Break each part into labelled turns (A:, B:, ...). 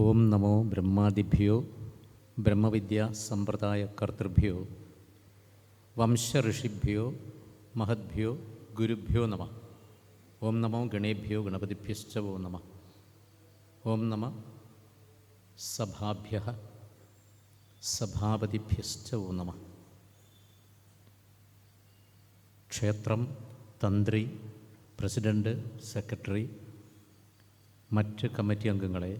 A: ഓം നമോ ബ്രഹ്മാദിഭ്യോ ബ്രഹ്മവിദ്യാ സമ്പ്രദായ കർത്തൃഭ്യോ വംശഋഷിഭ്യോ മഹദ്ഭ്യോ ഗുരുഭ്യോ നമ. ഓം നമോ ഗണേഭ്യോ ഗണപതിഭ്യശ്ച വോ നമ. ഓം നമ സഭാഭ്യഃ സഭാപതിഭ്യശ്ച വോ നമ. ക്ഷേത്രം, തന്ത്രി, പ്രസിഡന്റ്, സെക്രട്ടറി, മറ്റ് കമ്മിറ്റി അംഗങ്ങളെ,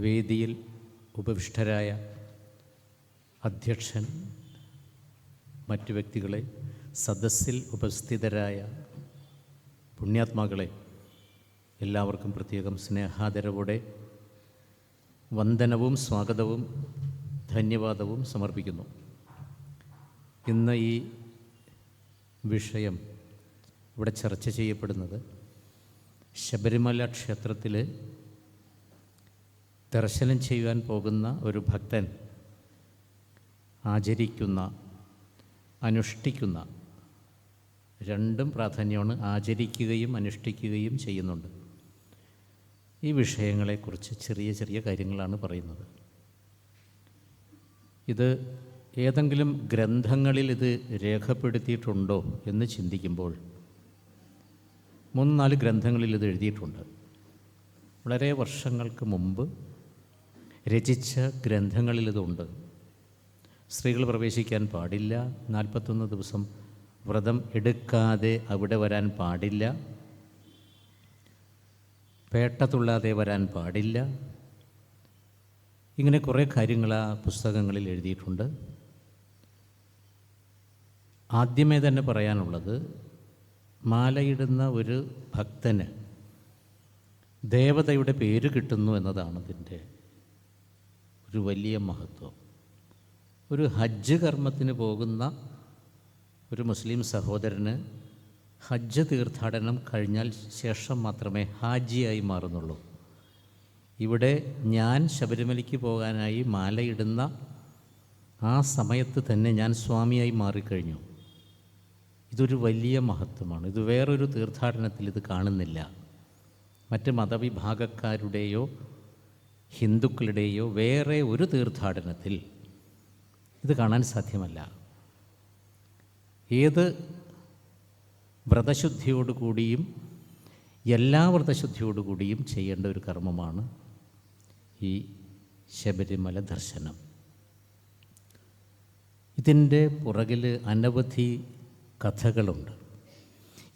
A: വേദിയിൽ ഉപവിഷ്ടരായ അധ്യക്ഷൻ, മറ്റു വ്യക്തികളെ, സദസ്സിൽ ഉപസ്ഥിതരായ പുണ്യാത്മാക്കളെ, എല്ലാവർക്കും പ്രത്യേകം സ്നേഹാദരവോടെ വന്ദനവും സ്വാഗതവും ധന്യവാദവും സമർപ്പിക്കുന്നു. ഇന്ന് ഈ വിഷയം ഇവിടെ ചർച്ച ചെയ്യപ്പെടുന്നത് ശബരിമല ക്ഷേത്രത്തിൽ ദർശനം ചെയ്യുവാൻ പോകുന്ന ഒരു ഭക്തൻ ആചരിക്കുന്ന, അനുഷ്ഠിക്കുന്ന, രണ്ടും പ്രാധാന്യമാണ്. ആചരിക്കുകയും അനുഷ്ഠിക്കുകയും ചെയ്യുന്നുണ്ട്. ഈ വിഷയങ്ങളെക്കുറിച്ച് ചെറിയ ചെറിയ കാര്യങ്ങളാണ് പറയുന്നത്. ഇത് ഏതെങ്കിലും ഗ്രന്ഥങ്ങളിൽ ഇത് രേഖപ്പെടുത്തിയിട്ടുണ്ടോ എന്ന് ചിന്തിക്കുമ്പോൾ 3-4 ഗ്രന്ഥങ്ങളിൽ ഇത് എഴുതിയിട്ടുണ്ട്. വളരെ വർഷങ്ങൾക്ക് മുമ്പ് രചിച്ച ഗ്രന്ഥങ്ങളിൽ ഇതുണ്ട്. സ്ത്രീകൾ പ്രവേശിക്കാൻ പാടില്ല, 41 ദിവസം വ്രതം എടുക്കാതെ അവിടെ വരാൻ പാടില്ല, പേട്ട തുള്ളാതെ വരാൻ പാടില്ല, ഇങ്ങനെ കുറേ കാര്യങ്ങൾ ആ പുസ്തകങ്ങളിൽ എഴുതിയിട്ടുണ്ട്. ആദ്യമേ തന്നെ പറയാനുള്ളത്, മാലയിടുന്ന ഒരു ഭക്തന് ദേവതയുടെ പേര് കിട്ടുന്നു എന്നതാണ് ഇതിൻ്റെ ഒരു വലിയ മഹത്വം. ഒരു ഹജ്ജ് കർമ്മത്തിന് പോകുന്ന ഒരു മുസ്ലിം സഹോദരന് ഹജ്ജ് തീർത്ഥാടനം കഴിഞ്ഞാൽ ശേഷം മാത്രമേ ഹാജിയായി മാറുന്നുള്ളൂ. ഇവിടെ ഞാൻ ശബരിമലയ്ക്ക് പോകാനായി മാലയിടുന്ന ആ സമയത്ത് തന്നെ ഞാൻ സ്വാമിയായി മാറിക്കഴിഞ്ഞു. ഇതൊരു വലിയ മഹത്വമാണ്. ഇത് വേറൊരു തീർത്ഥാടനത്തിൽ ഇത് കാണുന്നില്ല. മറ്റ് മതവിഭാഗക്കാരുടെയോ ഹിന്ദുക്കളുടെയോ വേറെ ഒരു തീർത്ഥാടനത്തിൽ ഇത് കാണാൻ സാധ്യമല്ല. ഏത് വ്രതശുദ്ധിയോടുകൂടിയും എല്ലാ വ്രതശുദ്ധിയോടുകൂടിയും ചെയ്യേണ്ട ഒരു കർമ്മമാണ് ഈ ശബരിമല ദർശനം. ഇതിൻ്റെ പുറകിൽ അനവധി കഥകളുണ്ട്.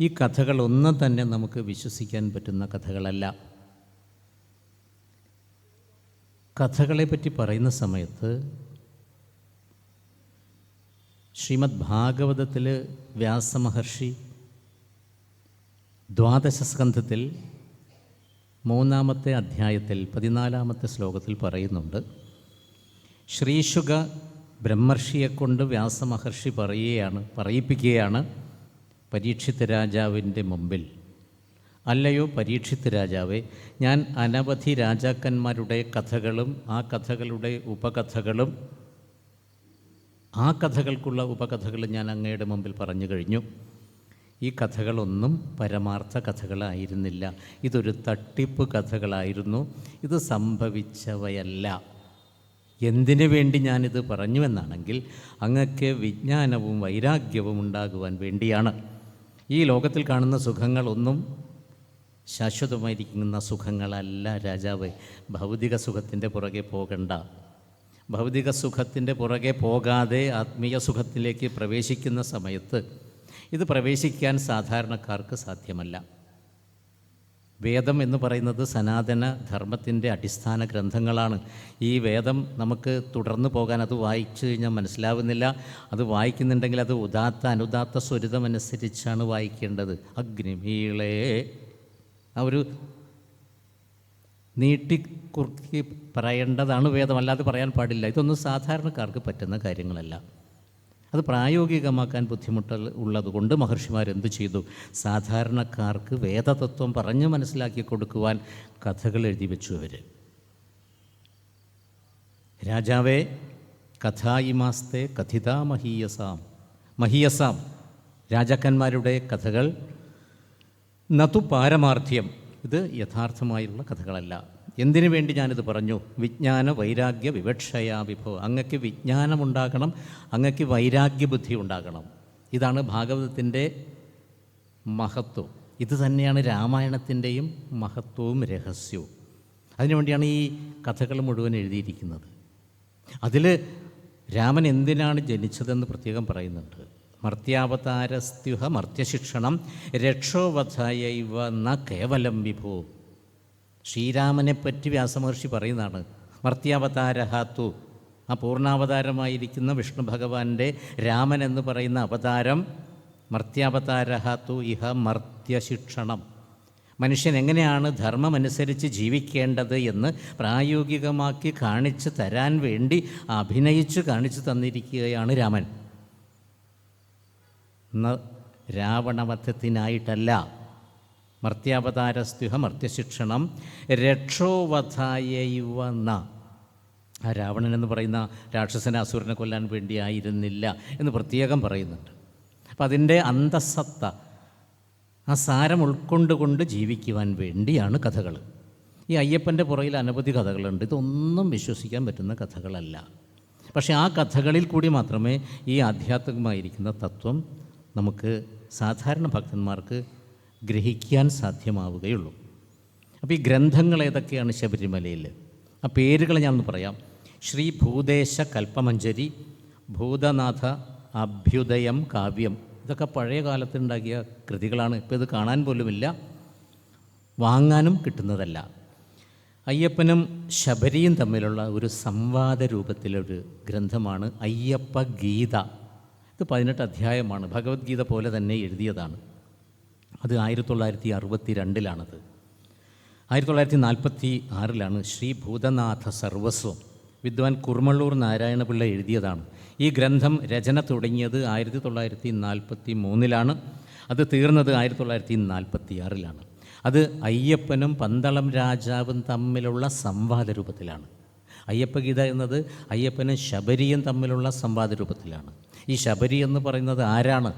A: ഈ കഥകളൊന്നും തന്നെ നമുക്ക് വിശ്വസിക്കാൻ പറ്റുന്ന കഥകളല്ല. കഥകളെപ്പറ്റി പറയുന്ന സമയത്ത് ശ്രീമദ് ഭാഗവതത്തിൽ വ്യാസമഹർഷി 12 സ്കന്ധത്തിൽ 3-ാമത്തെ അധ്യായത്തിൽ 14-ാമത്തെ ശ്ലോകത്തിൽ പറയുന്നുണ്ട്, ശ്രീശുക ബ്രഹ്മർഷിയെക്കൊണ്ട് വ്യാസമഹർഷി പറയിപ്പിക്കുകയാണ് പരീക്ഷിത് രാജാവിൻ്റെ മുമ്പിൽ, അല്ലയോ പരീക്ഷിത് രാജാവേ, ഞാൻ അനവധി രാജാക്കന്മാരുടെ കഥകളും ആ കഥകളുടെ ഉപകഥകളും ആ കഥകൾക്കുള്ള ഉപകഥകൾ ഞാൻ അങ്ങയുടെ മുമ്പിൽ പറഞ്ഞു കഴിഞ്ഞു. ഈ കഥകളൊന്നും പരമാർത്ഥ കഥകളായിരുന്നില്ല. ഇതൊരു തട്ടിപ്പ് കഥകളായിരുന്നു. ഇത് സംഭവിച്ചവയല്ല. എന്തിനു വേണ്ടി ഞാനിത് പറഞ്ഞുവെന്നാണെങ്കിൽ അങ്ങക്ക് വിജ്ഞാനവും വൈരാഗ്യവും ഉണ്ടാകുവാൻ വേണ്ടിയാണ്. ഈ ലോകത്തിൽ കാണുന്ന സുഖങ്ങളൊന്നും ശാശ്വതമായിരിക്കുന്ന സുഖങ്ങളല്ല രാജാവ്. ഭൗതിക സുഖത്തിൻ്റെ പുറകെ പോകണ്ട. ഭൗതിക സുഖത്തിൻ്റെ പുറകെ പോകാതെ ആത്മീയ സുഖത്തിലേക്ക് പ്രവേശിക്കുന്ന സമയത്ത് ഇത് പ്രവേശിക്കാൻ സാധാരണക്കാർക്ക് സാധ്യമല്ല. വേദം എന്ന് പറയുന്നത് സനാതന ധർമ്മത്തിൻ്റെ അടിസ്ഥാന ഗ്രന്ഥങ്ങളാണ്. ഈ വേദം നമുക്ക് തുടർന്ന് പോകാൻ, അത് വായിച്ചു കഴിഞ്ഞാൽ മനസ്സിലാവുന്നില്ല. അത് വായിക്കുന്നുണ്ടെങ്കിൽ അത് ഉദാത്ത അനുദാത്ത സ്വരിതമനുസരിച്ചാണ് വായിക്കേണ്ടത്. അഗ്നിമീളേ, ആ ഒരു നീട്ടിക്കുറുക്കി പറയേണ്ടതാണ് വേദം, അല്ലാതെ പറയാൻ പാടില്ല. ഇതൊന്നും സാധാരണക്കാർക്ക് പറ്റുന്ന കാര്യങ്ങളല്ല. അത് പ്രായോഗികമാക്കാൻ ബുദ്ധിമുട്ടുള്ളതുകൊണ്ട് മഹർഷിമാരെന്തു ചെയ്തു? സാധാരണക്കാർക്ക് വേദതത്വം പറഞ്ഞ് മനസ്സിലാക്കി കൊടുക്കുവാൻ കഥകൾ എഴുതി വെച്ചു. അവർ രാജാവേ, കഥായിമാസ്തേ കഥിതാ മഹീയസാം, രാജാക്കന്മാരുടെ കഥകൾ നതു പാരമാർത്ഥ്യം, ഇത് യഥാർത്ഥമായുള്ള കഥകളല്ല. എന്തിനു വേണ്ടി ഞാനിത് പറഞ്ഞു? വിജ്ഞാന വൈരാഗ്യ വിവക്ഷയാ വിഭോ. അങ്ങക്ക് വിജ്ഞാനമുണ്ടാകണം, അങ്ങക്ക് വൈരാഗ്യ ബുദ്ധി ഉണ്ടാകണം. ഇതാണ് ഭാഗവതത്തിൻ്റെ മഹത്വം. ഇത് തന്നെയാണ് രാമായണത്തിൻ്റെയും മഹത്വവും രഹസ്യവും. അതിനുവേണ്ടിയാണ് ഈ കഥകൾ മുഴുവൻ എഴുതിയിരിക്കുന്നത്. അതിൽ രാമൻ എന്തിനാണ് ജനിച്ചതെന്ന് പ്രത്യേകം പറയുന്നുണ്ട്. മർത്യാവതാരസ്ത്യുഹ മർത്യശിക്ഷണം രക്ഷോവധായൈവ ന കേവലം വിഭോ. ശ്രീരാമനെപ്പറ്റി വ്യാസമഹർഷി പറയുന്നതാണ്. മർത്യാവതാരഹാത്തു, ആ പൂർണ്ണാവതാരമായിരിക്കുന്ന വിഷ്ണു ഭഗവാന്റെ രാമൻ എന്ന് പറയുന്ന അവതാരം മർത്യാവതാരഹാത്തു ഇഹ മർത്യശിക്ഷണം. മനുഷ്യൻ എങ്ങനെയാണ് ധർമ്മമനുസരിച്ച് ജീവിക്കേണ്ടത് എന്ന് പ്രായോഗികമാക്കി കാണിച്ചു തരാൻ വേണ്ടി അഭിനയിച്ച് കാണിച്ചു തന്നിരിക്കുകയാണ് രാമൻ. രാവണവധത്തിനായിട്ടല്ല. മർത്യാവതാരസ്ത്യുഹ മർത്യശിക്ഷണം രക്ഷോവധായൈവ ന. ആ രാവണൻ എന്ന് പറയുന്ന രാക്ഷസനെ, അസുരനെ കൊല്ലാൻ വേണ്ടിയായിരുന്നില്ല എന്ന് പ്രത്യേകം പറയുന്നുണ്ട്. അപ്പം അതിൻ്റെ അന്തസത്ത, ആ സാരം ഉൾക്കൊണ്ടുകൊണ്ട് ജീവിക്കുവാൻ വേണ്ടിയാണ് കഥകൾ. ഈ അയ്യപ്പൻ്റെ പുറകിൽ അനവധി കഥകളുണ്ട്. ഇതൊന്നും വിശ്വസിക്കാൻ പറ്റുന്ന കഥകളല്ല. പക്ഷേ ആ കഥകളിൽ കൂടി മാത്രമേ ഈ ആധ്യാത്മികമായിരിക്കുന്ന തത്വം നമുക്ക് സാധാരണ ഭക്തന്മാർക്ക് ഗ്രഹിക്കാൻ സാധ്യമാവുകയുള്ളൂ. അപ്പോൾ ഈ ഗ്രന്ഥങ്ങൾ ഏതൊക്കെയാണ് ശബരിമലയിൽ? ആ പേരുകൾ ഞാനൊന്ന് പറയാം. ശ്രീ ഭൂദേശ കൽപ്പമഞ്ജരി, ഭൂതനാഥ അഭ്യുദയം കാവ്യം. ഇതൊക്കെ പഴയ കാലത്തുണ്ടാക്കിയ കൃതികളാണ്. ഇപ്പോൾ ഇത് കാണാൻ പോലുമില്ല, വാങ്ങാനും കിട്ടുന്നതല്ല. അയ്യപ്പനും ശബരിയും തമ്മിലുള്ള ഒരു സംവാദ രൂപത്തിലൊരു ഗ്രന്ഥമാണ് അയ്യപ്പ ഗീത. ഇത് 18 അധ്യായമാണ്. ഭഗവത്ഗീത പോലെ തന്നെ എഴുതിയതാണ്. അത് 1962-ലാണത്. 1946-ലാണ് ശ്രീ ഭൂതനാഥ സർവസ്വം വിദ്വാൻ കുർമള്ളൂർ നാരായണപിള്ള എഴുതിയതാണ്. ഈ ഗ്രന്ഥം രചന തുടങ്ങിയത് 1943-ലാണ്. അത് തീർന്നത് 1946-ലാണ്. അത് അയ്യപ്പനും പന്തളം രാജാവും തമ്മിലുള്ള സംവാദ രൂപത്തിലാണ്. അയ്യപ്പഗീത എന്നത് അയ്യപ്പനും ശബരിയും തമ്മിലുള്ള സംവാദ രൂപത്തിലാണ്. ഈ ശബരി എന്ന് പറയുന്നത് ആരാണ്?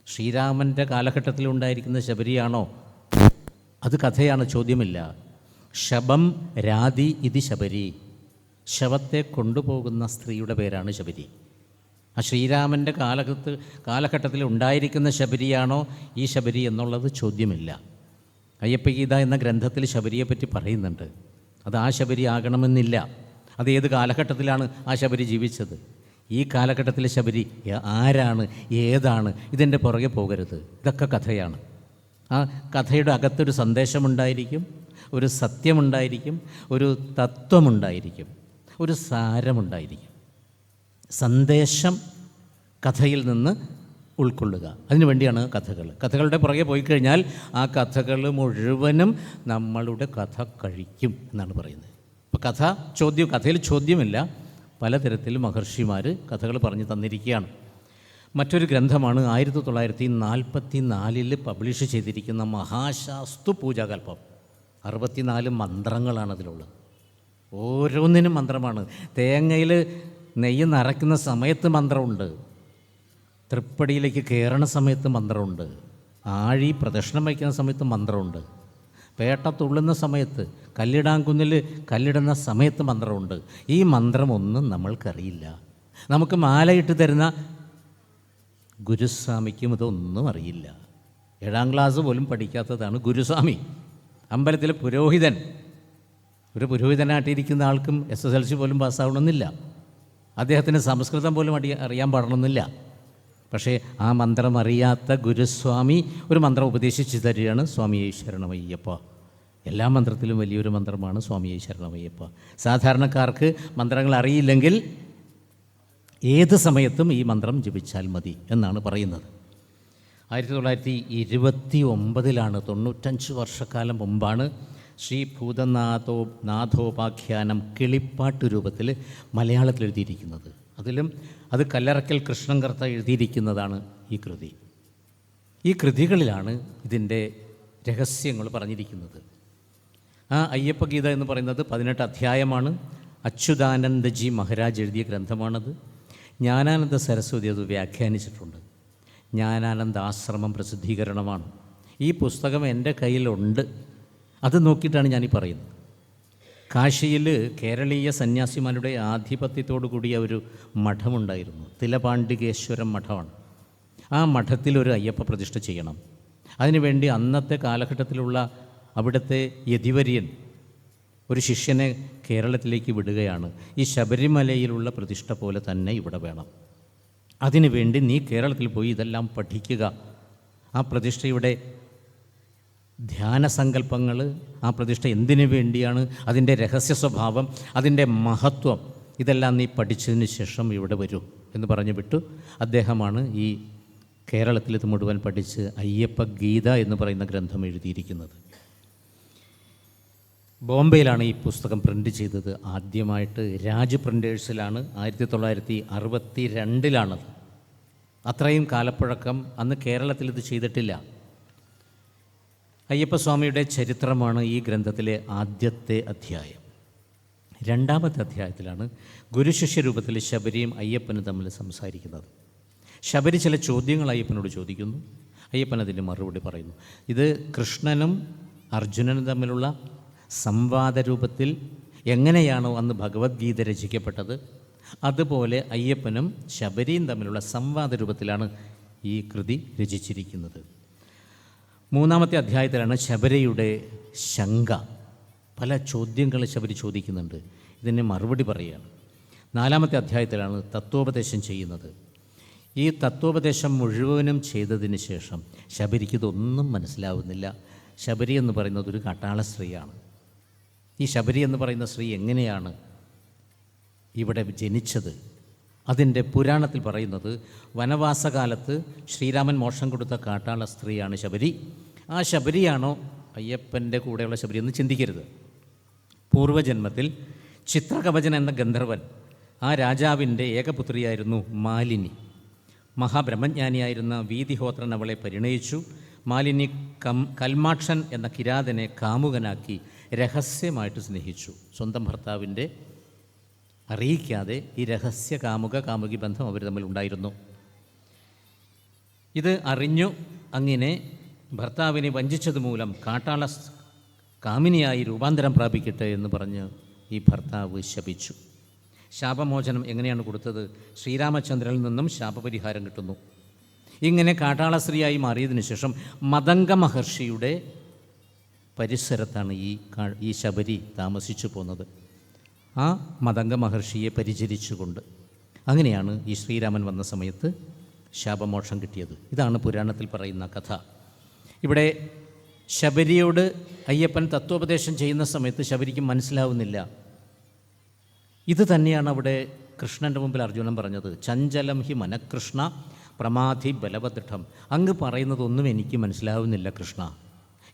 A: ശ്രീരാമൻ്റെ കാലഘട്ടത്തിലുണ്ടായിരിക്കുന്ന ശബരിയാണോ? അത് കഥയാണ്, ചോദ്യമില്ല. ശബം രാതി ഇതി ശബരി. ശവത്തെ കൊണ്ടുപോകുന്ന സ്ത്രീയുടെ പേരാണ് ശബരി. ആ ശ്രീരാമൻ്റെ കാലഘട്ടത്തിൽ ഉണ്ടായിരിക്കുന്ന ശബരിയാണോ ഈ ശബരി എന്നുള്ളത് ചോദ്യമില്ല. അയ്യപ്പഗീത എന്ന ഗ്രന്ഥത്തിൽ ശബരിയെപ്പറ്റി പറയുന്നുണ്ട്. അത് ആ ശബരി ആകണമെന്നില്ല. അത് ഏത് കാലഘട്ടത്തിലാണ് ആ ശബരി ജീവിച്ചത്? ഈ കാലഘട്ടത്തിലെ ശബരി ആരാണ്, ഏതാണ്? ഇതിൻ്റെ പുറകെ പോകരുത്. ഇതൊക്കെ കഥയാണ്. ആ കഥയുടെ അകത്തൊരു സന്ദേശമുണ്ടായിരിക്കും, ഒരു സത്യമുണ്ടായിരിക്കും, ഒരു തത്വമുണ്ടായിരിക്കും, ഒരു സാരമുണ്ടായിരിക്കും. സന്ദേശം കഥയിൽ നിന്ന് ഉൾക്കൊള്ളുക, അതിനു വേണ്ടിയാണ് കഥകൾ. കഥകളുടെ പുറകെ പോയി കഴിഞ്ഞാൽ ആ കഥകൾ മുഴുവനും നമ്മളുടെ കഥ കഴിക്കും എന്നാണ് പറയുന്നത്. അപ്പോൾ കഥയിൽ ചോദ്യമില്ല. പലതരത്തിൽ മഹർഷിമാർ കഥകൾ പറഞ്ഞു തന്നിരിക്കുകയാണ്. മറ്റൊരു ഗ്രന്ഥമാണ് 1944 പബ്ലിഷ് ചെയ്തിരിക്കുന്ന മഹാശാസ്തു പൂജാകൽപ്പം. 64 മന്ത്രങ്ങളാണ് അതിലുള്ളത്. ഓരോന്നിനും മന്ത്രമാണ്. തേങ്ങയിൽ നെയ്യ് നിറയ്ക്കുന്ന സമയത്ത് മന്ത്രമുണ്ട്, തൃപ്പടിയിലേക്ക് കയറണ സമയത്ത് മന്ത്രമുണ്ട്, ആഴി പ്രദക്ഷിണം വയ്ക്കുന്ന സമയത്ത് മന്ത്രമുണ്ട്, പേട്ട തുള്ളുന്ന സമയത്ത്, കല്ലിടാങ്കുന്നിൽ കല്ലിടുന്ന സമയത്ത് മന്ത്രമുണ്ട്. ഈ മന്ത്രമൊന്നും നമ്മൾക്കറിയില്ല. നമുക്ക് മാലയിട്ട് തരുന്ന ഗുരുസ്വാമിക്കും ഇതൊന്നും അറിയില്ല. 7ാം ക്ലാസ് പോലും പഠിക്കാത്തതാണ് ഗുരുസ്വാമി. അമ്പലത്തിലെ പുരോഹിതൻ, ഒരു പുരോഹിതനായിട്ടിരിക്കുന്ന ആൾക്കും SSLC പോലും പാസ്സാവണമെന്നില്ല. അദ്ദേഹത്തിന് സംസ്കൃതം പോലും അറിയാൻ പാടണമെന്നില്ല. പക്ഷേ ആ മന്ത്രം അറിയാത്ത ഗുരുസ്വാമി ഒരു മന്ത്രം ഉപദേശിച്ച് തരികയാണ്. സ്വാമിയേ ശരണമയ്യപ്പ. എല്ലാ മന്ത്രത്തിലും വലിയൊരു മന്ത്രമാണ് സ്വാമിയേ ശരണമയ്യപ്പ. സാധാരണക്കാർക്ക് മന്ത്രങ്ങൾ അറിയില്ലെങ്കിൽ ഏത് സമയത്തും ഈ മന്ത്രം ജപിച്ചാൽ മതി എന്നാണ് പറയുന്നത്. 1929-ലാണ്, 95 വർഷക്കാലം മുമ്പാണ് ശ്രീ ഭൂതനാഥോപാഖ്യാനം കിളിപ്പാട്ട് രൂപത്തിൽ മലയാളത്തിൽ എഴുതിയിരിക്കുന്നത്. അത് കല്ലറയ്ക്കൽ കൃഷ്ണൻകർത്ത എഴുതിയിരിക്കുന്നതാണ് ഈ കൃതി. ഈ കൃതികളിലാണ് ഇതിൻ്റെ രഹസ്യങ്ങൾ പറഞ്ഞിരിക്കുന്നത്. ആ അയ്യപ്പഗീത എന്ന് പറയുന്നത് 18 അധ്യായമാണ്. അച്യുതാനന്ദജി മഹാരാജ് എഴുതിയ ഗ്രന്ഥമാണത്. ജ്ഞാനാനന്ദ സരസ്വതി അത് വ്യാഖ്യാനിച്ചിട്ടുണ്ട്. ജ്ഞാനാനന്ദ ആശ്രമം പ്രസിദ്ധീകരണമാണ്. ഈ പുസ്തകം എൻ്റെ കയ്യിലുണ്ട്. അത് നോക്കിയിട്ടാണ് ഞാനീ പറയുന്നത്. കാശിയിൽ കേരളീയ സന്യാസിമാരുടെ ആധിപത്യത്തോടു കൂടിയ ഒരു മഠമുണ്ടായിരുന്നു. തിലപാണ്ഡികേശ്വരം മഠമാണ്. ആ മഠത്തിലൊരു അയ്യപ്പ പ്രതിഷ്ഠ ചെയ്യണം. അതിനുവേണ്ടി അന്നത്തെ കാലഘട്ടത്തിലുള്ള അവിടുത്തെ യതിവര്യൻ ഒരു ശിഷ്യനെ കേരളത്തിലേക്ക് വിടുകയാണ്. ഈ ശബരിമലയിലുള്ള പ്രതിഷ്ഠ പോലെ തന്നെ ഇവിടെ വേണം. അതിനുവേണ്ടി നീ കേരളത്തിൽ പോയി ഇതെല്ലാം പഠിക്കുക. ആ പ്രതിഷ്ഠയുടെ ധ്യാനസങ്കല്പങ്ങൾ, ആ പ്രതിഷ്ഠ എന്തിനു വേണ്ടിയാണ്, അതിൻ്റെ രഹസ്യ സ്വഭാവം, അതിൻ്റെ മഹത്വം, ഇതെല്ലാം നീ പഠിച്ചതിന് ശേഷം ഇവിടെ വരൂ എന്ന് പറഞ്ഞു വിട്ടു. അദ്ദേഹമാണ് ഈ കേരളത്തിൽ ഇത് മുഴുവൻ പഠിച്ച് അയ്യപ്പ ഗീത എന്ന് പറയുന്ന ഗ്രന്ഥം എഴുതിയിരിക്കുന്നത്. ബോംബെയിലാണ് ഈ പുസ്തകം പ്രിൻ്റ് ചെയ്തത്. ആദ്യമായിട്ട് രാജ് പ്രിൻറ്റേഴ്സിലാണ്. 1962 അത്രയും കാലപ്പഴക്കം അന്ന് കേരളത്തിൽ ഇത് ചെയ്തിട്ടില്ല. അയ്യപ്പസ്വാമിയുടെ ചരിത്രമാണ് ഈ ഗ്രന്ഥത്തിലെ ആദ്യത്തെ അധ്യായം. രണ്ടാമത്തെ അധ്യായത്തിലാണ് ഗുരുശിഷ്യ രൂപത്തിൽ ശബരിയും അയ്യപ്പനും തമ്മിൽ സംസാരിക്കുന്നത്. ശബരി ചില ചോദ്യങ്ങൾ അയ്യപ്പനോട് ചോദിക്കുന്നു. അയ്യപ്പൻ അതിന് മറുപടി പറയുന്നു. ഇത് കൃഷ്ണനും അർജുനനും തമ്മിലുള്ള സംവാദ രൂപത്തിൽ എങ്ങനെയാണോ അന്ന് ഭഗവത്ഗീത രചിക്കപ്പെട്ടത്, അതുപോലെ അയ്യപ്പനും ശബരിയും തമ്മിലുള്ള സംവാദ രൂപത്തിലാണ് ഈ കൃതി രചിച്ചിരിക്കുന്നത്. മൂന്നാമത്തെ അധ്യായത്തിലാണ് ശബരിയുടെ ശങ്ക. പല ചോദ്യങ്ങൾ ശബരി ചോദിക്കുന്നുണ്ട്, ഇതിന് മറുപടി പറയുകയാണ്. നാലാമത്തെ അധ്യായത്തിലാണ് തത്വോപദേശം ചെയ്യുന്നത്. ഈ തത്വോപദേശം മുഴുവനും ചെയ്തതിന് ശേഷം ശബരിക്ക് ഇതൊന്നും മനസ്സിലാവുന്നില്ല. ശബരി എന്ന് പറയുന്നത് ഒരു കാട്ടാള സ്ത്രീയാണ്. ഈ ശബരി എന്ന് പറയുന്ന സ്ത്രീ എങ്ങനെയാണ് ഇവിടെ ജനിച്ചത്? അതിൻ്റെ പുരാണത്തിൽ പറയുന്നത് വനവാസകാലത്ത് ശ്രീരാമൻ മോക്ഷം കൊടുത്ത കാട്ടാള സ്ത്രീയാണ് ശബരി. ആ ശബരിയാണോ അയ്യപ്പൻ്റെ കൂടെയുള്ള ശബരി എന്ന് ചിന്തിക്കരുത്. പൂർവ്വജന്മത്തിൽ ചിത്രകവചൻ എന്ന ഗന്ധർവൻ, ആ രാജാവിൻ്റെ ഏകപുത്രിയായിരുന്നു മാലിനി. മഹാബ്രഹ്മജ്ഞാനിയായിരുന്ന വീതിഹോത്രൻ അവളെ പരിണയിച്ചു. മാലിനി കൽമാക്ഷൻ എന്ന കിരാതനെ കാമുകനാക്കി രഹസ്യമായിട്ട് സ്നേഹിച്ചു. സ്വന്തം ഭർത്താവിൻ്റെ അറിയിക്കാതെ ഈ രഹസ്യ കാമുകി ബന്ധം അവർ തമ്മിൽ ഉണ്ടായിരുന്നു. ഇത് അറിഞ്ഞു അങ്ങനെ ഭർത്താവിനെ വഞ്ചിച്ചത് മൂലം കാട്ടാള കാമിനിയായി രൂപാന്തരം പ്രാപിക്കട്ടെ എന്ന് പറഞ്ഞ് ഈ ഭർത്താവ് ശപിച്ചു. ശാപമോചനം എങ്ങനെയാണ് കൊടുത്തത്? ശ്രീരാമചന്ദ്രനിൽ നിന്നും ശാപപരിഹാരം കിട്ടുന്നു. ഇങ്ങനെ കാട്ടാള സ്ത്രീയായി മാറിയതിനു ശേഷം മദംഗ മഹർഷിയുടെ പരിസരത്താണ് ഈ ശബരി താമസിച്ചു പോകുന്നത്. ആ മദംഗ മഹർഷിയെ പരിചരിച്ചുകൊണ്ട് അങ്ങനെയാണ് ഈ ശ്രീരാമൻ വന്ന സമയത്ത് ശാപമോക്ഷം കിട്ടിയത്. ഇതാണ് പുരാണത്തിൽ പറയുന്ന കഥ. ഇവിടെ ശബരിയോട് അയ്യപ്പൻ തത്വോപദേശം ചെയ്യുന്ന സമയത്ത് ശബരിക്ക് മനസ്സിലാവുന്നില്ല. ഇത് തന്നെയാണ് അവിടെ കൃഷ്ണൻ്റെ മുമ്പിൽ അർജുനൻ പറഞ്ഞത്. ചഞ്ചലം ഹി മനകൃഷ്ണ പ്രമാധി ബലവദൃഢം. അങ്ങ് പറയുന്നതൊന്നും എനിക്ക് മനസ്സിലാവുന്നില്ല കൃഷ്ണ,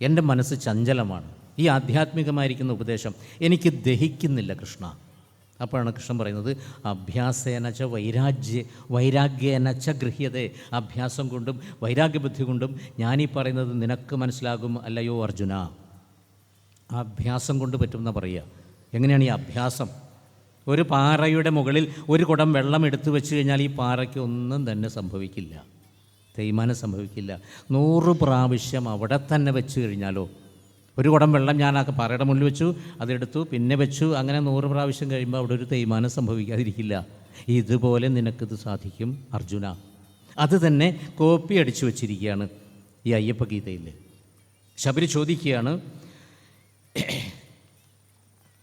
A: എൻ്റെ മനസ്സ് ചഞ്ചലമാണ്. ഈ ആധ്യാത്മികമായിരിക്കുന്ന ഉപദേശം എനിക്ക് ദഹിക്കുന്നില്ല കൃഷ്ണ. അപ്പോഴാണ് കൃഷ്ണൻ പറയുന്നത് അഭ്യാസേനച്ച വൈരാഗ്യേനച്ച ഗൃഹ്യതേ. അഭ്യാസം കൊണ്ടും വൈരാഗ്യബുദ്ധി കൊണ്ടും ഞാനീ പറയുന്നത് നിനക്ക് മനസ്സിലാകും അല്ലയോ അർജുന. ആ അഭ്യാസം കൊണ്ട് പറ്റുമെന്ന് പറയുക. എങ്ങനെയാണ് ഈ അഭ്യാസം? ഒരു പാറയുടെ മുകളിൽ ഒരു കുടം വെള്ളം എടുത്തു വെച്ച് കഴിഞ്ഞാൽ ഈ പാറയ്ക്ക് ഒന്നും തന്നെ സംഭവിക്കില്ല, തേയ്മാനം സംഭവിക്കില്ല. 100 പ്രാവശ്യം അവിടെ തന്നെ വെച്ച് കഴിഞ്ഞാലോ, ഒരു കുടം വെള്ളം ഞാൻ ആ പാറയുടെ മുന്നിൽ വെച്ചു, അതെടുത്തു, പിന്നെ വെച്ചു, അങ്ങനെ 100 പ്രാവശ്യം കഴിയുമ്പോൾ അവിടെ ഒരു തേയ്മാനം സംഭവിക്കാതിരിക്കില്ല. ഇതുപോലെ നിനക്കിത് സാധിക്കും അർജുന. അത് തന്നെ കോപ്പി അടിച്ചു വച്ചിരിക്കുകയാണ് ഈ അയ്യപ്പ ഗീതയിൽ. ശബരി ചോദിക്കുകയാണ്,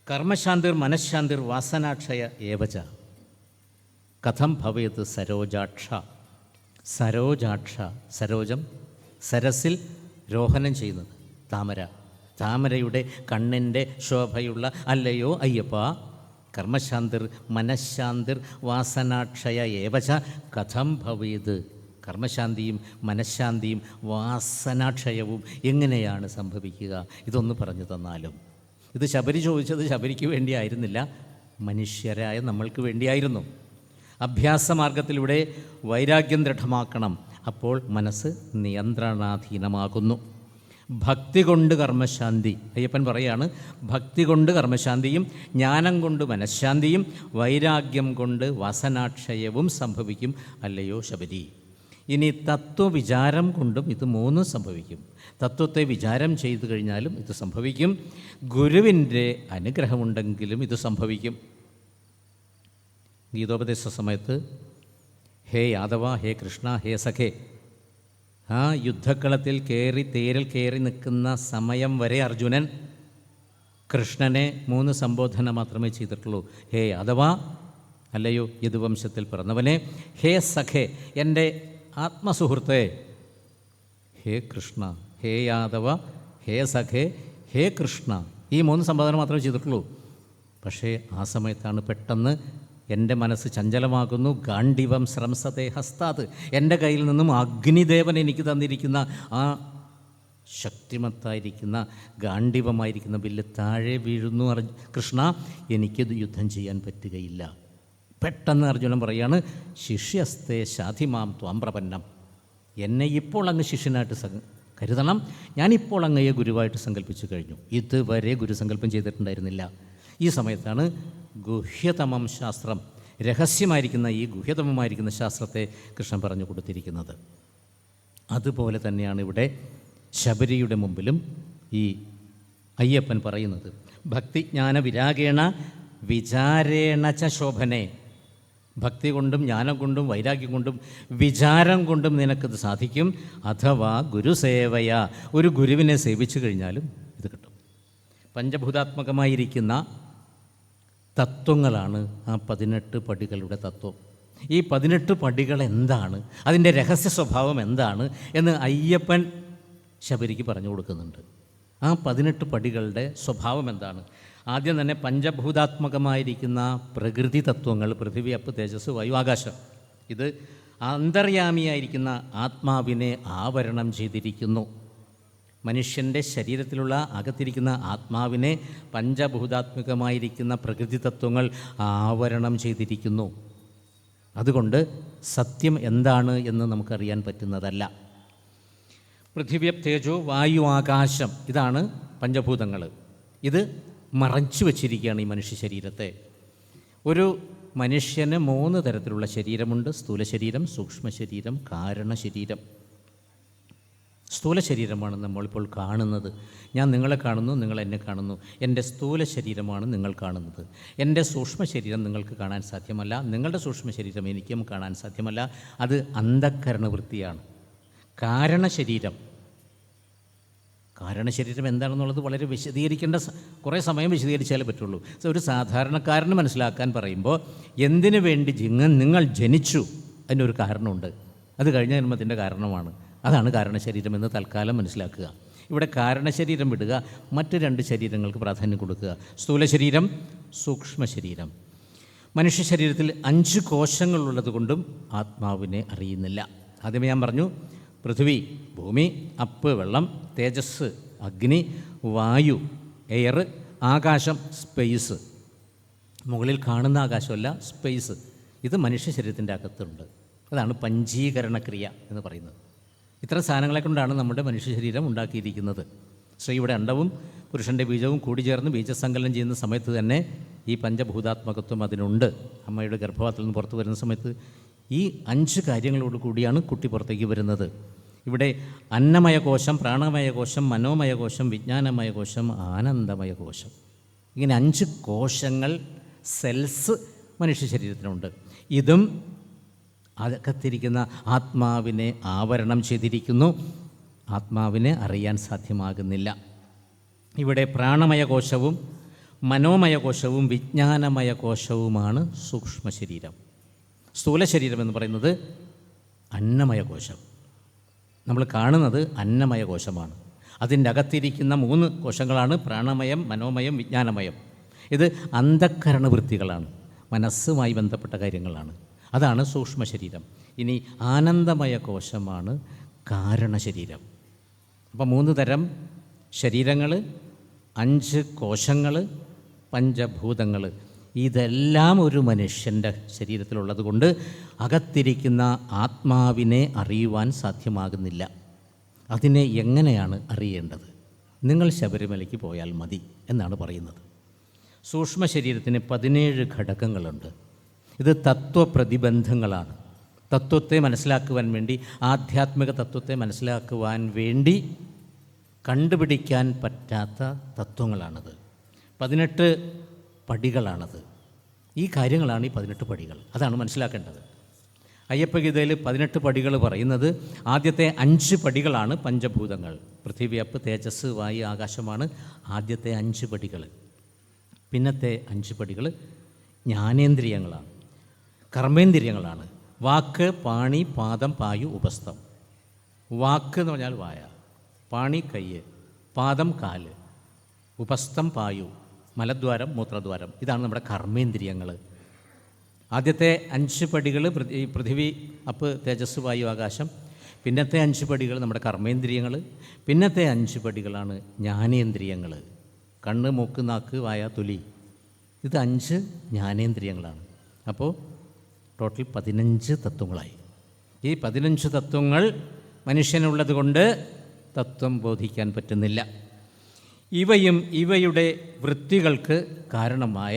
A: കർമ്മശാന്തിർ മനഃശാന്തിർ വാസനാക്ഷയ ഏവച കഥം ഭവേത് സരോജാക്ഷ. സരോജാക്ഷ, സരോജം സരസിൽ രോഹനം ചെയ്യുന്നത് താമര. താമരയുടെ കണ്ണിൻ്റെ ശോഭയുള്ള അല്ലയോ അയ്യപ്പ. കർമ്മശാന്തിർ മനഃശാന്തിർ വാസനാക്ഷയ ഏവച കഥം ഭവേത്. കർമ്മശാന്തിയും മനഃശാന്തിയും വാസനാക്ഷയവും എങ്ങനെയാണ് സംഭവിക്കുക? ഇതൊന്ന് പറഞ്ഞു തന്നാലും. ഇത് ശബരി ചോദിച്ചത് ശബരിക്ക് വേണ്ടിയായിരുന്നില്ല, മനുഷ്യരായ നമ്മൾക്ക് വേണ്ടിയായിരുന്നു. അഭ്യാസമാർഗത്തിലൂടെ വൈരാഗ്യം ദൃഢമാക്കണം. അപ്പോൾ മനസ്സ് നിയന്ത്രണാധീനമാകുന്നു. ഭക്തി കൊണ്ട് കർമ്മശാന്തി. അയ്യപ്പൻ പറയാണ്, ഭക്തി കൊണ്ട് കർമ്മശാന്തിയും ജ്ഞാനം കൊണ്ട് മനഃശാന്തിയും വൈരാഗ്യം കൊണ്ട് വാസനാക്ഷയവും സംഭവിക്കും അല്ലയോ ശബരി. ഇനി തത്വവിചാരം കൊണ്ടും ഇത് മൂന്നും സംഭവിക്കും. തത്വത്തെ വിചാരം ചെയ്തു കഴിഞ്ഞാലും ഇത് സംഭവിക്കും. ഗുരുവിൻ്റെ അനുഗ്രഹമുണ്ടെങ്കിലും ഇത് സംഭവിക്കും. ഗീതോപദേശ സമയത്ത് ഹേ യാദവ, ഹേ കൃഷ്ണ, ഹേ സഖേ, ആ യുദ്ധക്കളത്തിൽ തേരിൽ കയറി നിൽക്കുന്ന സമയം വരെ അർജുനൻ കൃഷ്ണനെ 3 സംബോധന മാത്രമേ ചെയ്തിട്ടുള്ളൂ. ഹേ യാദവ, അല്ലയോ യദുവംശത്തിൽ പിറന്നവനെ, ഹേ സഖേ, എൻ്റെ ആത്മസുഹൃത്തേ, ഹേ കൃഷ്ണ, ഹേ യാദവ, ഹേ സഖേ, ഹേ കൃഷ്ണ, ഈ 3 സംബോധന മാത്രമേ ചെയ്തിട്ടുള്ളൂ. പക്ഷേ ആ സമയത്താണ് പെട്ടെന്ന് എൻ്റെ മനസ്സ് ചഞ്ചലമാകുന്നു. ഗാണ്ഡിവം സ്രംസതേ ഹസ്താത്, എൻ്റെ കയ്യിൽ നിന്നും അഗ്നിദേവൻ എനിക്ക് തന്നിരിക്കുന്ന ആ ശക്തിമത്തായിരിക്കുന്ന ഗാണ്ഡിവമായിരിക്കുന്ന ബില്ല് താഴെ വീഴുന്നു. കൃഷ്ണ, എനിക്കിത് യുദ്ധം ചെയ്യാൻ പറ്റുകയില്ല. പെട്ടെന്ന് അർജുനൻ പറയാണ്, ശിഷ്യസ്തേ ശാധിമാം ത്വാം പ്രപന്നം, എന്നെ ഇപ്പോൾ അങ്ങ് ശിഷ്യനായിട്ട് കരുതണം. ഞാനിപ്പോൾ അങ്ങയെ ഗുരുവായിട്ട് സങ്കല്പിച്ചു കഴിഞ്ഞു. ഇതുവരെ ഗുരുസങ്കല്പം ചെയ്തിട്ടുണ്ടായിരുന്നില്ല. ഈ സമയത്താണ് ഗുഹ്യതമം ശാസ്ത്രം, രഹസ്യമായിരിക്കുന്ന ഈ ഗുഹ്യതമമായിരിക്കുന്ന ശാസ്ത്രത്തെ കൃഷ്ണൻ പറഞ്ഞു കൊടുത്തിരിക്കുന്നത്. അതുപോലെ തന്നെയാണ് ഇവിടെ ശബരിയുടെ മുമ്പിലും ഈ അയ്യപ്പൻ പറയുന്നത്. ഭക്തിജ്ഞാന വിരാഗേണ വിചാരേണ ച ശോഭനെ, ഭക്തി കൊണ്ടും ജ്ഞാനം കൊണ്ടും വൈരാഗ്യം കൊണ്ടും വിചാരം കൊണ്ടും നിനക്കത് സാധിക്കും. അഥവാ ഗുരുസേവയ, ഒരു ഗുരുവിനെ സേവിച്ചു കഴിഞ്ഞാലും ഇത് കിട്ടും. പഞ്ചഭൂതാത്മകമായിരിക്കുന്ന തത്വങ്ങളാണ് ആ 18 പടികളുടെ തത്വം. ഈ 18 പടികൾ എന്താണ്, അതിൻ്റെ രഹസ്യ സ്വഭാവം എന്താണ് എന്ന് അയ്യപ്പൻ ശബരിക്ക് പറഞ്ഞു കൊടുക്കുന്നുണ്ട്. ആ 18 പടികളുടെ സ്വഭാവം എന്താണ്? ആദ്യം തന്നെ പഞ്ചഭൂതാത്മകമായിരിക്കുന്ന പ്രകൃതി തത്വങ്ങൾ, പൃഥിവി, അപ്പ്, തേജസ്, വായു, ആകാശം, ഇത് അന്തര്യാമിയായിരിക്കുന്ന ആത്മാവിനെ ആവരണം ചെയ്തിരിക്കുന്നു. മനുഷ്യൻ്റെ ശരീരത്തിലുള്ള അകത്തിരിക്കുന്ന ആത്മാവിനെ പഞ്ചഭൂതാത്മകമായിരിക്കുന്ന പ്രകൃതി തത്വങ്ങൾ ആവരണം ചെയ്തിരിക്കുന്നു. അതുകൊണ്ട് സത്യം എന്താണ് എന്ന് നമുക്കറിയാൻ പറ്റുന്നതല്ല. പൃഥിവ്യ, തേജോ, വായു, ആകാശം, ഇതാണ് പഞ്ചഭൂതങ്ങൾ. ഇത് മറച്ചു വച്ചിരിക്കുകയാണ് ഈ മനുഷ്യ ശരീരത്തെ. ഒരു മനുഷ്യന് 3 തരത്തിലുള്ള ശരീരമുണ്ട്: സ്ഥൂല ശരീരം, സൂക്ഷ്മ ശരീരം, കാരണ ശരീരം. സ്ഥൂല ശരീരമാണ് നമ്മളിപ്പോൾ കാണുന്നത്. ഞാൻ നിങ്ങളെ കാണുന്നു, നിങ്ങൾ എന്നെ കാണുന്നു. എൻ്റെ സ്ഥൂല ശരീരമാണ് നിങ്ങൾ കാണുന്നത്. എൻ്റെ സൂക്ഷ്മ ശരീരം നിങ്ങൾക്ക് കാണാൻ സാധ്യമല്ല. നിങ്ങളുടെ സൂക്ഷ്മ ശരീരം എനിക്കും കാണാൻ സാധ്യമല്ല. അത് അന്ധക്കരണവൃത്തിയാണ്. കാരണശരീരം എന്താണെന്നുള്ളത് വളരെ വിശദീകരിക്കേണ്ട, കുറേ സമയം വിശദീകരിച്ചാലേ പറ്റുള്ളൂ. ഒരു സാധാരണക്കാരന് മനസ്സിലാക്കാൻ പറയുമ്പോൾ, എന്തിനു വേണ്ടി നിങ്ങൾ ജനിച്ചു, അതിനൊരു കാരണമുണ്ട്. അത് കഴിഞ്ഞ ജന്മത്തിൻ്റെ കാരണമാണ്. അതാണ് കാരണശരീരം എന്ന് തൽക്കാലം മനസ്സിലാക്കുക. ഇവിടെ കാരണശരീരം വിടുക, മറ്റ് 2 ശരീരങ്ങൾക്ക് പ്രാധാന്യം കൊടുക്കുക: സ്ഥൂല ശരീരം, സൂക്ഷ്മ ശരീരം. മനുഷ്യ ശരീരത്തിൽ 5 കോശങ്ങളുള്ളത് കൊണ്ടും ആത്മാവിനെ അറിയുന്നില്ല. ആദ്യമേ ഞാൻ പറഞ്ഞു, പൃഥ്വി, ഭൂമി, അപ്പ്, വെള്ളം, തേജസ്, അഗ്നി, വായു, എയർ, ആകാശം, സ്പേസ്. മുകളിൽ കാണുന്ന ആകാശമല്ല, സ്പേസ്. ഇത് മനുഷ്യ ശരീരത്തിൻ്റെ അകത്തുണ്ട്. അതാണ് പഞ്ചീകരണക്രിയ എന്ന് പറയുന്നത്. ഇത്തരം സാധനങ്ങളെ കൊണ്ടാണ് നമ്മുടെ മനുഷ്യ ശരീരം ഉണ്ടാക്കിയിരിക്കുന്നത്. സ്ത്രീയുടെ അണ്ടവും പുരുഷൻ്റെ ബീജവും കൂടിച്ചേർന്ന് ബീജസങ്കലനം ചെയ്യുന്ന സമയത്ത് തന്നെ ഈ പഞ്ചഭൂതാത്മകത്വം അതിനുണ്ട്. അമ്മയുടെ ഗർഭപാത്രത്തിൽ നിന്ന് പുറത്തു വരുന്ന സമയത്ത് ഈ 5 കാര്യങ്ങളോട് കൂടിയാണ് കുട്ടി പുറത്തേക്ക് വരുന്നത്. ഇവിടെ അന്നമയ കോശം, പ്രാണമയ കോശം, മനോമയ കോശം, വിജ്ഞാനമയ കോശം, ആനന്ദമയ കോശം. ഇങ്ങനെ 5 കോശങ്ങൾ, സെൽസ് മനുഷ്യ ശരീരത്തിനുണ്ട്. ഇതും അകത്തിരിക്കുന്ന ആത്മാവിനെ ആവരണം ചെയ്തിരിക്കുന്നു. ആത്മാവിനെ അറിയാൻ സാധ്യമാകുന്നില്ല. ഇവിടെ പ്രാണമയ കോശവും മനോമയ കോശവും വിജ്ഞാനമയ കോശവുമാണ് സൂക്ഷ്മ ശരീരം. സ്ഥൂല ശരീരം എന്ന് പറയുന്നത് അന്നമയ കോശം. നമ്മൾ കാണുന്നത് അന്നമയ കോശമാണ്. അതിൻ്റെ അകത്തിരിക്കുന്ന 3 കോശങ്ങളാണ് പ്രാണമയം, മനോമയം, വിജ്ഞാനമയം. ഇത് അന്ധക്കരണവൃത്തികളാണ്, മനസ്സുമായി ബന്ധപ്പെട്ട കാര്യങ്ങളാണ്. അതാണ് സൂക്ഷ്മ ശരീരം. ഇനി ആനന്ദമയ കോശമാണ് കാരണശരീരം. അപ്പോൾ 3 തരം ശരീരങ്ങൾ, 5 കോശങ്ങൾ, പഞ്ചഭൂതങ്ങൾ, ഇതെല്ലാം ഒരു മനുഷ്യൻ്റെ ശരീരത്തിലുള്ളത് കൊണ്ട് അകത്തിരിക്കുന്ന ആത്മാവിനെ അറിയുവാൻ സാധ്യമാകുന്നില്ല. അതിനെ എങ്ങനെയാണ് അറിയേണ്ടത്? നിങ്ങൾ ശബരിമലയ്ക്ക് പോയാൽ മതി എന്നാണ് പറയുന്നത്. സൂക്ഷ്മ ശരീരത്തിന് 17 ഘടകങ്ങളുണ്ട്. ഇത് തത്വപ്രതിബന്ധങ്ങളാണ്. തത്വത്തെ മനസ്സിലാക്കുവാൻ വേണ്ടി, ആധ്യാത്മിക തത്വത്തെ മനസ്സിലാക്കുവാൻ വേണ്ടി കണ്ടുപിടിക്കാൻ പറ്റാത്ത തത്വങ്ങളാണത്. 18 പടികളാണത്. ഈ കാര്യങ്ങളാണ് ഈ 18 പടികൾ. അതാണ് മനസ്സിലാക്കേണ്ടത്. അയ്യപ്പഗീതയിൽ 18 പടികൾ പറയുന്നത്, ആദ്യത്തെ 5 പടികളാണ് പഞ്ചഭൂതങ്ങൾ. പൃഥ്വി, അപ്പ്, തേജസ്, വായു, ആകാശമാണ് ആദ്യത്തെ 5 പടികൾ. പിന്നത്തെ 5 പടികൾ ജ്ഞാനേന്ദ്രിയങ്ങളാണ്, കർമ്മേന്ദ്രിയങ്ങളാണ്. വാക്ക്, പാണി, പാദം, പായു, ഉപസ്ഥം. വാക്ക് എന്ന് പറഞ്ഞാൽ വായ, പാണി കയ്യ്, പാദം കാല്, ഉപസ്ഥം പായു, മലദ്വാരം മൂത്രദ്വാരം. ഇതാണ് നമ്മുടെ കർമ്മേന്ദ്രിയങ്ങൾ. ആദ്യത്തെ 5 പടികൾ പൃഥ്വി, അപ്പ്, തേജസ്, വായു, ആകാശം. പിന്നത്തെ 5 പടികൾ നമ്മുടെ കർമ്മേന്ദ്രിയങ്ങൾ. പിന്നത്തെ 5 പടികളാണ് ജ്ഞാനേന്ദ്രിയങ്ങൾ. കണ്ണ്, മൂക്ക്, നാക്ക്, വായ, തൊലി. ഇത് 5 ജ്ഞാനേന്ദ്രിയങ്ങളാണ്. അപ്പോൾ ടോട്ടൽ 15 തത്വങ്ങളായി. ഈ 15 തത്വങ്ങൾ മനുഷ്യനുള്ളത് കൊണ്ട് തത്വം ബോധിക്കാൻ പറ്റുന്നില്ല. ഇവയും ഇവയുടെ വൃത്തികൾക്ക് കാരണമായ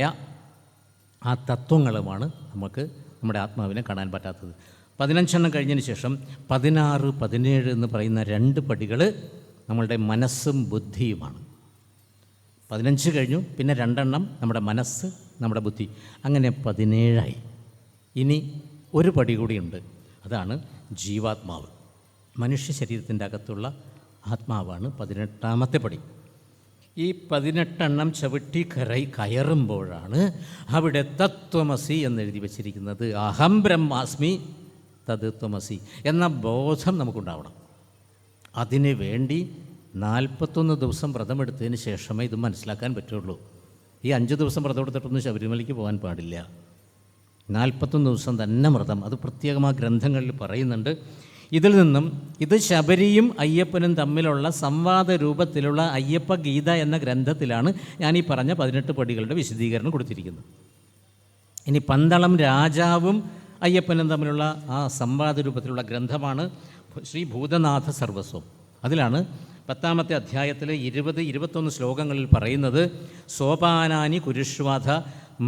A: ആ തത്വങ്ങളുമാണ് നമുക്ക് നമ്മുടെ ആത്മാവിനെ കാണാൻ പറ്റാത്തത്. 15 കഴിഞ്ഞതിന് ശേഷം 16, 17 എന്ന് പറയുന്ന 2 പടികൾ നമ്മളുടെ മനസ്സും ബുദ്ധിയുമാണ്. 15 കഴിഞ്ഞു, പിന്നെ 2 നമ്മുടെ മനസ്സ്, നമ്മുടെ ബുദ്ധി, അങ്ങനെ 17ആയി. ഇനി ഒരു പടി കൂടിയുണ്ട്. അതാണ് ജീവാത്മാവ്. മനുഷ്യ ശരീരത്തിൻ്റെ അകത്തുള്ള ആത്മാവാണ് 18ാമത്തെ പടി. ഈ 18 ചവിട്ടി കയറുമ്പോഴാണ് അവിടെ തത്വമസി എന്നെഴുതി വച്ചിരിക്കുന്നത്. അഹം ബ്രഹ്മാസ്മി തത് ത്വമസി എന്ന ബോധം നമുക്കുണ്ടാവണം. അതിനു വേണ്ടി 41 ദിവസം വ്രതമെടുത്തതിന് ശേഷമേ ഇത് മനസ്സിലാക്കാൻ പറ്റുള്ളൂ. ഈ 5 ദിവസം വ്രതം എടുത്തിട്ടൊന്നും ശബരിമലയ്ക്ക് പോകാൻ പാടില്ല. 41 ദിവസം തന്നെ വ്രതം. അത് പ്രത്യേകമായ ഗ്രന്ഥങ്ങളിൽ പറയുന്നുണ്ട്. ഇതിൽ നിന്നും ഇത് ശബരിയും അയ്യപ്പനും തമ്മിലുള്ള സംവാദ രൂപത്തിലുള്ള അയ്യപ്പ ഗീത എന്ന ഗ്രന്ഥത്തിലാണ് ഞാൻ ഈ പറഞ്ഞ 18 പടികളുടെ വിശദീകരണം കൊടുത്തിരിക്കുന്നത്. ഇനി പന്തളം രാജാവും അയ്യപ്പനും തമ്മിലുള്ള ആ സംവാദ രൂപത്തിലുള്ള ഗ്രന്ഥമാണ് ശ്രീ ഭൂതനാഥ സർവസ്വം. അതിലാണ് 10ാമത്തെ അധ്യായത്തിൽ 20-21 ശ്ലോകങ്ങളിൽ പറയുന്നത്, സോപാനാനി കുരുഷ്വാധ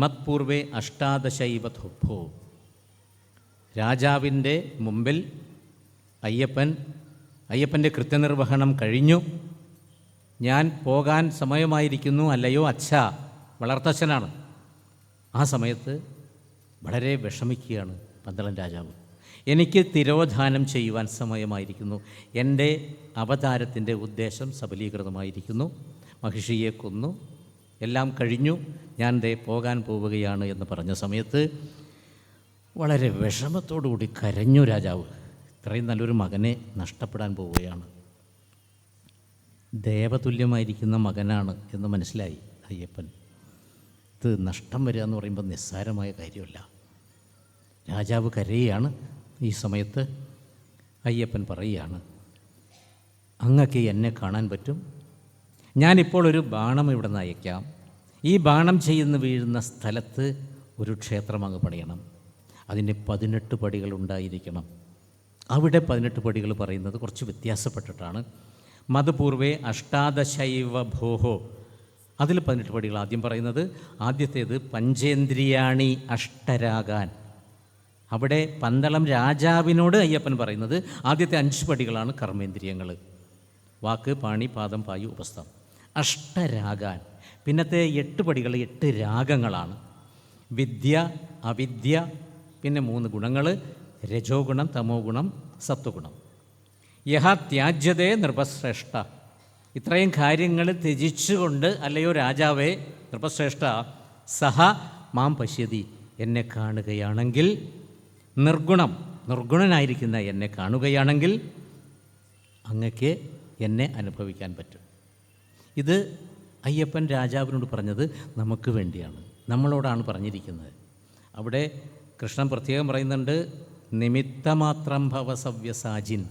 A: മത്പൂർവേ അഷ്ടാദശൈവധോഭോ. രാജാവിൻ്റെ മുമ്പിൽ അയ്യപ്പൻ്റെ കൃത്യനിർവഹണം കഴിഞ്ഞു, ഞാൻ പോകാൻ സമയമായിരിക്കുന്നു, അല്ലയോ അച്ഛാ, വളർത്തച്ഛനാണ്. ആ സമയത്ത് വളരെ വിഷമിക്കുകയാണ് പന്തളം രാജാവ്. എനിക്ക് തിരോധാനം ചെയ്യുവാൻ സമയമായിരിക്കുന്നു, എൻ്റെ അവതാരത്തിൻ്റെ ഉദ്ദേശം സബലീകൃതമായിരിക്കുന്നു, മഹിഷിയെ കൊന്നു, എല്ലാം കഴിഞ്ഞു, ഞാൻ ദേ പോകാൻ പോവുകയാണ് എന്ന് പറഞ്ഞ സമയത്ത് വളരെ വിഷമത്തോടുകൂടി കരഞ്ഞു രാജാവ്. ഇത്രയും നല്ലൊരു മകനെ നഷ്ടപ്പെടാൻ പോവുകയാണ്. ദേവതുല്യമായിരിക്കുന്ന മകനാണ് എന്ന് മനസ്സിലായി അയ്യപ്പൻ. ഇത് നഷ്ടം വരിക എന്ന് പറയുമ്പോൾ നിസ്സാരമായ കാര്യമല്ല. രാജാവ് കരയുകയാണ്. ഈ സമയത്ത് അയ്യപ്പൻ പറയുകയാണ്, അങ്ങക്ക് എന്നെ കാണാൻ പറ്റും, ഞാനിപ്പോൾ ഒരു ബാണം ഇവിടെ നിന്ന് അയക്കാം. ഈ ബാണം ചെയ്യുന്ന വീഴുന്ന സ്ഥലത്ത് ഒരു ക്ഷേത്രം അങ്ങ് പണിയണം. അതിന് 18 പടികൾ ഉണ്ടായിരിക്കണം. അവിടെ 18 പടികൾ പറയുന്നത് കുറച്ച് വ്യത്യാസപ്പെട്ടിട്ടാണ്. മതപൂർവേ അഷ്ടാദശൈവ ഭോഹോ, അതിൽ 18 പടികൾ ആദ്യം പറയുന്നത്. ആദ്യത്തേത് പഞ്ചേന്ദ്രിയാണി അഷ്ടരാകാൻ. അവിടെ പന്തളം രാജാവിനോട് അയ്യപ്പൻ പറയുന്നത് ആദ്യത്തെ 5 പടികളാണ് കർമ്മേന്ദ്രിയങ്ങൾ. വാക്ക്, പാണി, പാദം, പായു, ഉപസ്ഥം. അഷ്ടരാഗാൻ. പിന്നത്തെ 8 പടികൾ 8 രാഗങ്ങളാണ്. വിദ്യ, അവിദ്യ, പിന്നെ 3 ഗുണങ്ങൾ, രജോ ഗുണം, തമോ ഗുണം, സത്വഗുണം. യഹ ത്യാജ്യതേ നൃപശ്രേഷ്ഠ. ഇത്രയും കാര്യങ്ങൾ ത്യജിച്ചുകൊണ്ട്, അല്ലയോ രാജാവേ നൃപശ്രേഷ്ഠ, സഹ മാം പശ്യതി, എന്നെ കാണുകയാണെങ്കിൽ, നിർഗുണനായിരിക്കുന്ന എന്നെ കാണുകയാണെങ്കിൽ അങ്ങക്ക് എന്നെ അനുഭവിക്കാൻ പറ്റും. ഇത് അയ്യപ്പൻ രാജാവിനോട് പറഞ്ഞത് നമുക്ക് വേണ്ടിയാണ്, നമ്മളോടാണ് പറഞ്ഞിരിക്കുന്നത്. അവിടെ കൃഷ്ണൻ പ്രത്യേകം പറയുന്നുണ്ട്, നിമിത്തമാത്രം ഭവ സവ്യസാജിൻ.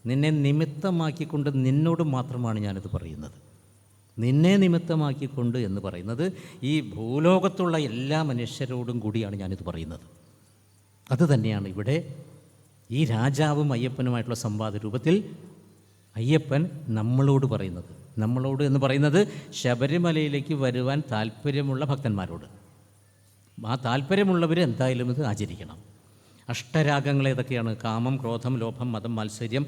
A: നിന്നെ നിമിത്തമാക്കിക്കൊണ്ട് നിന്നോട് മാത്രമാണ് ഞാനിത് പറയുന്നത്. നിന്നെ നിമിത്തമാക്കിക്കൊണ്ട് എന്ന് പറയുന്നത് ഈ ഭൂലോകത്തുള്ള എല്ലാ മനുഷ്യരോടും കൂടിയാണ് ഞാനിത് പറയുന്നത്. അതുതന്നെയാണ് ഇവിടെ ഈ രാജാവും അയ്യപ്പനുമായിട്ടുള്ള സംവാദ രൂപത്തിൽ അയ്യപ്പൻ നമ്മളോട് പറയുന്നത്. നമ്മളോട് എന്ന് പറയുന്നത് ശബരിമലയിലേക്ക് വരുവാൻ താല്പര്യമുള്ള ഭക്തന്മാരോട്. ആ താല്പര്യമുള്ളവർ എന്തായാലും ഇത് ആചരിക്കണം. അഷ്ടരാഗങ്ങൾ ഏതൊക്കെയാണ്? കാമം, ക്രോധം, ലോഭം, മദം, മാത്സര്യം,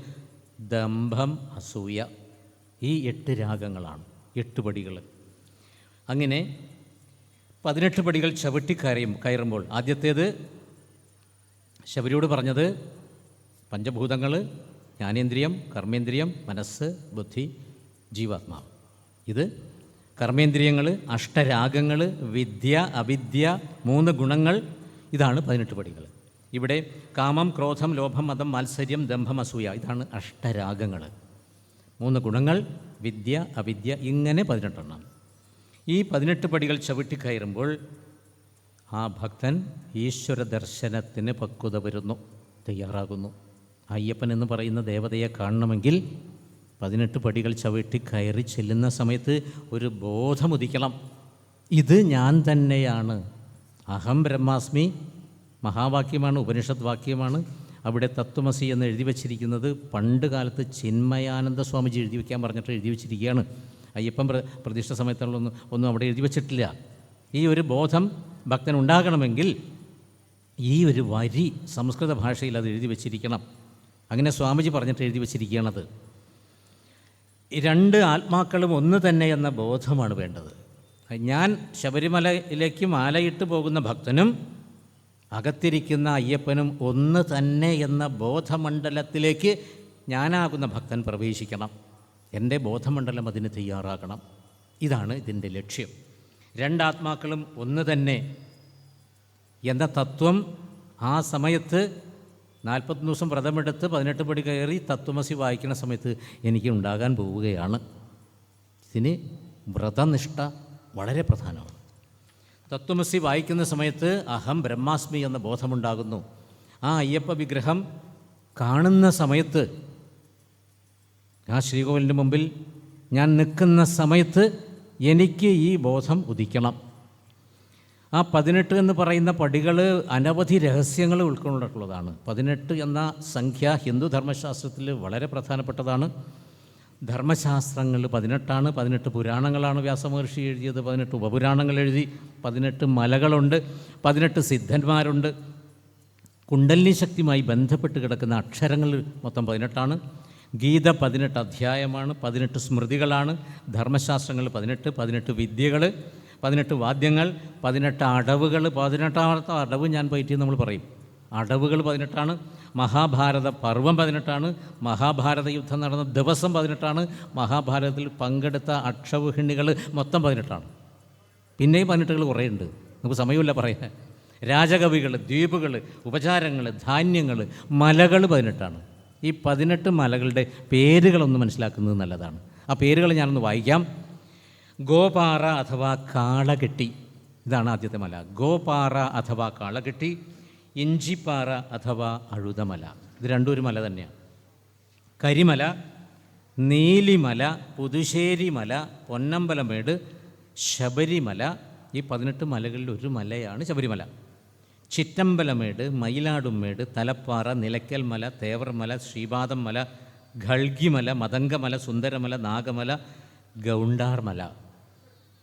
A: ദംഭം, അസൂയ. ഈ 8 രാഗങ്ങളാണ്, 8 പടികൾ. അങ്ങനെ 18 പടികൾ കയറുമ്പോൾ ആദ്യത്തേത് ശബരിയോട് പറഞ്ഞത് പഞ്ചഭൂതങ്ങൾ, ജ്ഞാനേന്ദ്രിയം, കർമ്മേന്ദ്രിയം, മനസ്സ്, ബുദ്ധി, ജീവാത്മാവ്. ഇത് കർമ്മേന്ദ്രിയങ്ങൾ, അഷ്ടരാഗങ്ങൾ, വിദ്യ, അവിദ്യ, 3 ഗുണങ്ങൾ. ഇതാണ് 18 പടികൾ. ഇവിടെ കാമം, ക്രോധം, ലോഭം, മദം, മാത്സര്യം, ദംഭം, അസൂയ, ഇതാണ് അഷ്ടരാഗങ്ങൾ. 3 ഗുണങ്ങൾ, വിദ്യ, അവിദ്യ, ഇങ്ങനെ 18 എണ്ണം. ഈ 18 പടികൾ കയറുമ്പോൾ ആ ഭക്തൻ ഈശ്വര ദർശനത്തിന് പക്വത വരുന്നു, തയ്യാറാകുന്നു. അയ്യപ്പൻ എന്ന് പറയുന്ന ദേവതയെ കാണണമെങ്കിൽ 18 പടികൾ കയറി ചെല്ലുന്ന സമയത്ത് ഒരു ബോധമുദിക്കണം. ഇത് ഞാൻ തന്നെയാണ്. അഹം ബ്രഹ്മാസ്മി മഹാവാക്യമാണ്, ഉപനിഷത് വാക്യമാണ്. അവിടെ തത്വമസി എന്ന് എഴുതി വച്ചിരിക്കുന്നത് പണ്ട് കാലത്ത് ചിന്മയാനന്ദ സ്വാമിജി എഴുതി വയ്ക്കാൻ പറഞ്ഞിട്ട് എഴുതി വച്ചിരിക്കുകയാണ്. അയ്യപ്പൻ പ്രതിഷ്ഠ സമയത്തുള്ളൊന്നും അവിടെ എഴുതി വച്ചിട്ടില്ല. ഈ ഒരു ബോധം ഭക്തൻ ഉണ്ടാകണമെങ്കിൽ ഈ ഒരു വരി സംസ്കൃത ഭാഷയിൽ അത് എഴുതി വച്ചിരിക്കണം. അങ്ങനെ സ്വാമിജി പറഞ്ഞിട്ട് എഴുതി വച്ചിരിക്കുകയാണത്. 2 ആത്മാക്കളും ഒന്ന് തന്നെ എന്ന ബോധമാണ് വേണ്ടത്. ഞാൻ ശബരിമലയിലേക്ക് മാലയിട്ട് പോകുന്ന ഭക്തനും അകത്തിരിക്കുന്ന അയ്യപ്പനും ഒന്ന് തന്നെ എന്ന ബോധമണ്ഡലത്തിലേക്ക് ഞാനാകുന്ന ഭക്തൻ പ്രവേശിക്കണം. എൻ്റെ ബോധമണ്ഡലം അതിന് തയ്യാറാകണം. ഇതാണ് ഇതിൻ്റെ ലക്ഷ്യം. 2 ആത്മാക്കളും ഒന്ന് തന്നെ എന്ന തത്വം ആ സമയത്ത് 40 ദിവസം വ്രതമെടുത്ത് 18 പടി കയറി തത്വമസി വായിക്കുന്ന സമയത്ത് എനിക്ക് ഉണ്ടാകാൻ പോവുകയാണ്. ഇതിന് വ്രതനിഷ്ഠ വളരെ പ്രധാനമാണ്. തത്വമസി വായിക്കുന്ന സമയത്ത് അഹം ബ്രഹ്മാസ്മി എന്ന ബോധമുണ്ടാകുന്നു. ആ അയ്യപ്പ വിഗ്രഹം കാണുന്ന സമയത്ത്, ആ ശ്രീകോവിലിൻ്റെ മുമ്പിൽ ഞാൻ നിൽക്കുന്ന സമയത്ത് എനിക്ക് ഈ ബോധം ഉദിക്കണം. ആ 18 എന്ന് പറയുന്ന പടികൾ അനവധി രഹസ്യങ്ങൾ ഉൾക്കൊണ്ടിട്ടുള്ളതാണ്. 18 എന്ന സംഖ്യ ഹിന്ദു ധർമ്മശാസ്ത്രത്തിൽ വളരെ പ്രധാനപ്പെട്ടതാണ്. ധർമ്മശാസ്ത്രങ്ങൾ 18ആണ്. 18 പുരാണങ്ങളാണ് വ്യാസമഹർഷി എഴുതിയത്. 18 ഉപപുരാണങ്ങൾ എഴുതി. 18 മലകളുണ്ട്. 18 സിദ്ധന്മാരുണ്ട്. കുണ്ടലിനി ശക്തിയുമായി ബന്ധപ്പെട്ട് കിടക്കുന്ന അക്ഷരങ്ങൾ മൊത്തം 18ആണ്. ഗീത 18 അധ്യായമാണ്. 18 സ്മൃതികളാണ്. ധർമ്മശാസ്ത്രങ്ങൾ 18. 18 വിദ്യകൾ, 18 വാദ്യങ്ങൾ, 18 അടവുകൾ. 18ാമത്തെ അടവ് ഞാൻ പയറ്റി നമ്മൾ പറയും. അടവുകൾ 18ആണ്. മഹാഭാരത പർവം 18ആണ്. മഹാഭാരത യുദ്ധം നടന്ന ദിവസം 18ആണ്. മഹാഭാരതത്തിൽ പങ്കെടുത്ത അക്ഷൗഹിണികൾ മൊത്തം 18ആണ്. പിന്നെയും 18കൾ കുറേ ഉണ്ട്, നമുക്ക് സമയമില്ല പറയാൻ. രാജകവികൾ, ദ്വീപുകൾ, ഉപചാരങ്ങൾ, ധാന്യങ്ങൾ, മലകൾ 18ആണ്. ഈ 18 മലകളുടെ പേരുകളൊന്ന് മനസ്സിലാക്കുന്നത് നല്ലതാണ്. ആ പേരുകൾ ഞാനൊന്ന് വായിക്കാം. ഗോപാറ അഥവാ കാളകെട്ടി, ഇതാണ് ആദ്യത്തെ മല. ഗോപാറ അഥവാ കാളകെട്ടി. ഇഞ്ചിപ്പാറ അഥവാ അഴുതമല, ഇത് രണ്ടും ഒരു മല തന്നെയാണ്. കരിമല, നീലിമല, പുതുശ്ശേരി മല, പൊന്നമ്പലമേട്, ശബരിമല. ഈ 18 മലകളിൽ ഒരു മലയാണ് ശബരിമല. ചിറ്റമ്പലമേട്, മയിലാടുമേട്, തലപ്പാറ, നിലയ്ക്കൽ മല, തേവർമല, ശ്രീപാദം മല, ഖൾഗിമല, മതങ്കമല, സുന്ദരമല, നാഗമല, ഗൗണ്ടാർമല.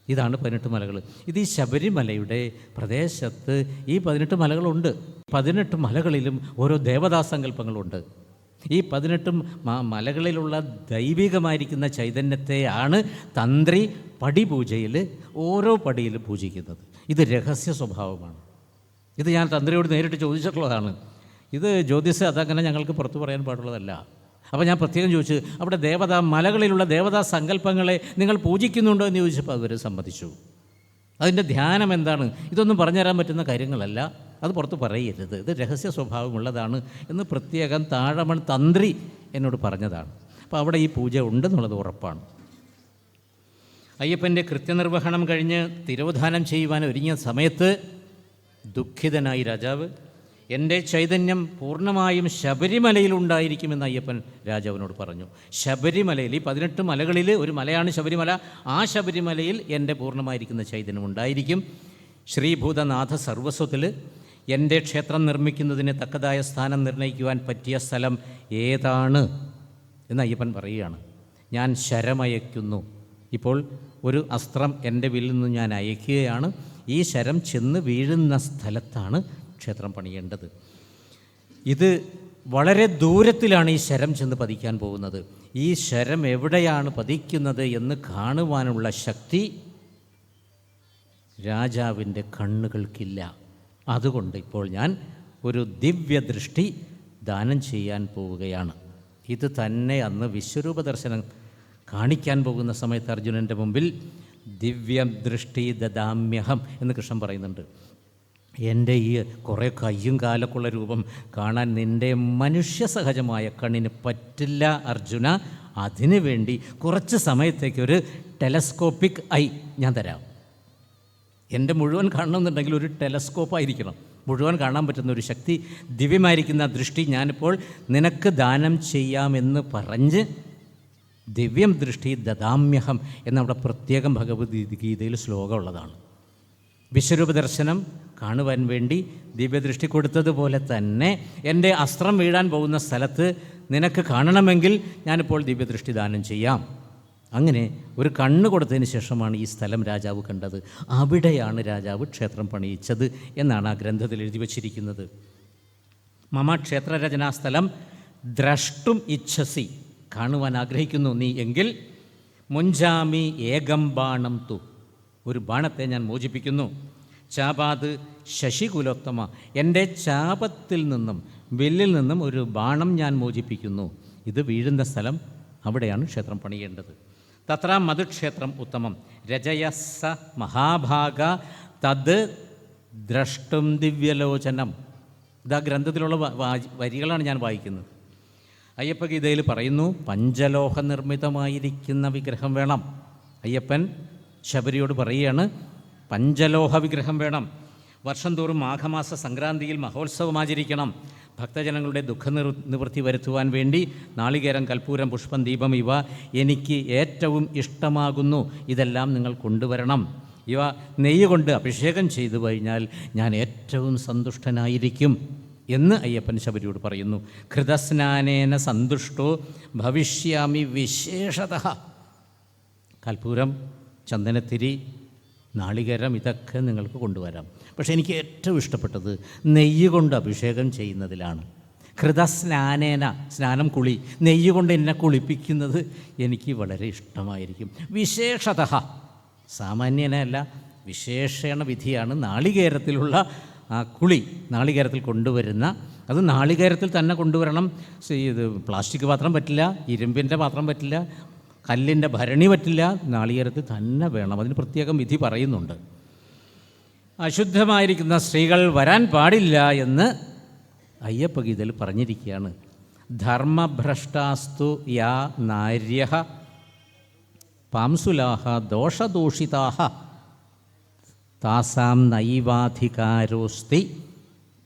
A: ഇതാണ് 18 മലകൾ. ഇത് ഈ ശബരിമലയുടെ പ്രദേശത്ത് ഈ 18 മലകളുണ്ട്. 18 മലകളിലും ഓരോ ദേവതാസങ്കല്പങ്ങളുണ്ട്. ഈ 18 മലകളിലുള്ള ദൈവികമായിരിക്കുന്ന ചൈതന്യത്തെയാണ് തന്ത്രി പടിപൂജയിൽ ഓരോ പടിയിലും പൂജിക്കുന്നത്. ഇത് രഹസ്യ സ്വഭാവമാണ്. ഇത് ഞാൻ തന്ത്രിയോട് നേരിട്ട് ചോദിച്ചിട്ടുള്ളതാണ്. ഇത് ജ്യോതിഷ അതങ്ങനെ ഞങ്ങൾക്ക് പുറത്തു പറയാൻ പാടുള്ളതല്ല. അപ്പോൾ ഞാൻ പ്രത്യേകം ചോദിച്ചു, അവിടെ മലകളിലുള്ള ദേവതാ സങ്കല്പങ്ങളെ നിങ്ങൾ പൂജിക്കുന്നുണ്ടോ എന്ന് ചോദിച്ചപ്പോൾ അവർ സമ്മതിച്ചു. അതിൻ്റെ ധ്യാനം എന്താണ്? ഇതൊന്നും പറഞ്ഞു തരാൻ പറ്റുന്ന കാര്യങ്ങളല്ല, അത് പുറത്ത് പറയരുത്, ഇത് രഹസ്യ സ്വഭാവമുള്ളതാണ് എന്ന് പ്രത്യേകം താഴമൺ തന്ത്രി എന്നോട് പറഞ്ഞതാണ്. അപ്പോൾ അവിടെ ഈ പൂജ ഉണ്ടെന്നുള്ളത് ഉറപ്പാണ്. അയ്യപ്പൻ്റെ കൃത്യനിർവഹണം കഴിഞ്ഞ് തിരോധാനം ചെയ്യുവാൻ ഒരുങ്ങിയ സമയത്ത് ദുഃഖിതനായി രാജാവ്, എൻ്റെ ചൈതന്യം പൂർണ്ണമായും ശബരിമലയിലുണ്ടായിരിക്കുമെന്ന് അയ്യപ്പൻ രാജാവിനോട് പറഞ്ഞു. ശബരിമലയിൽ, ഈ 18 മലകളിൽ ഒരു മലയാണ് ശബരിമല. ആ ശബരിമലയിൽ എൻ്റെ പൂർണ്ണമായിരിക്കുന്ന ചൈതന്യം ഉണ്ടായിരിക്കും. ശ്രീഭൂതനാഥ സർവസ്വത്തിൽ എൻ്റെ ക്ഷേത്രം നിർമ്മിക്കുന്നതിന് തക്കതായ സ്ഥാനം നിർണ്ണയിക്കുവാൻ പറ്റിയ സ്ഥലം ഏതാണ് എന്ന് അയ്യപ്പൻ പറയുകയാണ്. ഞാൻ ശരമയക്കുന്നു. ഇപ്പോൾ ഒരു അസ്ത്രം എൻ്റെ വില്ലിൽ നിന്ന് ഞാൻ അയക്കുകയാണ്. ഈ ശരം ചെന്ന് വീഴുന്ന സ്ഥലത്താണ് ക്ഷേത്രം പണിയേണ്ടത്. ഇത് വളരെ ദൂരത്തിലാണ് ഈ ശരം ചെന്ന് പതിക്കാൻ പോകുന്നത്. ഈ ശരം എവിടെയാണ് പതിക്കുന്നത് എന്ന് കാണുവാനുള്ള ശക്തി രാജാവിൻ്റെ കണ്ണുകൾക്കില്ല. അതുകൊണ്ട് ഇപ്പോൾ ഞാൻ ഒരു ദിവ്യദൃഷ്ടി ദാനം ചെയ്യാൻ പോവുകയാണ്. ഇത് തന്നെ അന്ന് വിശ്വരൂപ ദർശനം കാണിക്കാൻ പോകുന്ന സമയത്ത് അർജുനൻ്റെ മുമ്പിൽ ദിവ്യദൃഷ്ടി ദദാമ്യഹം എന്ന് കൃഷ്ണൻ പറയുന്നുണ്ട്. എൻ്റെ ഈ കുറേ കയ്യും കാലൊക്കെയുള്ള രൂപം കാണാൻ നിൻ്റെ മനുഷ്യസഹജമായ കണ്ണിന് പറ്റില്ല അർജുന. അതിനു വേണ്ടി കുറച്ച് സമയത്തേക്കൊരു ടെലസ്കോപ്പിക് ഐ ഞാൻ തരാം. എൻ്റെ മുഴുവൻ കാണണമെന്നുണ്ടെങ്കിൽ ഒരു ടെലസ്കോപ്പായിരിക്കണം, മുഴുവൻ കാണാൻ പറ്റുന്ന ഒരു ശക്തി, ദിവ്യമായിരിക്കുന്ന ദൃഷ്ടി ഞാനിപ്പോൾ നിനക്ക് ദാനം ചെയ്യാമെന്ന് പറഞ്ഞ് ദിവ്യം ദൃഷ്ടി ദദാമ്യഹം എന്നവിടെ പ്രത്യേകം ഭഗവത്ഗീതയിൽ ശ്ലോകമുള്ളതാണ്. വിശ്വരൂപ ദർശനം കാണുവാൻ വേണ്ടി ദിവ്യദൃഷ്ടി കൊടുത്തതുപോലെ തന്നെ എൻ്റെ അസ്ത്രം വീഴാൻ പോകുന്ന സ്ഥലത്ത് നിനക്ക് കാണണമെങ്കിൽ ഞാനിപ്പോൾ ദിവ്യദൃഷ്ടി ദാനം ചെയ്യാം. അങ്ങനെ ഒരു കണ്ണ് കൊടുത്തതിന് ശേഷമാണ് ഈ സ്ഥലം രാജാവ് കണ്ടത്. അവിടെയാണ് രാജാവ് ക്ഷേത്രം പണിയിച്ചത് എന്നാണ് ആ ഗ്രന്ഥത്തിൽ എഴുതി വച്ചിരിക്കുന്നത്. മമ ക്ഷേത്രരചനാ സ്ഥലം ദ്രഷ്ടും ഇച്ഛസി, കാണുവാൻ ആഗ്രഹിക്കുന്നു നീ എങ്കിൽ മുഞ്ചാമി ഏകം ബാണം തു, ഒരു ബാണത്തെ ഞാൻ മോചിപ്പിക്കുന്നു. ചാപാത് ശശികുലോത്തമ, എൻ്റെ ചാപത്തിൽ നിന്നും വില്ലിൽ നിന്നും ഒരു ബാണം ഞാൻ മോചിപ്പിക്കുന്നു. ഇത് വീഴുന്ന സ്ഥലം അവിടെയാണ് ക്ഷേത്രം പണിയേണ്ടത്. തത്ര മധുക്ഷേത്രം ഉത്തമം രജയസ മഹാഭാഗ തത് ദ്രഷ്ടും ദിവ്യലോചനം. ഇതാ ഗ്രന്ഥത്തിലുള്ള വരികളാണ് ഞാൻ വായിക്കുന്നത്. അയ്യപ്പഗീതയിൽ പറയുന്നു, പഞ്ചലോഹ നിർമ്മിതമായിരിക്കുന്ന വിഗ്രഹം വേണം. അയ്യപ്പൻ ശബരിയോട് പറയുകയാണ്, പഞ്ചലോഹ വിഗ്രഹം വേണം. വർഷം തോറും മാഘമാസ സംക്രാന്തിയിൽ മഹോത്സവം ആചരിക്കണം. ഭക്തജനങ്ങളുടെ നിവൃത്തി വരുത്തുവാൻ വേണ്ടി നാളികേരം, കൽപ്പൂരം, പുഷ്പം, ദീപം ഇവ എനിക്ക് ഏറ്റവും ഇഷ്ടമാകുന്നു. ഇതെല്ലാം നിങ്ങൾ കൊണ്ടുവരണം. ഇവ നെയ്യ് കൊണ്ട് അഭിഷേകം ചെയ്തു കഴിഞ്ഞാൽ ഞാൻ ഏറ്റവും സന്തുഷ്ടനായിരിക്കും എന്ന് അയ്യപ്പൻ ശബരിയോട് പറയുന്നു. ഘൃതസ്നാനേന സന്തുഷ്ടോ ഭവിഷ്യാമി വിശേഷതഃ. കൽപ്പൂരം, ചന്ദനത്തിരി, നാളികേരം ഇതൊക്കെ നിങ്ങൾക്ക് കൊണ്ടുവരാം. പക്ഷേ എനിക്ക് ഏറ്റവും ഇഷ്ടപ്പെട്ടത് നെയ്യ് കൊണ്ട് അഭിഷേകം ചെയ്യുന്നതിലാണ്. ഘൃതസ്നാനേന, സ്നാനം കുളി, നെയ്യ് കൊണ്ട് എന്നെ കുളിപ്പിക്കുന്നത് എനിക്ക് വളരെ ഇഷ്ടമായിരിക്കും. വിശേഷതഃ, സാമാന്യനല്ല, വിശേഷണ വിധിയാണ് നാളികേരത്തിലുള്ള ആ കുളി. നാളികേരത്തിൽ കൊണ്ടുവരുന്ന, അത് നാളികേരത്തിൽ തന്നെ കൊണ്ടുവരണം. ഇത് പ്ലാസ്റ്റിക് പാത്രം പറ്റില്ല, ഇരുമ്പിൻ്റെ പാത്രം പറ്റില്ല, കല്ലിൻ്റെ ഭരണി പറ്റില്ല, നാളികേരത്തിൽ തന്നെ വേണം. അതിന് പ്രത്യേകം വിധി പറയുന്നുണ്ട്. അശുദ്ധമായിരിക്കുന്ന സ്ത്രീകൾ വരാൻ പാടില്ല എന്ന് അയ്യപ്പഗീതയിൽ പറഞ്ഞിരിക്കുകയാണ്. ധർമ്മഭ്രഷ്ടാസ്തു യാ നാര്യഃ പാംസുലാഹ ദോഷദൂഷിതാഹ താസാം നൈവാധികാരോസ്തി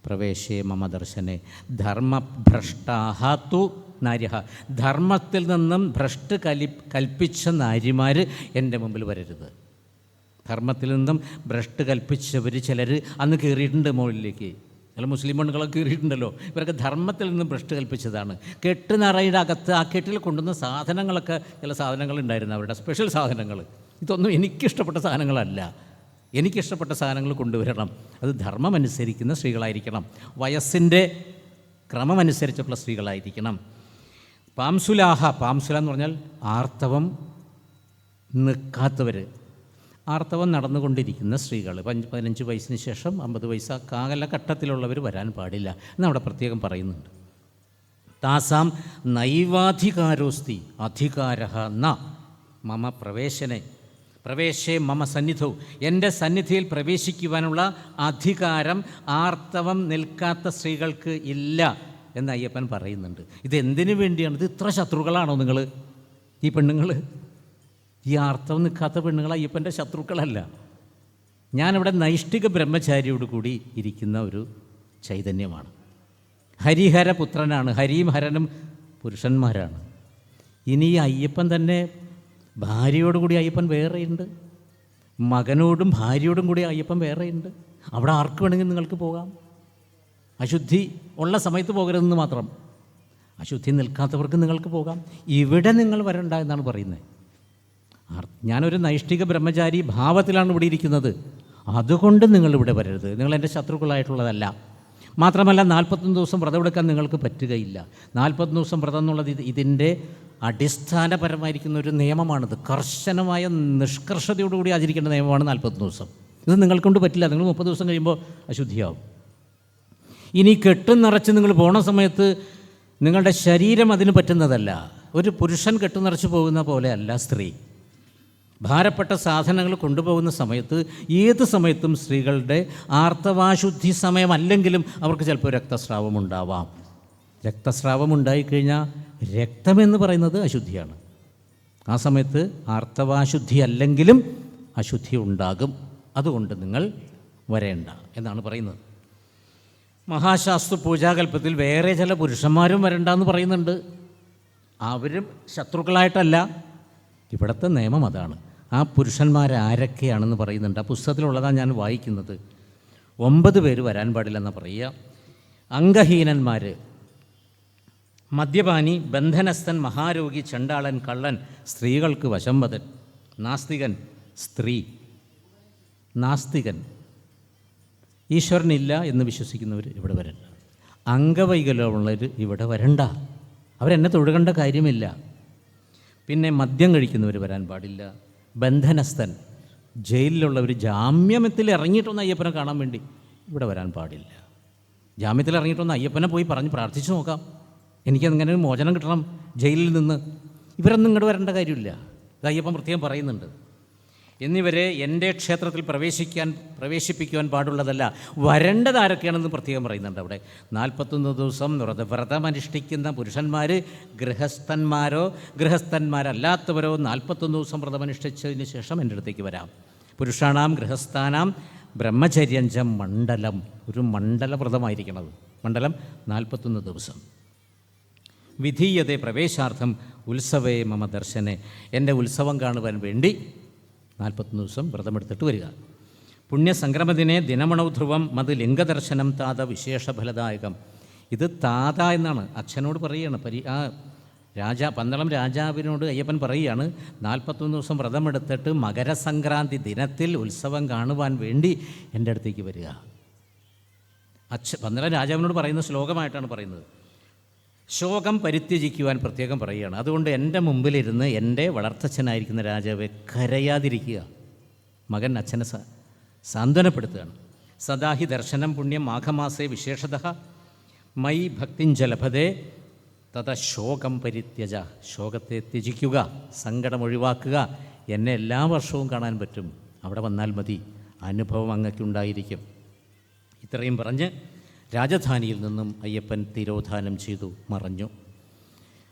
A: പ്രവേശേ മമ ദർശനെ. ധർമ്മഭ്രഷ്ടാഹ തു നാര്യഃ, ധർമ്മത്തിൽ നിന്നും ഭ്രഷ്ട് കൽപ്പിച്ച നാരിമാർ എൻ്റെ മുമ്പിൽ വരരുത്. ധർമ്മത്തിൽ നിന്നും ഭ്രഷ്ട് കൽപ്പിച്ചവർ ചിലർ അന്ന് കയറിയിട്ടുണ്ട് മുകളിലേക്ക്. ചില മുസ്ലിം പെണ്ണുകളൊക്കെ കയറിയിട്ടുണ്ടല്ലോ. ഇവരൊക്കെ ധർമ്മത്തിൽ നിന്നും ഭ്രഷ്ട് കൽപ്പിച്ചതാണ്. കെട്ട് നിറയുടെ അകത്ത് ആ കെട്ടിൽ കൊണ്ടുവന്ന സാധനങ്ങളൊക്കെ, ചില സാധനങ്ങളുണ്ടായിരുന്നു അവരുടെ സ്പെഷ്യൽ സാധനങ്ങൾ. ഇതൊന്നും എനിക്കിഷ്ടപ്പെട്ട സാധനങ്ങളല്ല. എനിക്കിഷ്ടപ്പെട്ട സാധനങ്ങൾ കൊണ്ടുവരണം. അത് ധർമ്മമനുസരിക്കുന്ന സ്ത്രീകളായിരിക്കണം, വയസ്സിൻ്റെ ക്രമമനുസരിച്ചുള്ള സ്ത്രീകളായിരിക്കണം. പാംസുലാഹ, പാംസുല എന്ന് പറഞ്ഞാൽ ആർത്തവം നിൽക്കാത്തവർ, ആർത്തവം നടന്നുകൊണ്ടിരിക്കുന്ന സ്ത്രീകൾ. 15 വയസ്സിന് ശേഷം 50 വയസ്സ് കാലഘട്ടത്തിലുള്ളവർ വരാൻ പാടില്ല എന്നവിടെ പ്രത്യേകം പറയുന്നുണ്ട്. താസാം നൈവാധികാരോസ്തി അധികാരഃ ന മമ പ്രവേശേ മമ സന്നിധൗ, എൻ്റെ സന്നിധിയിൽ പ്രവേശിക്കുവാനുള്ള അധികാരം ആർത്തവം നിൽക്കാത്ത സ്ത്രീകൾക്ക് ഇല്ല എന്ന് അയ്യപ്പൻ പറയുന്നുണ്ട്. ഇതെന്തിനു വേണ്ടിയാണ്? ഇത് ഇത്ര ശത്രുക്കളാണോ നിങ്ങൾ, ഈ പെണ്ണുങ്ങൾ? ഈ ആർത്തവം നിൽക്കാത്ത പെണ്ണുങ്ങൾ അയ്യപ്പൻ്റെ ശത്രുക്കളല്ല. ഞാനിവിടെ നൈഷ്ഠിക ബ്രഹ്മചാരിയോട് കൂടി ഇരിക്കുന്ന ഒരു ചൈതന്യമാണ്. ഹരിഹരപുത്രനാണ്. ഹരിയും ഹരനും പുരുഷന്മാരാണ്. ഇനി ഈ അയ്യപ്പൻ തന്നെ ഭാര്യയോടുകൂടി അയ്യപ്പൻ വേറെയുണ്ട്, മകനോടും ഭാര്യയോടും കൂടി അയ്യപ്പൻ വേറെയുണ്ട്. അവിടെ ആർക്ക് വേണമെങ്കിൽ നിങ്ങൾക്ക് പോകാം. അശുദ്ധി ഉള്ള സമയത്ത് പോകരുതെന്ന് മാത്രം, അശുദ്ധി നിൽക്കാത്തവർക്ക് നിങ്ങൾക്ക് പോകാം. ഇവിടെ നിങ്ങൾ വരണ്ട എന്നാണ് പറയുന്നത്. ഞാനൊരു നൈഷ്ഠിക ബ്രഹ്മചാരി ഭാവത്തിലാണ് ഇവിടെ ഇരിക്കുന്നത്. അതുകൊണ്ട് നിങ്ങളിവിടെ വരരുത്. നിങ്ങൾ എൻ്റെ ശത്രുക്കളായിട്ടുള്ളതല്ല. മാത്രമല്ല 41 ദിവസം വ്രതമെടുക്കാൻ നിങ്ങൾക്ക് പറ്റുകയില്ല. 41 ദിവസം വ്രതം എന്നുള്ളത് ഇതിൻ്റെ അടിസ്ഥാനപരമായിരിക്കുന്ന ഒരു നിയമമാണിത്. കർശനമായ നിഷ്കർഷതയോടുകൂടി ആചരിക്കേണ്ട നിയമമാണ് 41 ദിവസം. ഇത് നിങ്ങൾക്കൊണ്ട് പറ്റില്ല. നിങ്ങൾ 30 ദിവസം കഴിയുമ്പോൾ അശുദ്ധിയാവും. ഇനി കെട്ടും നിറച്ച് നിങ്ങൾ പോണ സമയത്ത് നിങ്ങളുടെ ശരീരം അതിന് പറ്റുന്നതല്ല. ഒരു പുരുഷൻ കെട്ടും നിറച്ച് പോകുന്ന പോലെ അല്ല സ്ത്രീ. ഭാരപ്പെട്ട സാധനങ്ങൾ കൊണ്ടുപോകുന്ന സമയത്ത് ഏത് സമയത്തും സ്ത്രീകളുടെ ആർത്തവാശുദ്ധി സമയമല്ലെങ്കിലും അവർക്ക് ചിലപ്പോൾ രക്തസ്രാവം ഉണ്ടാവാം. രക്തസ്രാവം ഉണ്ടായിക്കഴിഞ്ഞാൽ രക്തമെന്ന് പറയുന്നത് അശുദ്ധിയാണ്. ആ സമയത്ത് ആർത്തവാശുദ്ധി അല്ലെങ്കിലും അശുദ്ധി ഉണ്ടാകും. അതുകൊണ്ട് നിങ്ങൾ വരേണ്ട എന്നാണ് പറയുന്നത്. മഹാശാസ്ത്ര പൂജാകൽപ്പത്തിൽ വേറെ ചില പുരുഷന്മാരും വരണ്ടെന്ന് പറയുന്നുണ്ട്. അവരും ശത്രുക്കളായിട്ടല്ല. ഇവിടുത്തെ നിയമം അതാണ്. ആ പുരുഷന്മാരാരൊക്കെയാണെന്ന് പറയുന്നുണ്ട്. ആ പുസ്തകത്തിലുള്ളതാണ് ഞാൻ വായിക്കുന്നത്. 9 പേര് വരാൻ പാടില്ലെന്ന് പറയുക. അംഗഹീനന്മാർ, മദ്യപാനി, ബന്ധനസ്ഥൻ, മഹാരോഗി, ചണ്ടാളൻ, കള്ളൻ, സ്ത്രീകൾക്ക് വശംവദൻ, നാസ്തികൻ, സ്ത്രീ, നാസ്തികൻ, ഈശ്വരനില്ല എന്ന് വിശ്വസിക്കുന്നവർ ഇവിടെ വരണ്ട. അംഗവൈകല്യമുള്ളവർ ഇവിടെ വരണ്ട. അവരെന്നെ തൊഴുകേണ്ട കാര്യമില്ല. പിന്നെ മദ്യം കഴിക്കുന്നവർ വരാൻ പാടില്ല. ബന്ധനസ്ഥൻ, ജയിലിലുള്ളവർ, ജാമ്യത്തിൽ ഇറങ്ങിയിട്ടൊന്ന് അയ്യപ്പനെ കാണാൻ വേണ്ടി ഇവിടെ വരാൻ പാടില്ല. ജാമ്യത്തിൽ ഇറങ്ങിയിട്ടൊന്ന് അയ്യപ്പനെ പോയി പറഞ്ഞ് പ്രാർത്ഥിച്ചു നോക്കാം, എനിക്കങ്ങനെ ഒരു മോചനം കിട്ടണം ജയിലിൽ നിന്ന്. ഇവരൊന്നും ഇങ്ങോട്ട് വരേണ്ട കാര്യമില്ല. ഇത് അയ്യപ്പൻ പ്രത്യേകം പറയുന്നുണ്ട്. എന്നിവരെ എൻ്റെ ക്ഷേത്രത്തിൽ പ്രവേശിപ്പിക്കുവാൻ പാടുള്ളതല്ല. വരേണ്ടത് ആരൊക്കെയാണെന്ന് പ്രത്യേകം പറയുന്നുണ്ട് അവിടെ. 41 ദിവസം വ്രതമനുഷ്ഠിക്കുന്ന പുരുഷന്മാർ, ഗൃഹസ്ഥന്മാരോ ഗൃഹസ്ഥന്മാരല്ലാത്തവരോ 41 ദിവസം വ്രതമനുഷ്ഠിച്ചതിന് ശേഷം എൻ്റെ അടുത്തേക്ക് വരാം. പുരുഷാണാം ഗൃഹസ്ഥാനാം ബ്രഹ്മചര്യഞ്ചം മണ്ഡലം. ഒരു മണ്ഡല വ്രതമായിരിക്കണത്. മണ്ഡലം 41 ദിവസം. വിധീയതേ പ്രവേശാർത്ഥം ഉത്സവേ മമ ദർശനെ. എൻ്റെ ഉത്സവം കാണുവാൻ വേണ്ടി 41 ദിവസം വ്രതമെടുത്തിട്ട് വരിക. പുണ്യസംക്രമദിനെ ദിനമണൗ ധ്രുവം മത് ലിംഗദർശനം താത വിശേഷഫലദായകം. ഇത് താത എന്നാണ് അച്ഛനോട് പറയുകയാണ്. പന്തളം രാജാവിനോട് അയ്യപ്പൻ പറയുകയാണ്, 41 ദിവസം വ്രതമെടുത്തിട്ട് മകരസംക്രാന്തി ദിനത്തിൽ ഉത്സവം കാണുവാൻ വേണ്ടി എൻ്റെ അടുത്തേക്ക് വരിക. പന്തളം രാജാവിനോട് പറയുന്ന ശ്ലോകമായിട്ടാണ് പറയുന്നത്. ശോകം പരിത്യജിക്കുവാൻ പ്രത്യേകം പറയുകയാണ്. അതുകൊണ്ട് എൻ്റെ മുമ്പിലിരുന്ന് എൻ്റെ വളർത്തച്ഛനായിരിക്കുന്ന രാജാവെ കരയാതിരിക്കുക. മകൻ അച്ഛനെ സാന്ത്വനപ്പെടുത്തുകയാണ്. സദാഹി ദർശനം പുണ്യം മാഘമാസേ വിശേഷതഃ മൈ ഭക്തിഞ്ചലഭതേ തഥ ശോകം പരിത്യജ. ശോകത്തെ ത്യജിക്കുക, സങ്കടം ഒഴിവാക്കുക. എന്നെ എല്ലാ വർഷവും കാണാൻ പറ്റും, അവിടെ വന്നാൽ മതി, അനുഭവം അങ്ങക്കുണ്ടായിരിക്കും. ഇത്രയും പറഞ്ഞ് രാജധാനിയിൽ നിന്നും അയ്യപ്പൻ തിരോധാനം ചെയ്തു മറഞ്ഞു.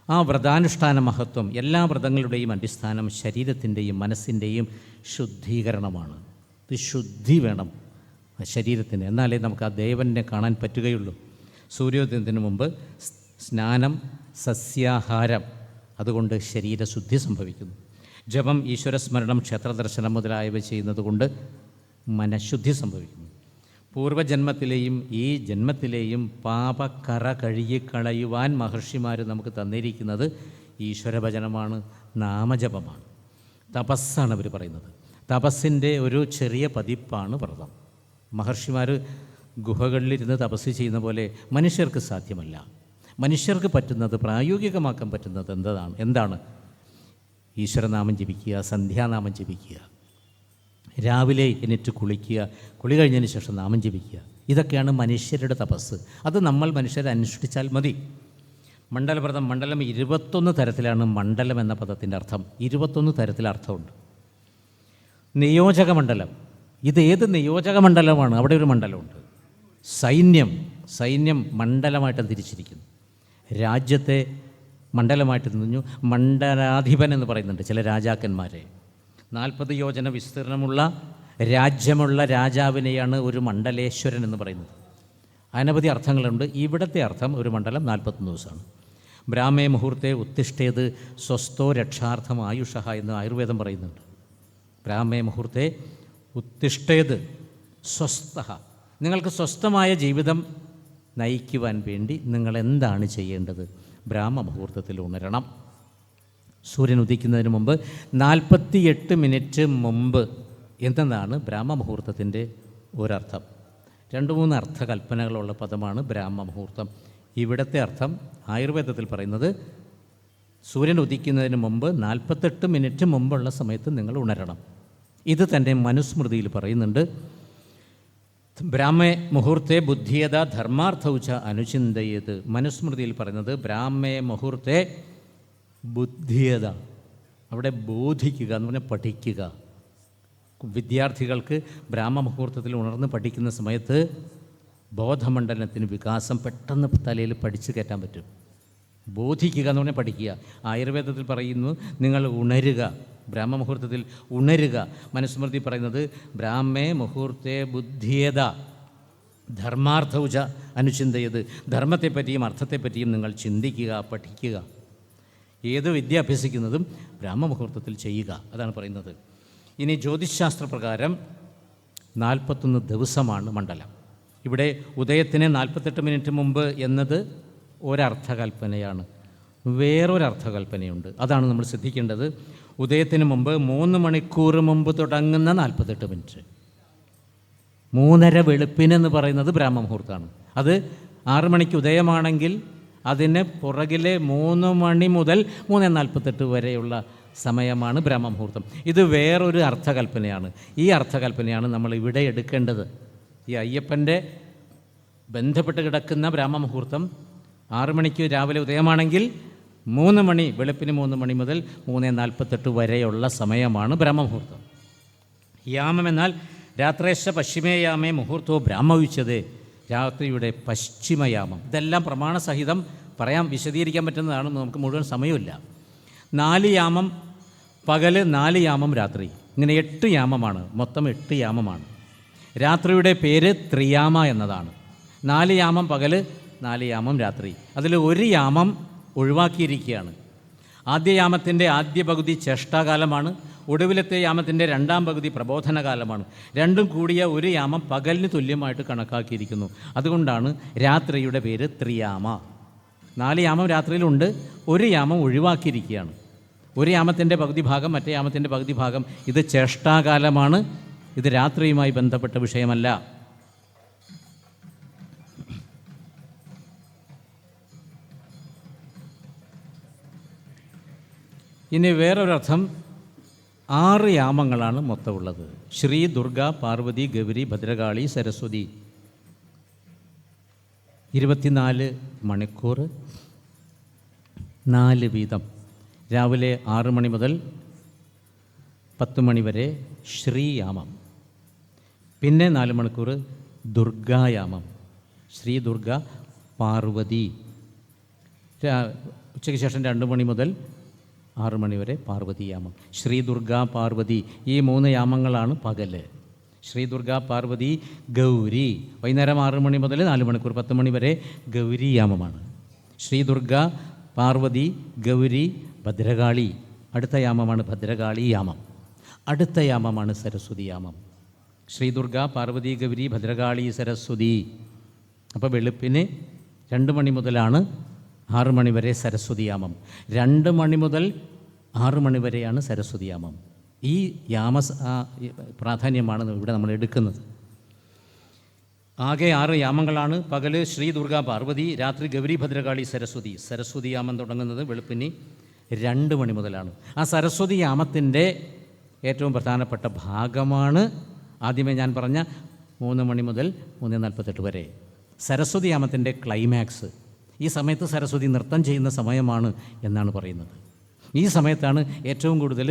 A: ആ വ്രതാനുഷ്ഠാന മഹത്വം, എല്ലാ വ്രതങ്ങളുടെയും അടിസ്ഥാനം ശരീരത്തിൻ്റെയും മനസ്സിൻ്റെയും ശുദ്ധീകരണമാണ്. ഇത് ശുദ്ധി വേണം ശരീരത്തിന്, എന്നാലേ നമുക്ക് ആ ദേവനെ കാണാൻ പറ്റുകയുള്ളൂ. സൂര്യോദയത്തിന് മുമ്പ് സ്നാനം, സസ്യാഹാരം, അതുകൊണ്ട് ശരീരശുദ്ധി സംഭവിക്കുന്നു. ജപം, ഈശ്വരസ്മരണം, ക്ഷേത്രദർശനം മുതലായവ ചെയ്യുന്നത് കൊണ്ട് മനഃശുദ്ധി സംഭവിക്കുന്നു. പൂർവ്വജന്മത്തിലെയും ഈ ജന്മത്തിലെയും പാപക്കറ കഴുകിക്കളയുവാൻ മഹർഷിമാർ നമുക്ക് തന്നിരിക്കുന്നത് ഈശ്വരഭജനമാണ്, നാമജപമാണ്, തപസ്സാണ് അവർ പറയുന്നത്. തപസ്സിൻ്റെ ഒരു ചെറിയ പതിപ്പാണ് വ്രതം. മഹർഷിമാർ ഗുഹകളിലിരുന്ന് തപസ് ചെയ്യുന്ന പോലെ മനുഷ്യർക്ക് സാധ്യമല്ല. മനുഷ്യർക്ക് പറ്റുന്നത്, പ്രായോഗികമാക്കാൻ പറ്റുന്നത് എന്താണ്? ഈശ്വരനാമം ജപിക്കുക, സന്ധ്യാനാമം ജപിക്കുക, രാവിലെ എണീറ്റ് കുളിക്കുക, കുളി കഴിഞ്ഞതിന് ശേഷം നാമം ജപിക്കുക. ഇതൊക്കെയാണ് മനുഷ്യരുടെ തപസ്. അത് നമ്മൾ മനുഷ്യരെ അനുഷ്ഠിച്ചാൽ മതി. മണ്ഡലവ്രതം, മണ്ഡലം 21 തരത്തിലാണ് മണ്ഡലം എന്ന പദത്തിൻ്റെ അർത്ഥം. 21 തരത്തിൽ അർത്ഥമുണ്ട്. നിയോജക മണ്ഡലം, ഇതേത് നിയോജക മണ്ഡലമാണ്? അവിടെ ഒരു മണ്ഡലമുണ്ട്. സൈന്യം മണ്ഡലമായിട്ട് തിരിച്ചിരിക്കുന്നു. രാജ്യത്തെ മണ്ഡലമായിട്ട് തിരിഞ്ഞു. മണ്ഡലാധിപൻ എന്ന് പറയുന്നുണ്ട് ചില രാജാക്കന്മാരെ. 40 യോജന വിസ്തീർണമുള്ള രാജ്യമുള്ള രാജാവിനെയാണ് ഒരു മണ്ഡലേശ്വരൻ എന്ന് പറയുന്നത്. അനവധി അർത്ഥങ്ങളുണ്ട്. ഇവിടുത്തെ അർത്ഥം ഒരു മണ്ഡലം 41 ദിവസമാണ്. ബ്രാഹ്മേ മുഹൂർത്തെ ഉത്തിഷ്ഠേത് സ്വസ്ഥോ രക്ഷാർത്ഥം ആയുഷ എന്ന് ആയുർവേദം പറയുന്നുണ്ട്. ബ്രാഹ്മേ മുഹൂർത്തെ ഉത്തിഷ്ഠേത് സ്വസ്ഥ. നിങ്ങൾക്ക് സ്വസ്ഥമായ ജീവിതം നയിക്കുവാൻ വേണ്ടി നിങ്ങൾ എന്താണ് ചെയ്യേണ്ടത്? ബ്രാഹ്മ മുഹൂർത്തത്തിൽ ഉണരണം. സൂര്യൻ ഉദിക്കുന്നതിന് മുമ്പ് 48 മിനിറ്റ് മുമ്പ് എന്നതാണ് ബ്രാഹ്മ മുഹൂർത്തത്തിൻ്റെ ഒരർത്ഥം. 2-3 അർത്ഥകൽപ്പനകളുള്ള പദമാണ് ബ്രാഹ്മമുഹൂർത്തം. ഇവിടുത്തെ അർത്ഥം ആയുർവേദത്തിൽ പറയുന്നത് സൂര്യൻ ഉദിക്കുന്നതിന് മുമ്പ് 48 മിനിറ്റ് മുമ്പുള്ള സമയത്ത് നിങ്ങൾ ഉണരണം. ഇത് തന്നെ മനുസ്മൃതിയിൽ പറയുന്നുണ്ട്. ബ്രാഹ്മേ മുഹൂർത്തെ ബുദ്ധിയത ധർമാർത്ഥൗച അനുചിന്തയത്. മനുസ്മൃതിയിൽ പറയുന്നത് ബ്രാഹ്മേ മുഹൂർത്തെ ബുദ്ധിയത, അവിടെ ബോധിക്കുക എന്ന് പറഞ്ഞാൽ പഠിക്കുക. വിദ്യാർത്ഥികൾക്ക് ബ്രാഹ്മമുഹൂർത്തത്തിൽ ഉണർന്ന് പഠിക്കുന്ന സമയത്ത് ബോധമണ്ഡലത്തിന് വികാസം പെട്ടെന്ന് തലയിൽ പഠിച്ചു കയറ്റാൻ പറ്റും. ബോധിക്കുക എന്ന് പറഞ്ഞാൽ പഠിക്കുക. ആയുർവേദത്തിൽ പറയുന്നു നിങ്ങൾ ഉണരുക, ബ്രാഹ്മമുഹൂർത്തത്തിൽ ഉണരുക. മനുസ്മൃതി പറയുന്നത് ബ്രാഹ്മേ മുഹൂർത്തെ ബുദ്ധിയത ധർമാർത്ഥൗച അനുചിന്തയത്. ധർമ്മത്തെപ്പറ്റിയും അർത്ഥത്തെപ്പറ്റിയും നിങ്ങൾ ചിന്തിക്കുക, പഠിക്കുക. ഏത് വിദ്യ അഭ്യസിക്കുന്നതും ബ്രാഹ്മമുഹൂർത്തത്തിൽ ചെയ്യുക, അതാണ് പറയുന്നത്. ഇനി ജ്യോതിശാസ്ത്രപ്രകാരം 41 ദിവസമാണ് മണ്ഡലം. ഇവിടെ ഉദയത്തിന് 48 മിനിറ്റ് മുമ്പ് എന്നത് ഒരർത്ഥകൽപ്പനയാണ്. വേറൊരർത്ഥകൽപ്പനയുണ്ട്, അതാണ് നമ്മൾ ശ്രദ്ധിക്കേണ്ടത്. ഉദയത്തിന് മുമ്പ് 3 മണിക്കൂർ മുമ്പ് തുടങ്ങുന്ന 48 മിനിറ്റ്, 3:30 വെളുപ്പിനെന്ന് പറയുന്നത് ബ്രാഹ്മമുഹൂർത്തമാണ്. അത് 6 മണിക്ക് ഉദയമാണെങ്കിൽ അതിന് പുറകിലെ 3 മണി മുതൽ 3:48 വരെയുള്ള സമയമാണ് ബ്രഹ്മമുഹൂർത്തം. ഇത് വേറൊരു അർത്ഥകൽപ്പനയാണ്. ഈ അർത്ഥകൽപ്പനയാണ് നമ്മൾ ഇവിടെ എടുക്കേണ്ടത്. ഈ അയ്യപ്പൻ്റെ ബന്ധപ്പെട്ട് കിടക്കുന്ന ബ്രഹ്മമുഹൂർത്തം 6 മണിക്ക് രാവിലെ ഉദയമാണെങ്കിൽ 3 മണി, വെളുപ്പിന് 3 മണി മുതൽ 3:48 വരെയുള്ള സമയമാണ് ബ്രഹ്മമുഹൂർത്തം. യാമം എന്നാൽ രാത്രേശ പശ്ചിമേയാമേ മുഹൂർത്തോ ബ്രാഹ്മവിച്ചത്, രാത്രിയുടെ പശ്ചിമയാമം. ഇതെല്ലാം പ്രമാണസഹിതം പറയാൻ വിശദീകരിക്കാൻ പറ്റുന്നതാണ്, നമുക്ക് മുഴുവൻ സമയമില്ല. 4 യാമം പകല്, 4 യാമം രാത്രി, ഇങ്ങനെ 8 യാമമാണ്. മൊത്തം 8 യാമമാണ്. രാത്രിയുടെ പേര് ത്രിയാമ എന്നതാണ്. 4 യാമം പകല്, 4 യാമം രാത്രി. അതിൽ 1 യാമം ഒഴിവാക്കിയിരിക്കുകയാണ്. ആദ്യ യാമത്തിൻ്റെ ആദ്യ പകുതി ചേഷ്ടാകാലമാണ്. ഒടുവിലത്തെ യാമത്തിൻ്റെ 2ാം പകുതി പ്രബോധനകാലമാണ്. രണ്ടും കൂടിയ 1 യാമം പകലിന് തുല്യമായിട്ട് കണക്കാക്കിയിരിക്കുന്നു. അതുകൊണ്ടാണ് രാത്രിയുടെ പേര് ത്രിയാമ. 4 യാമം രാത്രിയിലുണ്ട്, 1 യാമം ഒഴിവാക്കിയിരിക്കുകയാണ്. 1 യാമത്തിൻ്റെ പകുതി ഭാഗം, മറ്റേ യാമത്തിൻ്റെ പകുതി ഭാഗം. ഇത് ചേഷ്ടാകാലമാണ്. ഇത് രാത്രിയുമായി ബന്ധപ്പെട്ട വിഷയമല്ല. ഇനി വേറൊരർത്ഥം, 6 യാമങ്ങളാണ് മൊത്തമുള്ളത്. ശ്രീ, ദുർഗ, പാർവതി, ഗൗരി, ഭദ്രകാളി, സരസ്വതി. 24 മണിക്കൂർ, 4 വീതം. രാവിലെ 6 മണി മുതൽ 10 മണി വരെ ശ്രീയാമം. പിന്നെ 4 മണിക്കൂർ ദുർഗായാമം. ശ്രീ, ദുർഗ, പാർവതി. ഉച്ചയ്ക്ക് ശേഷം 2 മണി മുതൽ 6 മണി വരെ പാർവതിയാമം. ശ്രീ, ദുർഗ, പാർവതി, ഈ 3 യാമങ്ങളാണ് പകല്. ശ്രീ, ദുർഗ, പാർവതി, ഗൗരി. വൈകുന്നേരം 6 മണി മുതൽ 4 മണിക്കൂർ 10 മണി വരെ ഗൗരിയാമമാണ്. ശ്രീ, ദുർഗ, പാർവതി, ഗൗരി, ഭദ്രകാളി. അടുത്ത യാമമാണ് ഭദ്രകാളി യാമം. അടുത്ത യാമമാണ് സരസ്വതി യാമം. ശ്രീ, ദുർഗ, പാർവതി, ഗൗരി, ഭദ്രകാളി, സരസ്വതി. അപ്പോൾ വെളുപ്പിന് 2 മണി മുതലാണ് 6 മണി വരെ സരസ്വതിയാമം. 2 മണി മുതൽ 6 മണി വരെയാണ് സരസ്വതിയാമം. ഈ പ്രാധാന്യമാണ് ഇവിടെ നമ്മൾ എടുക്കുന്നത്. ആകെ 6 യാമങ്ങളാണ്. പകല് ശ്രീ, ദുർഗ, പാർവതി, രാത്രി ഗൗരി, ഭദ്രകാളി, സരസ്വതി. സരസ്വതിയാമം തുടങ്ങുന്നത് വെളുപ്പിന് 2 മണി മുതലാണ്. ആ സരസ്വതിയാമത്തിൻ്റെ ഏറ്റവും പ്രധാനപ്പെട്ട ഭാഗമാണ് ആദ്യമേ ഞാൻ പറഞ്ഞ 3 മണി മുതൽ 3:48 വരെ. സരസ്വതിയാമത്തിൻ്റെ ക്ലൈമാക്സ്. ഈ സമയത്ത് സരസ്വതി നൃത്തം ചെയ്യുന്ന സമയമാണ് എന്നാണ് പറയുന്നത്. ഈ സമയത്താണ് ഏറ്റവും കൂടുതൽ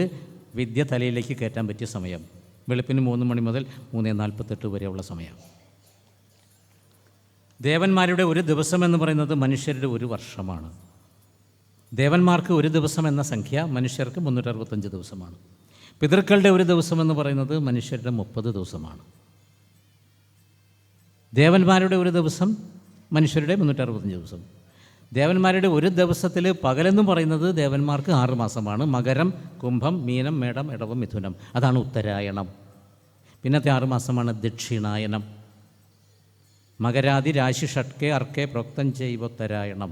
A: വിദ്യ തലയിലേക്ക് കയറ്റാൻ പറ്റിയ സമയം. വെളുപ്പിന് 3 മണി മുതൽ 3:48 വരെയുള്ള സമയം. ദേവന്മാരുടെ ഒരു ദിവസം എന്ന് പറയുന്നത് മനുഷ്യരുടെ ഒരു വർഷമാണ്. ദേവന്മാർക്ക് ഒരു ദിവസം എന്ന സംഖ്യ, മനുഷ്യർക്ക് 365 ദിവസമാണ്. പിതൃക്കളുടെ ഒരു ദിവസം എന്ന് പറയുന്നത് മനുഷ്യരുടെ 30 ദിവസമാണ്. ദേവന്മാരുടെ ഒരു ദിവസം മനുഷ്യരുടെ 365 ദിവസം. ദേവന്മാരുടെ ഒരു ദിവസത്തിൽ പകലെന്ന് പറയുന്നത് ദേവന്മാർക്ക് 6 മാസമാണ്. മകരം, കുംഭം, മീനം, മേടം, ഇടവം, മിഥുനം. അതാണ് ഉത്തരായണം. പിന്നത്തെ 6 മാസമാണ് ദക്ഷിണായനം. മകരാദി രാശി ഷട്കെ അർക്കെ പ്രോക്തം ചെയ്വോത്തരായണം.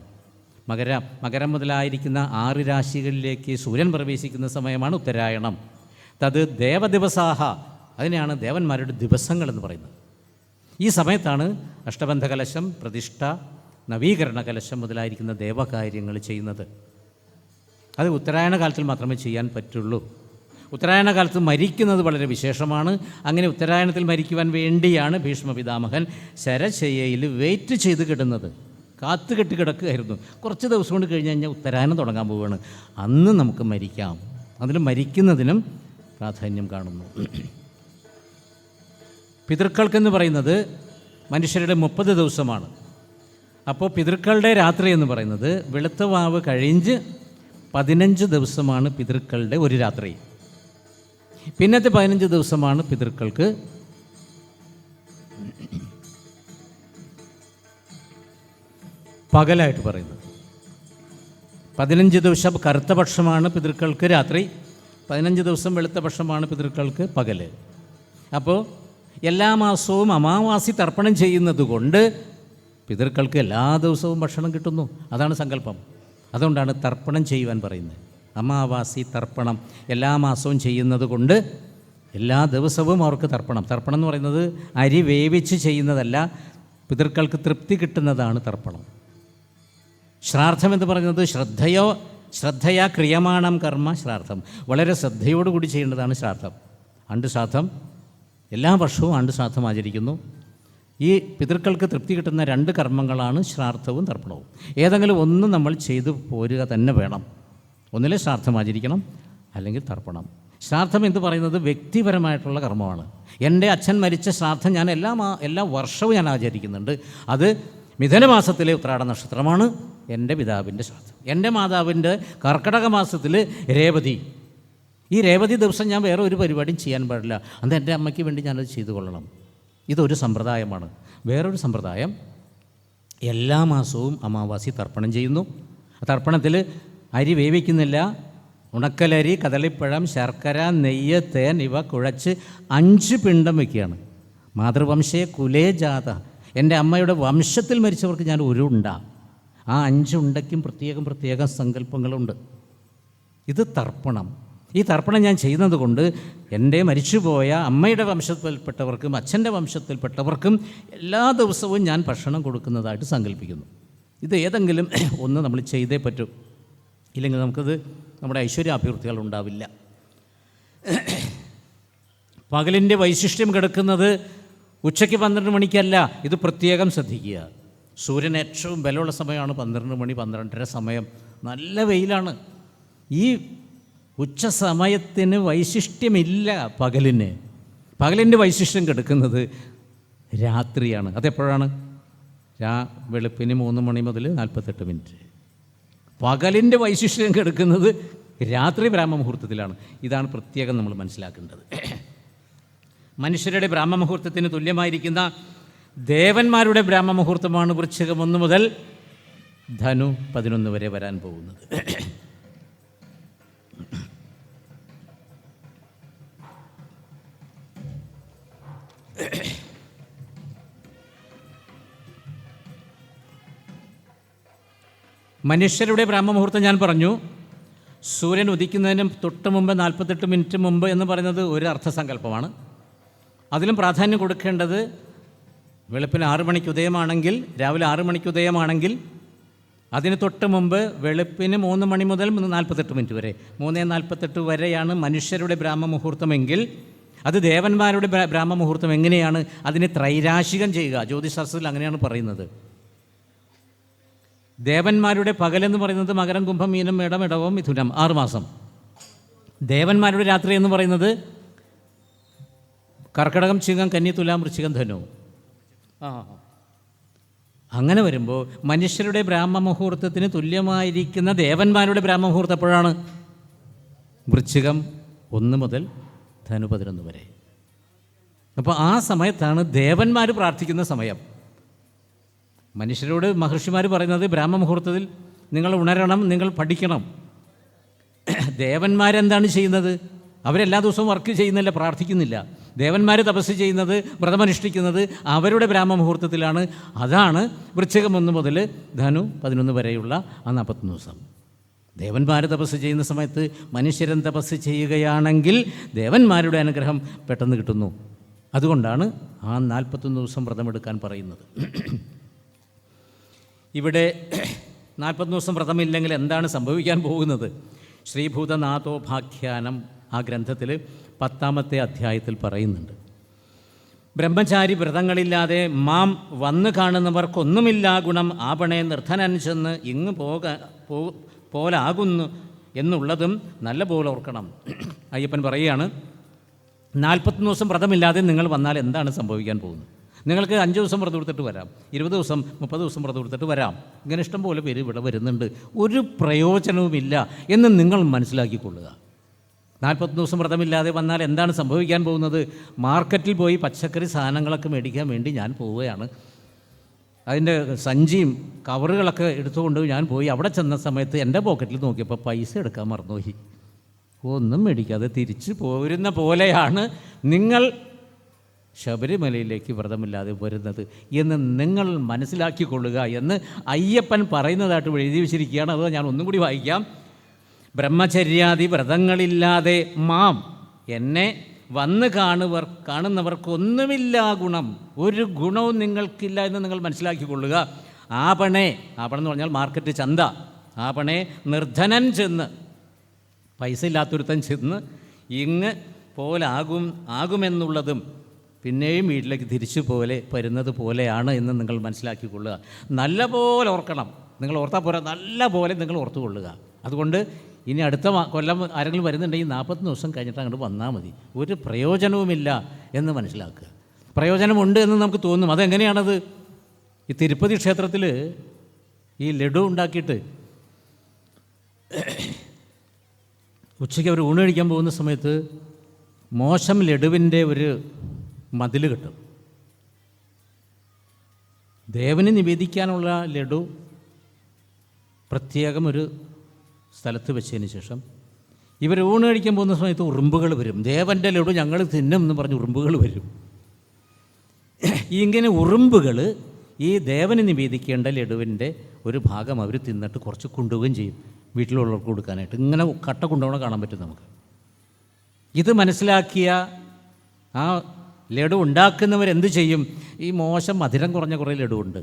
A: മകരം മുതലായിരിക്കുന്ന 6 രാശികളിലേക്ക് സൂര്യൻ പ്രവേശിക്കുന്ന സമയമാണ് ഉത്തരായണം. തത് ദേവദിവസാഹ, അതിനെയാണ് ദേവന്മാരുടെ ദിവസങ്ങളെന്ന് പറയുന്നത്. ഈ സമയത്താണ് അഷ്ടബന്ധ കലശം, പ്രതിഷ്ഠ, നവീകരണ കലശം മുതലായിരിക്കുന്ന ദേവകാര്യങ്ങൾ ചെയ്യുന്നത്. അത് ഉത്തരായണ കാലത്തിൽ മാത്രമേ ചെയ്യാൻ പറ്റുള്ളൂ. ഉത്തരായണ കാലത്ത് മരിക്കുന്നത് വളരെ വിശേഷമാണ്. അങ്ങനെ ഉത്തരായണത്തിൽ മരിക്കുവാൻ വേണ്ടിയാണ് ഭീഷ്മപിതാമഹൻ ശരശയ്യയിൽ വെയിറ്റ് ചെയ്ത് കിടന്നത്. കാത്തുകെട്ടി കിടക്കുകയായിരുന്നു. കുറച്ച് ദിവസം കൊണ്ട് കഴിഞ്ഞ് കഴിഞ്ഞാൽ ഉത്തരായണം തുടങ്ങാൻ പോവുകയാണ്. അന്ന് നമുക്ക് മരിക്കാം. അതിന് മരിക്കുന്നതിനും പ്രാധാന്യം കാണുന്നു. പിതൃക്കൾക്കെന്ന് പറയുന്നത് മനുഷ്യരുടെ 30 ദിവസമാണ്. അപ്പോൾ പിതൃക്കളുടെ രാത്രി എന്ന് പറയുന്നത് വെളുത്ത വാവ് കഴിഞ്ഞ് 15 ദിവസമാണ് പിതൃക്കളുടെ ഒരു രാത്രി. പിന്നത്തെ 15 ദിവസമാണ് പിതൃക്കൾക്ക് പകലായിട്ട് പറയുന്നത്. 15 ദിവസം കറുത്ത പക്ഷമാണ് പിതൃക്കൾക്ക് രാത്രി, 15 ദിവസം വെളുത്ത പക്ഷമാണ് പിതൃക്കൾക്ക് പകല്. അപ്പോൾ എല്ലാ മാസവും അമാവാസി തർപ്പണം ചെയ്യുന്നത് കൊണ്ട് പിതൃക്കൾക്ക് എല്ലാ ദിവസവും ഭക്ഷണം കിട്ടുന്നു. അതാണ് സങ്കല്പം. അതുകൊണ്ടാണ് തർപ്പണം ചെയ്യുവാൻ പറയുന്നത്. അമാവാസി തർപ്പണം എല്ലാ മാസവും ചെയ്യുന്നത് കൊണ്ട് എല്ലാ ദിവസവും അവർക്ക് തർപ്പണം. തർപ്പണം എന്ന് പറയുന്നത് അരി വേവിച്ച് ചെയ്യുന്നതല്ല, പിതൃക്കൾക്ക് തൃപ്തി കിട്ടുന്നതാണ് തർപ്പണം. ശ്രാദ്ധം എന്ന് പറയുന്നത് ശ്രദ്ധയാ ക്രിയമാണം കർമ്മ ശ്രാദ്ധം. വളരെ ശ്രദ്ധയോടുകൂടി ചെയ്യേണ്ടതാണ് ശ്രാദ്ധം. ആണ്ടുശ്രാദ്ധം എല്ലാ വർഷവും ആണ്ടുശ്രാദ്ധം ആചരിക്കുന്നു. ഈ പിതൃക്കൾക്ക് തൃപ്തി കിട്ടുന്ന 2 കർമ്മങ്ങളാണ് ശ്രാദ്ധവും തർപ്പണവും. ഏതെങ്കിലും ഒന്ന് നമ്മൾ ചെയ്തു പോരുക തന്നെ വേണം. ഒന്നിലെ ശ്രാദ്ധം ആചരിക്കണം, അല്ലെങ്കിൽ തർപ്പണം. ശ്രാദ്ധം എന്ന് പറയുന്നത് വ്യക്തിപരമായിട്ടുള്ള കർമ്മമാണ്. എൻ്റെ അച്ഛൻ മരിച്ച ശ്രാദ്ധം ഞാൻ എല്ലാ വർഷവും ഞാൻ ആചരിക്കുന്നുണ്ട്. അത് മിഥുനമാസത്തിലെ ഉത്രാട നക്ഷത്രമാണ് എൻ്റെ പിതാവിൻ്റെ ശ്രാദ്ധം. എൻ്റെ മാതാവിൻ്റെ കർക്കടക മാസത്തിൽ രേവതി. ഈ രേവതി ദിവസം ഞാൻ വേറെ ഒരു പരിപാടിയും ചെയ്യാൻ പാടില്ല. അന്ന് എൻ്റെ അമ്മയ്ക്ക് വേണ്ടി ഞാനത് ചെയ്തു കൊള്ളണം. ഇതൊരു സമ്പ്രദായമാണ്. വേറൊരു സമ്പ്രദായം, എല്ലാ മാസവും അമാവാസി തർപ്പണം ചെയ്യുന്നു. തർപ്പണത്തിൽ അരി വേവിക്കുന്നില്ല. ഉണക്കലരി, കദളിപ്പഴം, ശർക്കര, നെയ്യ്, തേൻ ഇവ കുഴച്ച് 5 പിണ്ടം വയ്ക്കുകയാണ്. മാതൃവംശേ കുലേ ജാത. എൻ്റെ അമ്മയുടെ വംശത്തിൽ മരിച്ചവർക്ക് ഞാൻ ഒരു ഉണ്ട. ആ 5 ഉണ്ടയ്ക്കും പ്രത്യേകം സങ്കല്പങ്ങളുണ്ട്. ഇത് തർപ്പണം. ഈ തർപ്പണം ഞാൻ ചെയ്യുന്നത് കൊണ്ട് എൻ്റെ മരിച്ചുപോയ അമ്മയുടെ വംശത്തിൽപ്പെട്ടവർക്കും അച്ഛൻ്റെ വംശത്തിൽപ്പെട്ടവർക്കും എല്ലാ ദിവസവും ഞാൻ ഭക്ഷണം കൊടുക്കുന്നതായിട്ട് സങ്കല്പിക്കുന്നു. ഇത് ഏതെങ്കിലും ഒന്ന് നമ്മൾ ചെയ്തേ പറ്റൂ. ഇല്ലെങ്കിൽ നമുക്കത് നമ്മുടെ ഐശ്വര്യാഭിവൃദ്ധികൾ ഉണ്ടാവില്ല. പകലിൻ്റെ വൈശിഷ്ട്യം കിടക്കുന്നത് ഉച്ചയ്ക്ക് 12 മണിക്കല്ല. ഇത് പ്രത്യേകം ശ്രദ്ധിക്കുക. സൂര്യൻ ഏറ്റവും ബലമുള്ള സമയമാണ് 12 മണി, 12:30 സമയം. നല്ല വെയിലാണ്. ഈ ഉച്ച സമയത്തിന് വൈശിഷ്ട്യമില്ല പകലിന്. പകലിൻ്റെ വൈശിഷ്ട്യം കിടക്കുന്നത് രാത്രിയാണ്. അതെപ്പോഴാണ്? വെളുപ്പിന് 3 മണി മുതൽ 48 മിനിറ്റ്. പകലിൻ്റെ വൈശിഷ്ട്യം കിടക്കുന്നത് രാത്രി ബ്രാഹ്മമുഹൂർത്തത്തിലാണ്. ഇതാണ് പ്രത്യേകം നമ്മൾ മനസ്സിലാക്കേണ്ടത്. മനുഷ്യരുടെ ബ്രാഹ്മമുഹൂർത്തത്തിന് തുല്യമായിരിക്കുന്ന ദേവന്മാരുടെ ബ്രാഹ്മമുഹൂർത്തമാണ് വൃശ്ചികം 1 മുതൽ ധനു 11 വരെ വരാൻ പോകുന്നത്. മനുഷ്യരുടെ ബ്രാഹ്മമുഹൂർത്തം ഞാൻ പറഞ്ഞു. സൂര്യൻ ഉദിക്കുന്നതിന് തൊട്ട് മുമ്പ് 48 മിനിറ്റ് മുമ്പ് എന്ന് പറയുന്നത് ഒരു അർത്ഥസങ്കല്പമാണ്. അതിലും പ്രാധാന്യം കൊടുക്കേണ്ടത് വെളുപ്പിന് 6 മണിക്ക് ഉദയമാണെങ്കിൽ, രാവിലെ 6 മണിക്ക് ഉദയമാണെങ്കിൽ അതിന് തൊട്ട് മുമ്പ് വെളുപ്പിന് 3 മണി മുതൽ 48 മിനിറ്റ് വരെ, 3:48 വരെയാണ് മനുഷ്യരുടെ ബ്രാഹ്മമുഹൂർത്തമെങ്കിൽ അത് ദേവന്മാരുടെ ബ്രാഹ്മമുഹൂർത്തം എങ്ങനെയാണ്? അതിനെ ത്രൈരാശികം ചെയ്യുക. ജ്യോതിശാസ്ത്രത്തിൽ അങ്ങനെയാണ് പറയുന്നത്. ദേവന്മാരുടെ പകലെന്ന് പറയുന്നത് മകരം, കുംഭം, മീനം, മേടം, ഇടവം, മിഥുനം 6 മാസം. ദേവന്മാരുടെ രാത്രി എന്ന് പറയുന്നത് കർക്കടകം, ചിങ്ങം, കന്നി, തുലാം, വൃശ്ചികം, ധനു. അങ്ങനെ വരുമ്പോൾ മനുഷ്യരുടെ ബ്രാഹ്മമുഹൂർത്തത്തിന് തുല്യമായിരിക്കുന്ന ദേവന്മാരുടെ ബ്രാഹ്മമുഹൂർത്തം എപ്പോഴാണ്? വൃശ്ചികം 1 മുതൽ ധനു 11 വരെ. അപ്പോൾ ആ സമയത്താണ് ദേവന്മാർ പ്രാർത്ഥിക്കുന്ന സമയം. മനുഷ്യരോട് മഹർഷിമാർ പറയുന്നത് ബ്രാഹ്മമുഹൂർത്തത്തിൽ നിങ്ങൾ ഉണരണം, നിങ്ങൾ പഠിക്കണം. ദേവന്മാരെന്താണ് ചെയ്യുന്നത്? അവരെല്ലാ ദിവസവും വർക്ക് ചെയ്യുന്നില്ല, പ്രാർത്ഥിക്കുന്നില്ല. ദേവന്മാർ തപസ് ചെയ്യുന്നത്, വ്രതമനുഷ്ഠിക്കുന്നത് അവരുടെ ബ്രാഹ്മമുഹൂർത്തത്തിലാണ്. അതാണ് വൃശ്ചികം 1 മുതൽ ധനു 11 വരെയുള്ള ആ 41 ദിവസം. ദേവന്മാർ തപസ് ചെയ്യുന്ന സമയത്ത് മനുഷ്യരൻ തപസ് ചെയ്യുകയാണെങ്കിൽ ദേവന്മാരുടെ അനുഗ്രഹം പെട്ടെന്ന് കിട്ടുന്നു. അതുകൊണ്ടാണ് ആ 41 ദിവസം വ്രതമെടുക്കാൻ പറയുന്നത്. ഇവിടെ 40 ദിവസം വ്രതമില്ലെങ്കിൽ എന്താണ് സംഭവിക്കാൻ പോകുന്നത്? ശ്രീഭൂതനാഥോപാഖ്യാനം ആ ഗ്രന്ഥത്തിൽ 10-ാമത്തെ അധ്യായത്തിൽ പറയുന്നുണ്ട്. ബ്രഹ്മചാരി വ്രതങ്ങളില്ലാതെ മാം വന്നു കാണുന്നവർക്കൊന്നുമില്ല ഗുണം ആപണേ നിർധനൻ ചെന്ന് ഇങ്ങ് പോലാകുന്നു എന്നുള്ളതും നല്ല പോലെ ഓർക്കണം. അയ്യപ്പൻ പറയുകയാണ്, 40 ദിവസം വ്രതമില്ലാതെ നിങ്ങൾ വന്നാൽ എന്താണ് സംഭവിക്കാൻ പോകുന്നത്? നിങ്ങൾക്ക് 5 ദിവസം വ്രതം എടുത്തിട്ട് വരാം, 20 ദിവസം 30 ദിവസം വ്രതം എടുത്തിട്ട് വരാം. ഇങ്ങനെ ഇഷ്ടം പോലെ പേര് ഇവിടെ വരുന്നുണ്ട്. ഒരു പ്രയോജനവുമില്ല എന്ന് നിങ്ങൾ മനസ്സിലാക്കിക്കൊള്ളുക. 40 ദിവസം വ്രതമില്ലാതെ വന്നാൽ എന്താണ് സംഭവിക്കാൻ പോകുന്നത്? മാർക്കറ്റിൽ പോയി പച്ചക്കറി സാധനങ്ങളൊക്കെ മേടിക്കാൻ വേണ്ടി ഞാൻ പോവുകയാണ്. അതിൻ്റെ സഞ്ചിയും കവറുകളൊക്കെ എടുത്തുകൊണ്ട് ഞാൻ പോയി. അവിടെ ചെന്ന സമയത്ത് എൻ്റെ പോക്കറ്റിൽ നോക്കിയപ്പോൾ പൈസ എടുക്കാൻ മറന്നുപോയി. ഒന്നും മേടിക്കാതെ തിരിച്ചു പോരുന്ന പോലെയാണ് നിങ്ങൾ ശബരിമലയിലേക്ക് വ്രതമില്ലാതെ വരുന്നത് എന്ന് നിങ്ങൾ മനസ്സിലാക്കിക്കൊള്ളുക എന്ന് അയ്യപ്പൻ പറയുന്നതായിട്ട് എഴുതി വച്ചിരിക്കുകയാണ്. അത് ഞാൻ ഒന്നും കൂടി വായിക്കാം. ബ്രഹ്മചര്യാദി വ്രതങ്ങളില്ലാതെ മാം എന്നെ വന്ന് കാണുന്നവർക്കൊന്നുമില്ല ഗുണം, ഒരു ഗുണവും നിങ്ങൾക്കില്ല എന്ന് നിങ്ങൾ മനസ്സിലാക്കിക്കൊള്ളുക. ആപണേ, ആപണം എന്ന് പറഞ്ഞാൽ മാർക്കറ്റ്, ചന്ത. ആപണേ നിർധനൻ ചെന്ന്, പൈസ ഇല്ലാത്തൊരുത്തൻ ചെന്ന് ഇങ്ങ് ആകുമെന്നുള്ളതും പിന്നെയും വീട്ടിലേക്ക് തിരിച്ചു വരുന്നത് പോലെയാണ് എന്ന് നിങ്ങൾ മനസ്സിലാക്കിക്കൊള്ളുക. നല്ല പോലെ ഓർക്കണം. നിങ്ങൾ ഓർത്താൽ പോരാ, നല്ല പോലെ നിങ്ങൾ ഓർത്തുകൊള്ളുക. അതുകൊണ്ട് ഇനി അടുത്ത കൊല്ലം ആരെങ്കിലും വരുന്നുണ്ടെങ്കിൽ 40 ദിവസം കഴിഞ്ഞിട്ട് അങ്ങോട്ട് വന്നാൽ മതി. ഒരു പ്രയോജനവുമില്ല എന്ന് മനസ്സിലാക്കുക. പ്രയോജനമുണ്ട് എന്ന് നമുക്ക് തോന്നും. അതെങ്ങനെയാണത്? ഈ തിരുപ്പതി ക്ഷേത്രത്തിൽ ഈ ലഡു ഉണ്ടാക്കിയിട്ട് ഉച്ചയ്ക്ക് അവർ ഊണ് കഴിക്കാൻ പോകുന്ന സമയത്ത് മോശം ലഡുവിൻ്റെ ഒരു മതിൽ കിട്ടും. ദേവന് നിവേദിക്കാനുള്ള ലഡു പ്രത്യേകം ഒരു സ്ഥലത്ത് വെച്ചതിന് ശേഷം ഇവർ ഊണ് കഴിക്കാൻ പോകുന്ന സമയത്ത് ഉറുമ്പുകൾ വരും. ദേവൻ്റെ ലഡു ഞങ്ങൾ തിന്നും എന്ന് പറഞ്ഞ് ഉറുമ്പുകൾ വരും. ഇങ്ങനെ ഉറുമ്പുകൾ ഈ ദേവന് നിവേദിക്കേണ്ട ലഡുവിൻ്റെ ഒരു ഭാഗം അവർ തിന്നിട്ട് കുറച്ച് കൊണ്ടുപോവുകയും ചെയ്യും വീട്ടിലുള്ളവർക്ക് കൊടുക്കാനായിട്ട്. ഇങ്ങനെ കട്ട കൊണ്ടുപോകണം കാണാൻ പറ്റും നമുക്ക്. ഇത് മനസ്സിലാക്കിയ ആ ലഡു ഉണ്ടാക്കുന്നവരെന്ത് ചെയ്യും? ഈ മോശം മധുരം കുറഞ്ഞ കുറേ ലഡു ഉണ്ട്,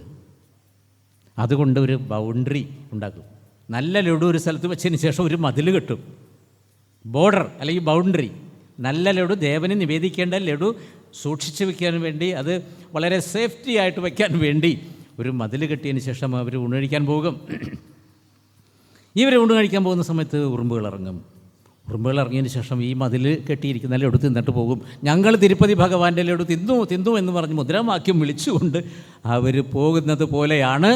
A: അതുകൊണ്ട് ഒരു ബൗണ്ടറി ഉണ്ടാക്കും. നല്ല ലഡു ഒരു സ്ഥലത്ത് വെച്ചതിന് ശേഷം ഒരു മതിൽ കെട്ടും, ബോർഡർ അല്ലെങ്കിൽ ബൗണ്ടറി. നല്ല ലഡു, ദേവന് നിവേദിക്കേണ്ട ലഡു സൂക്ഷിച്ച് വയ്ക്കാൻ വേണ്ടി, അത് വളരെ സേഫ്റ്റി ആയിട്ട് വയ്ക്കാൻ വേണ്ടി ഒരു മതിൽ കെട്ടിയതിന് ശേഷം അവർ ഊണ് കഴിക്കാൻ പോകും. ഇവർ ഊണ് കഴിക്കാൻ പോകുന്ന സമയത്ത് ഉറുമ്പുകൾ ഇറങ്ങും. ഉറുമ്പുകൾ ഇറങ്ങിയതിന് ശേഷം ഈ മതിൽ കെട്ടിയിരിക്കുന്ന ലഡു തിന്നിട്ട് പോകും. ഞങ്ങൾ തിരുപ്പതി ഭഗവാന്റെ ലഡു തിന്നു എന്ന് പറഞ്ഞ് മുദ്രാവാക്യം വിളിച്ചുകൊണ്ട് അവർ പോകുന്നത് പോലെയാണ്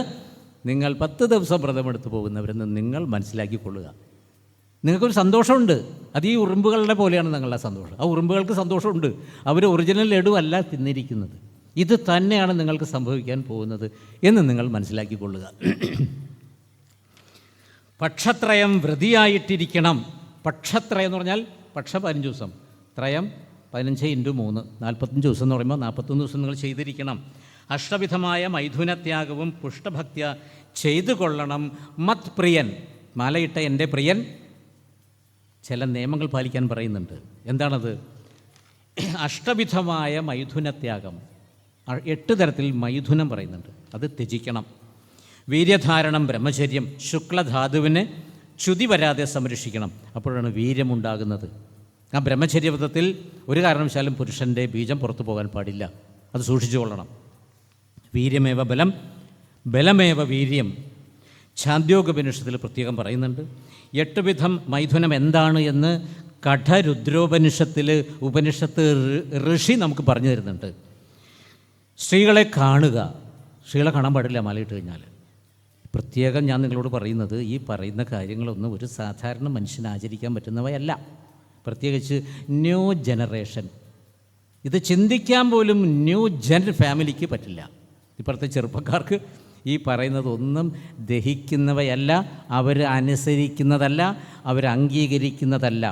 A: നിങ്ങൾ 10 ദിവസം വ്രതമെടുത്ത് പോകുന്നവരെന്ന് നിങ്ങൾ മനസ്സിലാക്കിക്കൊള്ളുക. നിങ്ങൾക്കൊരു സന്തോഷമുണ്ട്. അത് ഈ ഉറുമ്പുകളുടെ പോലെയാണ് നിങ്ങളുടെ സന്തോഷം. ആ ഉറുമ്പുകൾക്ക് സന്തോഷമുണ്ട്. അവർ ഒറിജിനൽ ലഡു അല്ല തിന്നിരിക്കുന്നത്. ഇത് തന്നെയാണ് നിങ്ങൾക്ക് സംഭവിക്കാൻ പോകുന്നത് എന്ന് നിങ്ങൾ മനസ്സിലാക്കിക്കൊള്ളുക. പക്ഷത്രയം വ്രതിയായിട്ടിരിക്കണം. പക്ഷത്രയം എന്ന് പറഞ്ഞാൽ പക്ഷ 15 ദിവസം, ത്രയം 15 × 3 45 ദിവസം എന്ന് പറയുമ്പോൾ 41 ദിവസം നിങ്ങൾ ചെയ്തിരിക്കണം. അഷ്ടവിധമായ മൈഥുനത്യാഗവും പുഷ്ടഭക്ത്യ ചെയ്തു കൊള്ളണം. മത് പ്രിയൻ, മാലയിട്ട എൻ്റെ പ്രിയൻ ചില നിയമങ്ങൾ പാലിക്കാൻ പറയുന്നുണ്ട്. എന്താണത്? അഷ്ടവിധമായ മൈഥുനത്യാഗം, 8 തരത്തിൽ മൈഥുനം പറയുന്നുണ്ട്. അത് ത്യജിക്കണം. വീര്യധാരണം, ബ്രഹ്മചര്യം, ശുക്ലധാതുവിന് ച്യുതി വരാതെ സംരക്ഷിക്കണം. അപ്പോഴാണ് വീര്യമുണ്ടാകുന്നത്. ആ ബ്രഹ്മചര്യവ്രതത്തിൽ ഒരു കാരണവശാലും പുരുഷൻ്റെ ബീജം പുറത്തു പോകാൻ പാടില്ല. അത് സൂക്ഷിച്ചു കൊള്ളണം. വീര്യമേവ ബലം, ബലമേവ വീര്യം. ഛാന്ദോഗ്യോപനിഷത്തിൽ പ്രത്യേകം പറയുന്നുണ്ട്. 8 വിധം മൈഥുനം എന്താണ് എന്ന് കഠരുദ്രോപനിഷത്തിൽ ഉപനിഷത്ത് ഋഷി നമുക്ക് പറഞ്ഞു തരുന്നുണ്ട്. സ്ത്രീകളെ കാണുക. സ്ത്രീകളെ കാണാൻ പാടില്ല മാലയിട്ട് കഴിഞ്ഞാൽ. പ്രത്യേകം ഞാൻ നിങ്ങളോട് പറയുന്നത്, ഈ പറയുന്ന കാര്യങ്ങളൊന്നും ഒരു സാധാരണ മനുഷ്യന് ആചരിക്കാൻ പറ്റുന്നവയല്ല. പ്രത്യേകിച്ച് ന്യൂ ജനറേഷൻ, ഇത് ചിന്തിക്കാൻ പോലും ന്യൂ ജൻ ഫാമിലിക്ക് പറ്റില്ല. ഇപ്പോഴത്തെ ചെറുപ്പക്കാർക്ക് ഈ പറയുന്നതൊന്നും ദഹിക്കുന്നവയല്ല, അവർ അനുസരിക്കുന്നതല്ല, അവർ അംഗീകരിക്കുന്നതല്ല.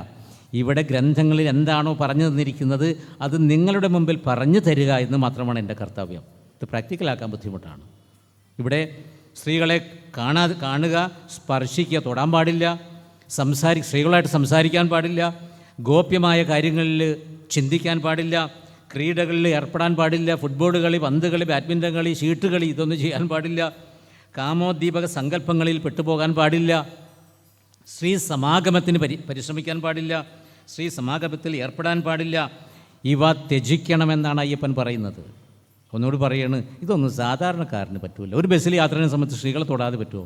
A: ഇവിടെ ഗ്രന്ഥങ്ങളിൽ എന്താണോ പറഞ്ഞു തന്നിരിക്കുന്നത് അത് നിങ്ങളുടെ മുമ്പിൽ പറഞ്ഞു തരിക എന്ന് മാത്രമാണ് എൻ്റെ കർത്തവ്യം. ഇത് പ്രാക്ടിക്കലാക്കാൻ ബുദ്ധിമുട്ടാണ്. ഇവിടെ സ്ത്രീകളെ കാണുക, സ്പർശിക്കുക, തൊടാൻ പാടില്ല, സ്ത്രീകളായിട്ട് സംസാരിക്കാൻ പാടില്ല, ഗോപ്യമായ കാര്യങ്ങളിൽ ചിന്തിക്കാൻ പാടില്ല, ക്രീഡകളിൽ ഏർപ്പെടാൻ പാടില്ല. ഫുട്ബോൾ കളി, പന്ത് കളി, ബാഡ്മിൻ്റൺ കളി, ഷീട്ട് കളി ഇതൊന്നും ചെയ്യാൻ പാടില്ല. കാമോദ്ദീപക സങ്കല്പങ്ങളിൽ പെട്ടുപോകാൻ പാടില്ല. സ്ത്രീ സമാഗമത്തിന് പരിശ്രമിക്കാൻ പാടില്ല. സ്ത്രീ സമാഗമത്തിൽ ഏർപ്പെടാൻ പാടില്ല. ഇവ ത്യജിക്കണമെന്നാണ് അയ്യപ്പൻ പറയുന്നത്. ഒന്നുകൂടി പറയാണ്, ഇതൊന്നും സാധാരണക്കാരന് പറ്റില്ല. ഒരു ബസ്സിൽ യാത്ര ചെയ്യുന്ന സമയത്ത് സ്ത്രീകളെ തൊടാതെ പറ്റുമോ?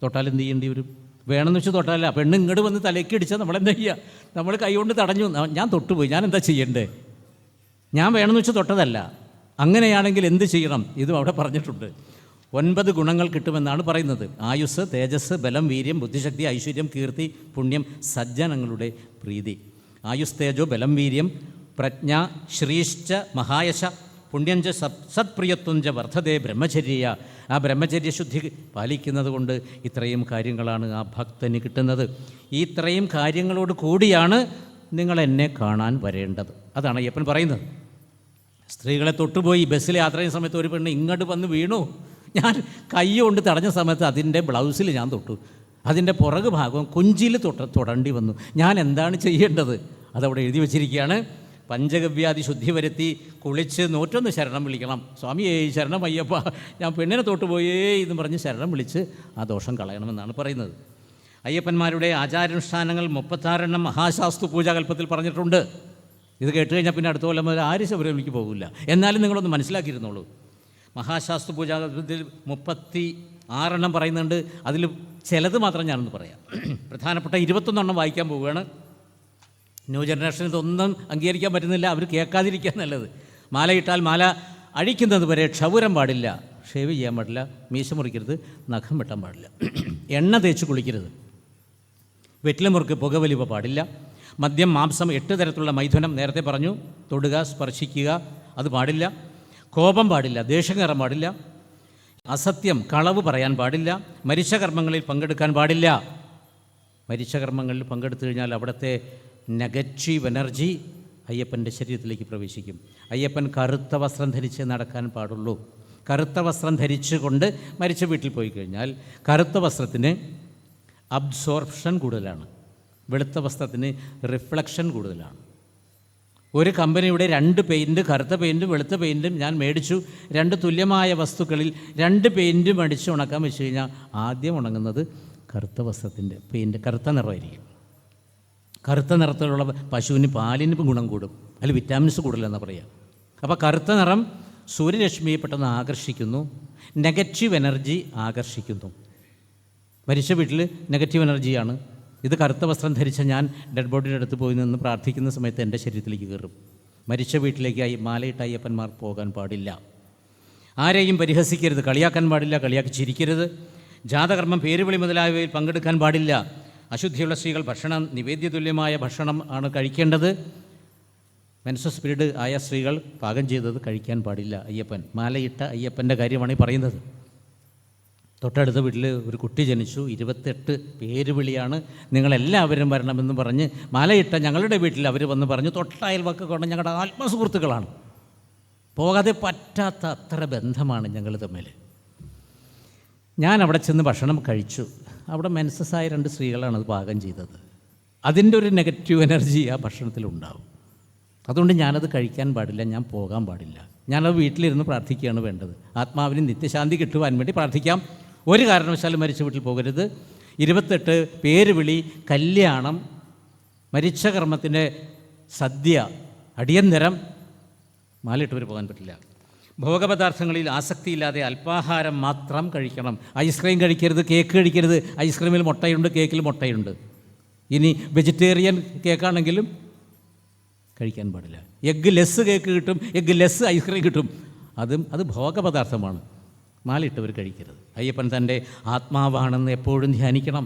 A: തൊട്ടാൽ എന്ത് ചെയ്യേണ്ടി വരും? വേണമെന്ന് വെച്ച് തൊട്ടാലല്ല, പെണ്ണ് ഇങ്ങോട്ട് വന്ന് തലയ്ക്ക് ഇടിച്ചാൽ നമ്മളെന്താ ചെയ്യുക? നമ്മൾ കൈ കൊണ്ട് തടഞ്ഞു, ഞാൻ തൊട്ടുപോയി, ഞാൻ എന്താ ചെയ്യണ്ടേ? ഞാൻ വേണമെന്ന് വെച്ച് തൊട്ടതല്ല. അങ്ങനെയാണെങ്കിൽ എന്ത് ചെയ്യണം? ഇതും അവിടെ പറഞ്ഞിട്ടുണ്ട്. 9 ഗുണങ്ങൾ കിട്ടുമെന്നാണ് പറയുന്നത്. ആയുസ്, തേജസ്, ബലം, വീര്യം, ബുദ്ധിശക്തി, ഐശ്വര്യം, കീർത്തി, പുണ്യം, സജ്ജനങ്ങളുടെ പ്രീതി. ആയുസ്, തേജോ, ബലം, വീര്യം, പ്രജ്ഞ, ശ്രീശ്ച, മഹായശ, പുണ്യഞ്ച, സത്പ്രിയത്വഞ്ച വർദ്ധതേ ബ്രഹ്മചര്യ. ആ ബ്രഹ്മചര്യശുദ്ധി പാലിക്കുന്നത് കൊണ്ട് ഇത്രയും കാര്യങ്ങളാണ് ആ ഭക്തന് കിട്ടുന്നത്. ഈ ഇത്രയും കാര്യങ്ങളോട് കൂടിയാണ് നിങ്ങൾ എന്നെ കാണാൻ വരേണ്ടത്. അതാണ് അയ്യപ്പൻ പറയുന്നത്. സ്ത്രീകളെ തൊട്ടുപോയി ബസ്സിൽ യാത്ര ചെയ്യുന്ന സമയത്ത് ഒരു പെണ്ണ് ഇങ്ങോട്ട് വന്ന് വീണു. ഞാൻ കൈ കൊണ്ട് തടഞ്ഞ സമയത്ത് അതിൻ്റെ ബ്ലൗസിൽ ഞാൻ തൊട്ടു. അതിൻ്റെ പുറകു ഭാഗം കുഞ്ചിൽ തൊടേണ്ടി വന്നു. ഞാൻ എന്താണ് ചെയ്യേണ്ടത്? അതവിടെ എഴുതി വച്ചിരിക്കുകയാണ്. പഞ്ചഗവ്യാധി ശുദ്ധി വരുത്തി കുളിച്ച് 101 ശരണം വിളിക്കണം. സ്വാമിയേ ശരണം അയ്യപ്പ, ഞാൻ പെണ്ണിനെ തൊട്ടുപോയേ എന്ന് പറഞ്ഞ് ശരണം വിളിച്ച് ആ ദോഷം കളയണമെന്നാണ് പറയുന്നത്. അയ്യപ്പന്മാരുടെ ആചാരാനുഷ്ഠാനങ്ങൾ 36 മഹാശാസ്തു പൂജാകൽപ്പത്തിൽ പറഞ്ഞിട്ടുണ്ട്. ഇത് കേട്ട് കഴിഞ്ഞാൽ പിന്നെ അടുത്ത കൊല്ലം മുതൽ ആരും ശബരിമലയ്ക്ക് പോകില്ല. എന്നാലും നിങ്ങളൊന്ന് മനസ്സിലാക്കിയിരുന്നുള്ളൂ. മഹാശാസ്തു പൂജാകൽപ്പത്തിൽ 36 പറയുന്നുണ്ട്. അതിൽ ചിലത് മാത്രം ഞാനൊന്ന് പറയാം. പ്രധാനപ്പെട്ട 21 വായിക്കാൻ പോവുകയാണ്. ന്യൂ ജനറേഷൻ ഇതൊന്നും അംഗീകരിക്കാൻ പറ്റുന്നില്ല. അവർ കേൾക്കാതിരിക്കാൻ നല്ലത്. മാലയിട്ടാൽ മാല അഴിക്കുന്നത് വരെ ക്ഷൗരം പാടില്ല, ഷേവ് ചെയ്യാൻ പാടില്ല, മീശ മുറിക്കരുത്, നഖം വെട്ടാൻ പാടില്ല, എണ്ണ തേച്ച് കുളിക്കരുത്, വെറ്റിലമുറുക്ക് പുകവലിവ പാടില്ല, മദ്യം, മാംസം, 8 തരത്തിലുള്ള മൈഥുനം നേരത്തെ പറഞ്ഞു, തൊടുക, സ്പർശിക്കുക അത് പാടില്ല, കോപം പാടില്ല, ദേഷ്യം കയറാൻ പാടില്ല, അസത്യം, കളവ് പറയാൻ പാടില്ല, മരിച്ച കർമ്മങ്ങളിൽ പങ്കെടുക്കാൻ പാടില്ല. മരിച്ച കർമ്മങ്ങളിൽ പങ്കെടുത്തു കഴിഞ്ഞാൽ അവിടുത്തെ നെഗറ്റീവ് എനർജി അയ്യപ്പൻ്റെ ശരീരത്തിലേക്ക് പ്രവേശിക്കും. അയ്യപ്പൻ കറുത്ത വസ്ത്രം ധരിച്ച് നടക്കാൻ പാടുള്ളൂ. കറുത്ത വസ്ത്രം ധരിച്ചുകൊണ്ട് മരിച്ച വീട്ടിൽ പോയി കഴിഞ്ഞാൽ കറുത്ത വസ്ത്രത്തിന് അബ്സോർപ്ഷൻ കൂടുതലാണ്, വെളുത്ത വസ്ത്രത്തിന് റിഫ്ലക്ഷൻ കൂടുതലാണ്. ഒരു കമ്പനിയുടെ 2 പെയിൻറ്റ്, കറുത്ത പെയിൻറ്റും വെളുത്ത പെയിൻറ്റും ഞാൻ മേടിച്ചു. 2 തുല്യമായ വസ്തുക്കളിൽ 2 പെയിൻറ്റും അടിച്ച് ഉണക്കാൻ വെച്ച് കഴിഞ്ഞാൽ ആദ്യം ഉണങ്ങുന്നത് കറുത്ത വസ്ത്രത്തിൻ്റെ പെയിൻറ്റ്, കറുത്ത നിറമായിരിക്കും. കറുത്ത നിറത്തിലുള്ള പശുവിന് പാലിന് ഗുണം കൂടും, അതിൽ വിറ്റാമിൻസ് കൂടുതലെന്ന് പറയാം. അപ്പോൾ കറുത്ത നിറം സൂര്യരശ്മിയെ പെട്ടെന്ന് ആകർഷിക്കുന്നു, നെഗറ്റീവ് എനർജി ആകർഷിക്കുന്നു. മരിച്ച വീട്ടിൽ നെഗറ്റീവ് എനർജിയാണ്. ഇത് കറുത്ത വസ്ത്രം ധരിച്ച ഞാൻ ഡെഡ് ബോഡിയുടെ അടുത്ത് പോയി നിന്ന് പ്രാർത്ഥിക്കുന്ന സമയത്ത് എൻ്റെ ശരീരത്തിലേക്ക് കയറും. മരിച്ച വീട്ടിലേക്കായി മാലയിട്ട അയ്യപ്പന്മാർ പോകാൻ പാടില്ല. ആരെയും പരിഹസിക്കരുത്, കളിയാക്കാൻ പാടില്ല, കളിയാക്കി ചിരിക്കരുത്. ജാതകർമ്മം, പേരുവിളി മുതലായവയിൽ പങ്കെടുക്കാൻ പാടില്ല. അശുദ്ധിയുള്ള സ്ത്രീകൾ ഭക്ഷണം, നിവേദ്യതുല്യമായ ഭക്ഷണം ആണ് കഴിക്കേണ്ടത്. മെൻസസ് പീരീഡ് ആയ സ്ത്രീകൾ പാകം ചെയ്തത് കഴിക്കാൻ പാടില്ല. അയ്യപ്പൻ മാലയിട്ട അയ്യപ്പൻ്റെ കാര്യമാണ് ഈ പറയുന്നത്. തൊട്ടടുത്ത വീട്ടിൽ ഒരു കുട്ടി ജനിച്ചു, 28 പേരുവിളിയാണ്, നിങ്ങളെല്ലാവരും വരണമെന്ന് പറഞ്ഞ് മാലയിട്ട ഞങ്ങളുടെ വീട്ടിൽ അവർ വന്ന് പറഞ്ഞു. തൊട്ട അയൽവക്കം കൊണ്ട് ഞങ്ങളുടെ ആത്മസുഹൃത്തുക്കളാണ്, പോകാതെ പറ്റാത്ത അത്ര ബന്ധമാണ് ഞങ്ങൾ തമ്മിൽ. ഞാൻ അവിടെ ചെന്ന് ഭക്ഷണം കഴിച്ചു. അവിടെ മെൻസസ്സായ 2 സ്ത്രീകളാണ് അത് പാകം ചെയ്തത്. അതിൻ്റെ ഒരു നെഗറ്റീവ് എനർജി ആ ഭക്ഷണത്തിലുണ്ടാവും. അതുകൊണ്ട് ഞാനത് കഴിക്കാൻ പാടില്ല, ഞാൻ പോകാൻ പാടില്ല. ഞാനത് വീട്ടിലിരുന്ന് പ്രാർത്ഥിക്കുകയാണ് വേണ്ടത്. ആത്മാവിന് നിത്യശാന്തി കിട്ടുവാൻ വേണ്ടി പ്രാർത്ഥിക്കാം. ഒരു കാരണവശാലും മരിച്ച വീട്ടിൽ പോകരുത്. 28 പേരുവിളി, കല്യാണം, മരിച്ച കർമ്മത്തിൻ്റെ സദ്യ, അടിയന്തരം, മാലയിട്ടവർ പോകാൻ പറ്റില്ല. ഭോഗപദാർത്ഥങ്ങളിൽ ആസക്തിയില്ലാതെ അല്പാഹാരം മാത്രം കഴിക്കണം. ഐസ്ക്രീം കഴിക്കരുത്, കേക്ക് കഴിക്കരുത്. ഐസ്ക്രീമിൽ മുട്ടയുണ്ട്, കേക്കിൽ മുട്ടയുണ്ട്. ഇനി വെജിറ്റേറിയൻ കേക്കാണെങ്കിലും കഴിക്കാൻ പാടില്ല. എഗ്ഗ് ലെസ് കേക്ക് കിട്ടും, എഗ്ഗ് ലെസ് ഐസ്ക്രീം കിട്ടും. അത് ഭോഗപദാർത്ഥമാണ്. മാലയിട്ടവർ കഴിക്കരുത്. അയ്യപ്പൻ തൻ്റെ ആത്മാവാണെന്ന് എപ്പോഴും ധ്യാനിക്കണം.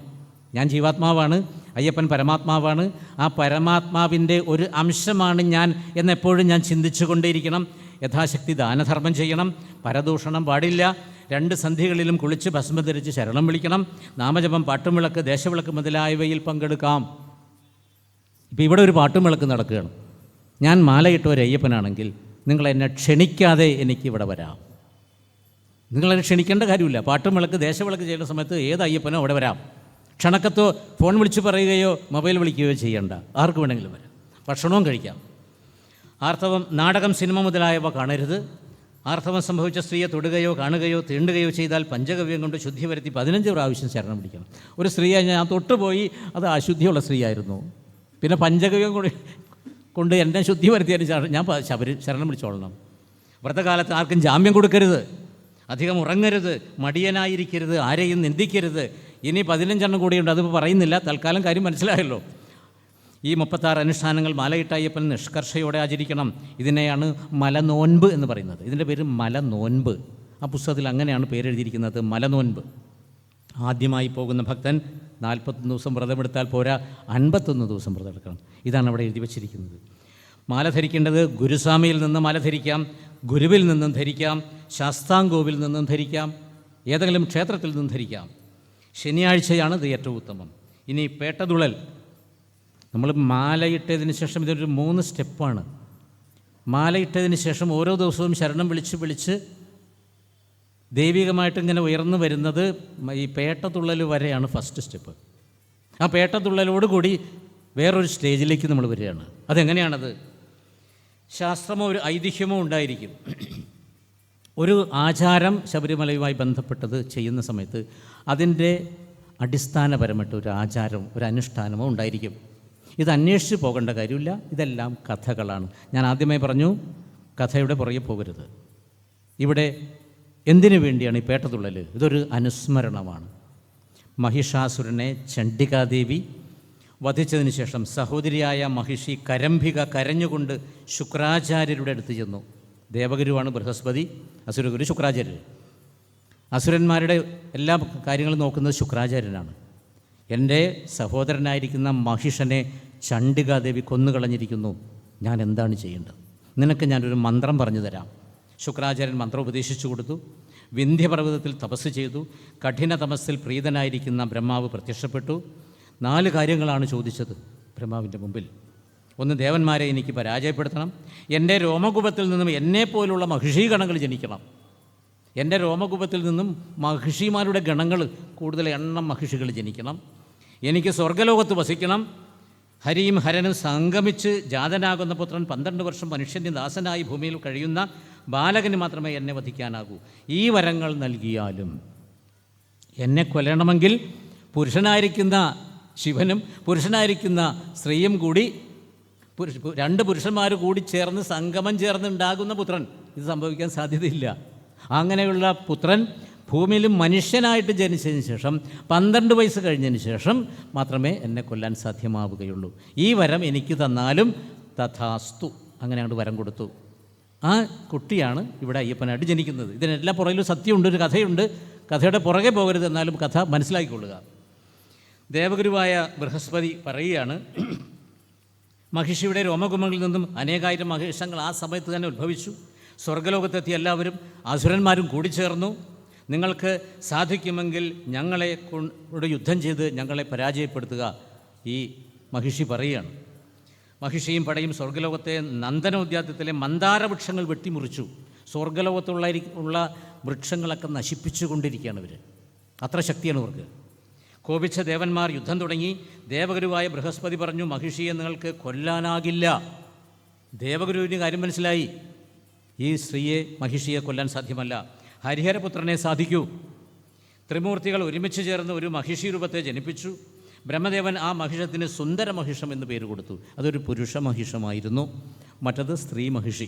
A: ഞാൻ ജീവാത്മാവാണ്, അയ്യപ്പൻ പരമാത്മാവാണ്. ആ പരമാത്മാവിൻ്റെ ഒരു അംശമാണ് ഞാൻ എന്നെപ്പോഴും ഞാൻ ചിന്തിച്ചു കൊണ്ടേയിരിക്കണം. യഥാശക്തി ദാനധർമ്മം ചെയ്യണം. പരദൂഷണം പാടില്ല. 2 സന്ധികളിലും കുളിച്ച് ഭസ്മം ധരിച്ച് ശരണം വിളിക്കണം. നാമജപം, പാട്ടുംവിളക്ക്, ദേശവിളക്ക് മുതലായവയിൽ പങ്കെടുക്കാം. ഇപ്പോൾ ഇവിടെ ഒരു പാട്ടുംവിളക്ക് നടക്കുകയാണ്. ഞാൻ മാലയിട്ട ഒരു അയ്യപ്പനാണെങ്കിൽ നിങ്ങളെന്നെ ക്ഷണിക്കാതെ എനിക്കിവിടെ വരാം. നിങ്ങളെന്നെ ക്ഷണിക്കേണ്ട കാര്യമില്ല. പാട്ടുംവിളക്ക്, ദേശവിളക്ക് ചെയ്യുന്ന സമയത്ത് ഏത് അയ്യപ്പനോ അവിടെ വരാം. ക്ഷണക്കത്തോ ഫോൺ വിളിച്ച് പറയുകയോ മൊബൈൽ വിളിക്കുകയോ ചെയ്യേണ്ട, ആർക്ക് വേണമെങ്കിലും വരാം. ഭക്ഷണവും കഴിക്കാം. ആർത്തവം, നാടകം, സിനിമ മുതലായവ കാണരുത്. ആർത്തവം സംഭവിച്ച സ്ത്രീയെ തൊടുകയോ കാണുകയോ തീണ്ടുകയോ ചെയ്താൽ പഞ്ചഗവ്യം കൊണ്ട് ശുദ്ധി വരുത്തി 15 പ്രാവശ്യം ശരണം പിടിക്കണം. ഒരു സ്ത്രീയെ ഞാൻ തൊട്ടുപോയി, അത് അശുദ്ധിയുള്ള സ്ത്രീയായിരുന്നു, പിന്നെ പഞ്ചഗവ്യം കൊണ്ട് എന്നെ ശുദ്ധി വരുത്തിയതിന് ഞാൻ ശരണം പിടിച്ചോളണം. വ്രതകാലത്ത് ആർക്കും ജാമ്യം കൊടുക്കരുത്, അധികം ഉറങ്ങരുത്, മടിയനായിരിക്കരുത്, ആരെയും നിന്ദിക്കരുത്. ഇനി 15 കൂടിയുണ്ട്, അതിപ്പോൾ പറയുന്നില്ല, തൽക്കാലം കാര്യം മനസ്സിലായല്ലോ. ഈ 36 അനുഷ്ഠാനങ്ങൾ മാലയിട്ട അയ്യപ്പൻ നിഷ്കർഷയോടെ ആചരിക്കണം. ഇതിനെയാണ് മലനോൻപ് എന്ന് പറയുന്നത്. ഇതിൻ്റെ പേര് മലനോൻപ്. ആ പുസ്തകത്തിൽ അങ്ങനെയാണ് പേരെഴുതിയിരിക്കുന്നത്, മലനോൻപ്. ആദ്യമായി പോകുന്ന ഭക്തൻ 41 ദിവസം വ്രതമെടുത്താൽ പോരാ, 51 ദിവസം വ്രതമെടുക്കണം. ഇതാണ് അവിടെ എഴുതി വച്ചിരിക്കുന്നത്. മാല ധരിക്കേണ്ടത് ഗുരുസ്വാമിയിൽ നിന്ന് മാല ധരിക്കാം, ഗുരുവിൽ നിന്നും ധരിക്കാം, ശാസ്താംകോവിൽ നിന്നും ധരിക്കാം, ഏതെങ്കിലും ക്ഷേത്രത്തിൽ നിന്നും ധരിക്കാം. ശനിയാഴ്ചയാണ് ഇത് ഏറ്റവും ഉത്തമം. ഇനി പേട്ടതുള്ളൽ. നമ്മൾ മാലയിട്ടതിന് ശേഷം ഇതൊരു 3 സ്റ്റെപ്പാണ്. മാലയിട്ടതിന് ശേഷം ഓരോ ദിവസവും ശരണം വിളിച്ച് ദൈവികമായിട്ട് ഇങ്ങനെ ഉയർന്നു വരുന്നത് ഈ പേട്ടതുള്ളൽ വരെയാണ് ഫസ്റ്റ് സ്റ്റെപ്പ്. ആ പേട്ടതുള്ളലോടുകൂടി വേറൊരു സ്റ്റേജിലേക്ക് നമ്മൾ വരികയാണ്. അതെങ്ങനെയാണത്? ശാസ്ത്രമോ ഒരു ഐതിഹ്യമോ ഉണ്ടായിരിക്കും. ഒരു ആചാരം ശബരിമലയുമായി ബന്ധപ്പെട്ടത് ചെയ്യുന്ന സമയത്ത് അതിൻ്റെ അടിസ്ഥാനപരമായിട്ട് ഒരു ആചാരം, ഒരു അനുഷ്ഠാനമോ ഉണ്ടായിരിക്കും. ഇത് അന്വേഷിച്ച് പോകേണ്ട കാര്യമില്ല, ഇതെല്ലാം കഥകളാണ്. ഞാൻ ആദ്യമേ പറഞ്ഞു, കഥയുടെ പുറകെ പോകരുത്. ഇവിടെ എന്തിനു വേണ്ടിയാണ് ഈ പേട്ടതുള്ളൽ? ഇതൊരു അനുസ്മരണമാണ്. മഹിഷാസുരനെ ചണ്ഡികാദേവി വധിച്ചതിന് ശേഷം സഹോദരിയായ മഹിഷി കരംഭിക കരഞ്ഞുകൊണ്ട് ശുക്രാചാര്യരുടെ അടുത്ത് ചെന്നു. ദേവഗുരുവാണ് ബൃഹസ്പതി, അസുരഗുരു ശുക്രാചാര്യർ. അസുരന്മാരുടെ എല്ലാ കാര്യങ്ങളും നോക്കുന്നത് ശുക്രാചാര്യനാണ്. എൻ്റെ സഹോദരനായിരിക്കുന്ന മഹിഷനെ ചണ്ഡികാദേവി കൊന്നുകളഞ്ഞിരിക്കുന്നു, ഞാൻ എന്താണ് ചെയ്യേണ്ടത്? നിനക്ക് ഞാനൊരു മന്ത്രം പറഞ്ഞു തരാം. ശുക്രാചാര്യൻ മന്ത്രം ഉപദേശിച്ചു കൊടുത്തു. വിന്ധ്യപർവ്വതത്തിൽ തപസ് ചെയ്തു. കഠിന തപസ്സിൽ പ്രീതനായിരിക്കുന്ന ബ്രഹ്മാവ് പ്രത്യക്ഷപ്പെട്ടു. 4 കാര്യങ്ങളാണ് ചോദിച്ചത് ബ്രഹ്മാവിൻ്റെ മുമ്പിൽ. ഒന്ന്, ദേവന്മാരെ എനിക്ക് പരാജയപ്പെടുത്തണം. എൻ്റെ രോമകൂപത്തിൽ നിന്നും എന്നെപ്പോലുള്ള മഹിഷീഗണങ്ങൾ ജനിക്കണം. എൻ്റെ രോമകൂപത്തിൽ നിന്നും മഹിഷിമാരുടെ ഗണങ്ങൾ, കൂടുതൽ എണ്ണം മഹിഷികൾ ജനിക്കണം. എനിക്ക് സ്വർഗ്ഗലോകത്ത് വസിക്കണം. ഹരിയും ഹരനും സംഗമിച്ച് ജാതനാകുന്ന പുത്രൻ 12 വർഷം മനുഷ്യൻ്റെ ദാസനായി ഭൂമിയിൽ കഴിയുന്ന ബാലകന് മാത്രമേ എന്നെ വധിക്കാനാകൂ. ഈ വരങ്ങൾ നൽകിയാലും എന്നെ കൊല്ലണമെങ്കിൽ പുരുഷനായിരിക്കുന്ന ശിവനും പുരുഷനായിരിക്കുന്ന സ്ത്രീയും കൂടി, 2 പുരുഷന്മാർ കൂടി ചേർന്ന് സംഗമം ചേർന്ന് ഉണ്ടാകുന്ന പുത്രൻ, ഇത് സംഭവിക്കാൻ സാധ്യതയില്ല. അങ്ങനെയുള്ള പുത്രൻ ഭൂമിയിൽ മനുഷ്യനായിട്ട് ജനിച്ചതിന് ശേഷം 12 വയസ്സ് കഴിഞ്ഞതിന് ശേഷം മാത്രമേ എന്നെ കൊല്ലാൻ സാധ്യമാവുകയുള്ളൂ. ഈ വരം എനിക്ക് തന്നാലും തഥാസ്തു. അങ്ങനെ അങ്ങോട്ട് വരം കൊടുത്തു. ആ കുട്ടിയാണ് ഇവിടെ അയ്യപ്പനായിട്ട് ജനിക്കുന്നത്. ഇതിനെല്ലാം പുറകിലും സത്യമുണ്ട്, ഒരു കഥയുണ്ട്. കഥയുടെ പുറകെ പോകരുത്, എന്നാലും കഥ മനസ്സിലാക്കിക്കൊള്ളുക. ദേവഗുരുവായ ബൃഹസ്പതി പറയുകയാണ്, മഹിഷിയുടെ രോമകുമങ്ങളിൽ നിന്നും അനേകായിരം മഹിഷങ്ങൾ ആ സമയത്ത് തന്നെ ഉത്ഭവിച്ചു. സ്വർഗ്ഗലോകത്തെത്തിയ എല്ലാവരും അസുരന്മാരും കൂടിച്ചേർന്നു. നിങ്ങൾക്ക് സാധിക്കുമെങ്കിൽ ഞങ്ങളെ കൊണ്ട് യുദ്ധം ചെയ്ത് ഞങ്ങളെ പരാജയപ്പെടുത്തുക. ഈ മഹിഷി പറയുകയാണ്. മഹിഷിയും പടയും സ്വർഗ്ഗലോകത്തെ നന്ദനോദ്യാനത്തിലെ മന്ദാര വൃക്ഷങ്ങൾ വെട്ടിമുറിച്ചു. സ്വർഗ്ഗലോകത്തുള്ള വൃക്ഷങ്ങളൊക്കെ നശിപ്പിച്ചു കൊണ്ടിരിക്കുകയാണ് ഇവർ. അത്ര ശക്തിയാണ് ഇവർക്ക്. കോപിച്ച ദേവന്മാർ യുദ്ധം തുടങ്ങി. ദേവഗുരുവായ ബൃഹസ്പതി പറഞ്ഞു, മഹിഷിയെ നിങ്ങൾക്ക് കൊല്ലാനാകില്ല. ദേവഗുരുവിന് കാര്യം മനസ്സിലായി, ഈ സ്ത്രീയെ മഹിഷിയെ കൊല്ലാൻ സാധ്യമല്ല. ഹരിഹരപുത്രനെ സാധിക്കൂ. ത്രിമൂർത്തികൾ ഒരുമിച്ച് ചേർന്ന് ഒരു മഹിഷി രൂപത്തെ ജനിപ്പിച്ചു. ബ്രഹ്മദേവൻ ആ മഹിഷത്തിന് സുന്ദര മഹിഷം എന്ന് പേര് കൊടുത്തു. അതൊരു പുരുഷ മഹിഷമായിരുന്നു, മറ്റത് സ്ത്രീ മഹിഷി.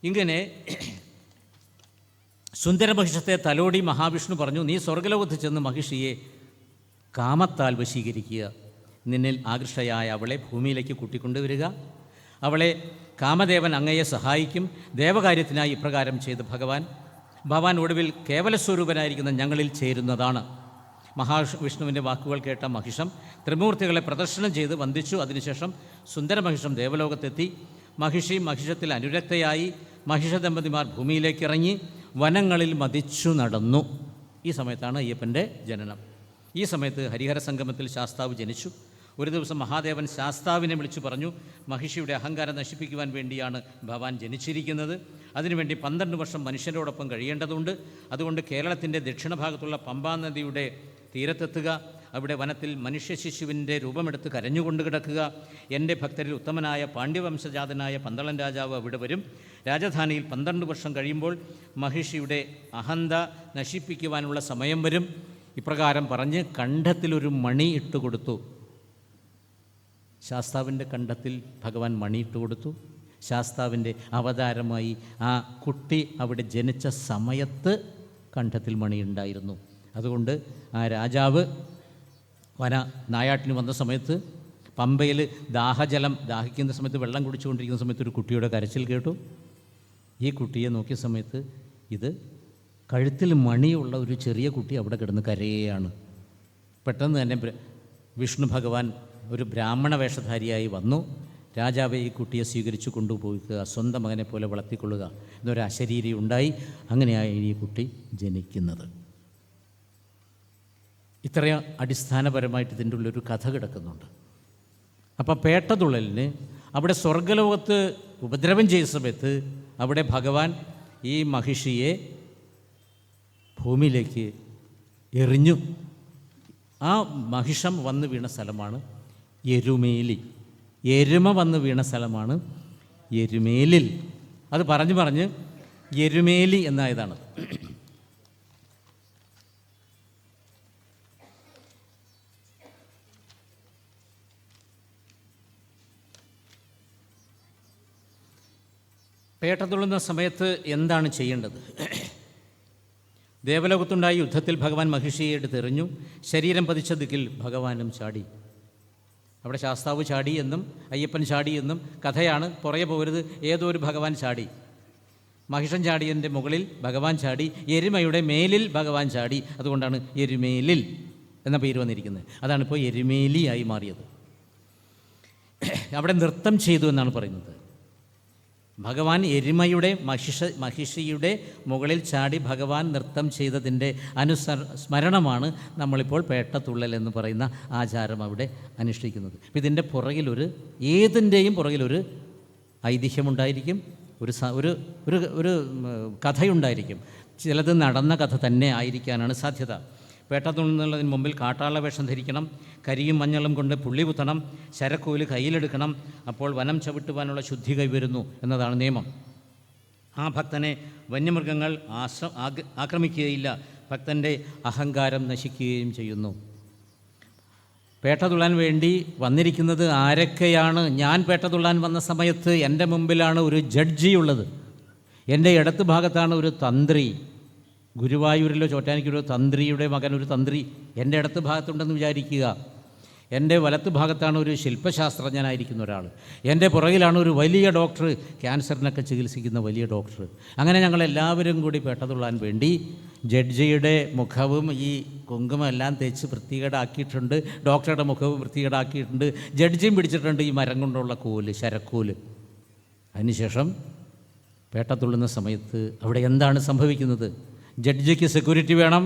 A: ഇങ്ങനെ സുന്ദര മഹിഷത്തെ തലോടി മഹാവിഷ്ണു പറഞ്ഞു, നീ സ്വർഗ്ഗലോകത്ത് ചെന്ന് മഹിഷിയെ കാമത്താൽ വശീകരിക്കുക. നിന്നിൽ ആകൃഷ്ടയായ അവളെ ഭൂമിയിലേക്ക് കൂട്ടിക്കൊണ്ടുവരിക. അവളെ കാമദേവൻ അങ്ങയെ സഹായിക്കും. ദേവകാര്യത്തിനായി ഇപ്രകാരം ചെയ്ത് ഭഗവാൻ ഒടുവിൽ കേവലസ്വരൂപനായിരിക്കുന്ന ഞങ്ങളിൽ ചേരുന്നതാണ്. മഹാവിഷ്ണുവിൻ്റെ വാക്കുകൾ കേട്ട മഹിഷം ത്രിമൂർത്തികളെ പ്രദർശനം ചെയ്ത് വന്ദിച്ചു. അതിനുശേഷം സുന്ദരമഹിഷം ദേവലോകത്തെത്തി. മഹിഷിയും മഹിഷത്തിൽ അനുരക്തയായി. മഹിഷ ദമ്പതിമാർ ഭൂമിയിലേക്ക് ഇറങ്ങി വനങ്ങളിൽ മതിച്ചു നടന്നു. ഈ സമയത്താണ് അയ്യപ്പൻ്റെ ജനനം. ഈ സമയത്ത് ഹരിഹര സംഗമത്തിൽ ശാസ്താവ് ജനിച്ചു. ഒരു ദിവസം മഹാദേവൻ ശാസ്താവിനെ വിളിച്ചു പറഞ്ഞു, മഹിഷിയുടെ അഹങ്കാരം നശിപ്പിക്കുവാൻ വേണ്ടിയാണ് ഭഗവാൻ ജനിച്ചിരിക്കുന്നത്. അതിനുവേണ്ടി 12 വർഷം മനുഷ്യരോടൊപ്പം കഴിയേണ്ടതുണ്ട്. അതുകൊണ്ട് കേരളത്തിൻ്റെ ദക്ഷിണഭാഗത്തുള്ള പമ്പാ നദിയുടെ തീരത്തെത്തുക. അവിടെ വനത്തിൽ മനുഷ്യശിശുവിൻ്റെ രൂപമെടുത്ത് കരഞ്ഞുകൊണ്ട് കിടക്കുക. എൻ്റെ ഭക്തരിൽ ഉത്തമനായ പാണ്ഡ്യവംശജാതനായ പന്തളൻ രാജാവ് അവിടെ വരും. രാജധാനിയിൽ 12 വർഷം കഴിയുമ്പോൾ മഹിഷിയുടെ അഹന്ത നശിപ്പിക്കുവാനുള്ള സമയം വരും. ഇപ്രകാരം പറഞ്ഞ് കണ്ഠത്തിലൊരു മണി ഇട്ടുകൊടുത്തു. ശാസ്താവിൻ്റെ കണ്ഠത്തിൽ ഭഗവാൻ മണി ഇട്ടുകൊടുത്തു. ശാസ്താവിൻ്റെ അവതാരമായി ആ കുട്ടി അവിടെ ജനിച്ച സമയത്ത് കണ്ഠത്തിൽ മണിയുണ്ടായിരുന്നു. അതുകൊണ്ട് ആ രാജാവ് നായാട്ടിന് വന്ന സമയത്ത് പമ്പയിൽ ദാഹിക്കുന്ന സമയത്ത് വെള്ളം കുടിച്ചുകൊണ്ടിരിക്കുന്ന സമയത്ത് ഒരു കുട്ടിയുടെ കരച്ചിൽ കേട്ടു. ഈ കുട്ടിയെ നോക്കിയ സമയത്ത് ഇത് കഴുത്തിൽ മണിയുള്ള ഒരു ചെറിയ കുട്ടി അവിടെ കിടന്ന് കരയുകയാണ്. പെട്ടെന്ന് തന്നെ വിഷ്ണു ഭഗവാൻ ഒരു ബ്രാഹ്മണ വേഷധാരിയായി വന്നു. രാജാവെ ഈ കുട്ടിയെ സ്വീകരിച്ചു കൊണ്ടുപോയിക്കുക, സ്വന്തം മകനെ പോലെ വളർത്തിക്കൊള്ളുക എന്നൊരു അശരീരി ഉണ്ടായി. അങ്ങനെയായി ഈ കുട്ടി ജനിക്കുന്നത്. ഇത്രയും അടിസ്ഥാനപരമായിട്ട് ഇതിൻ്റെ ഉള്ളൊരു കഥ കിടക്കുന്നുണ്ട്. അപ്പം പേട്ടതുള്ളലിന് അവിടെ സ്വർഗലോകത്ത് ഉപദ്രവം ചെയ്ത സമയത്ത് അവിടെ ഭഗവാൻ ഈ മഹിഷിയെ ഭൂമിയിലേക്ക് എറിഞ്ഞു. ആ മഹിഷം വന്ന് വീണ സ്ഥലമാണ് എരുമേലി. എരുമ വന്ന് വീണ സ്ഥലമാണ് എരുമേലിൽ. അത് പറഞ്ഞ് എരുമേലി എന്നായതാണ്. പേട്ടതുള്ളുന്ന സമയത്ത് എന്താണ് ചെയ്യേണ്ടത്? ദേവലോകത്തുണ്ടായ യുദ്ധത്തിൽ ഭഗവാൻ മഹിഷിയെ എടുത്തെറിഞ്ഞു. ശരീരം പതിച്ച ദിക്കിൽ ഭഗവാനും ചാടി. അവിടെ ശാസ്താവ് ചാടി എന്നും അയ്യപ്പൻ ചാടി എന്നും കഥയാണ്. പുറകെ പോകരുത്. ഏതോ ഒരു ഭഗവാൻ ചാടി. മഹിഷൻ ചാടിയതിൻ്റെ മുകളിൽ ഭഗവാൻ ചാടി. എരുമയുടെ മേലിൽ ഭഗവാൻ ചാടി. അതുകൊണ്ടാണ് എരുമേലിൽ എന്ന പേര് വന്നിരിക്കുന്നത്. അതാണിപ്പോൾ എരുമേലിയായി മാറിയത്. അവിടെ നൃത്തം ചെയ്തു എന്നാണ് പറയുന്നത്. ഭഗവാൻ എരുമയുടെ മഹിഷിയുടെ മുകളിൽ ചാടി ഭഗവാൻ നൃത്തം ചെയ്തതിൻ്റെ സ്മരണമാണ് നമ്മളിപ്പോൾ പേട്ടതുള്ളൽ എന്ന് പറയുന്ന ആചാരം അവിടെ അനുഷ്ഠിക്കുന്നത്. ഇതിൻ്റെ ഏതിൻ്റെയും പുറകിലൊരു ഐതിഹ്യമുണ്ടായിരിക്കും, ഒരു കഥയുണ്ടായിരിക്കും. ചിലത് നടന്ന കഥ തന്നെ ആയിരിക്കാനാണ് സാധ്യത. പേട്ടതുള്ളുന്നതിന് മുമ്പിൽ കാട്ടാള വേഷം ധരിക്കണം, കരിയും മഞ്ഞളും കൊണ്ട് പുള്ളി കുത്തണം, ശരക്കോല് കയ്യിലെടുക്കണം. അപ്പോൾ വനം ചവിട്ടുവാനുള്ള ശുദ്ധി കൈവരുന്നു എന്നതാണ് നിയമം. ആ ഭക്തനെ വന്യമൃഗങ്ങൾ ആക്രമിക്കുകയില്ല. ഭക്തൻ്റെ അഹങ്കാരം നശിക്കുകയും ചെയ്യുന്നു. പേട്ടതുള്ളാൻ വേണ്ടി വന്നിരിക്കുന്നത് ആരൊക്കെയാണ്? ഞാൻ പേട്ടതുള്ളാൻ വന്ന സമയത്ത് എൻ്റെ മുമ്പിലാണ് ഒരു ജഡ്ജിയുള്ളത്. എൻ്റെ ഇടത്ത് ഭാഗത്താണ് ഒരു തന്ത്രി. ഗുരുവായൂരിലോ ചോറ്റാനിക്കൊരു തന്ത്രിയുടെ മകൻ, ഒരു തന്ത്രി എൻ്റെ ഇടത്ത് ഭാഗത്തുണ്ടെന്ന് വിചാരിക്കുക. എൻ്റെ വലത്ത് ഭാഗത്താണ് ഒരു ശില്പശാസ്ത്രജ്ഞനായിരിക്കുന്ന ഒരാൾ. എൻ്റെ പുറകിലാണ് ഒരു വലിയ ഡോക്ടർ, ക്യാൻസറിനൊക്കെ ചികിത്സിക്കുന്ന വലിയ ഡോക്ടർ. അങ്ങനെ ഞങ്ങളെല്ലാവരും കൂടി പേട്ടതുള്ളാൻ വേണ്ടി ജഡ്ജിയുടെ മുഖവും ഈ കുങ്കുമം എല്ലാം തേച്ച് വൃത്തികേടാക്കിയിട്ടുണ്ട്. ഡോക്ടറുടെ മുഖവും വൃത്തികേടാക്കിയിട്ടുണ്ട്. ജഡ്ജിയും പിടിച്ചിട്ടുണ്ട് ഈ മരം കൊണ്ടുള്ള കോല്, ശരക്കോല്. അതിനുശേഷം പേട്ടതുള്ളുന്ന സമയത്ത് അവിടെ എന്താണ് സംഭവിക്കുന്നത്? ജഡ്ജിക്ക് സെക്യൂരിറ്റി വേണം.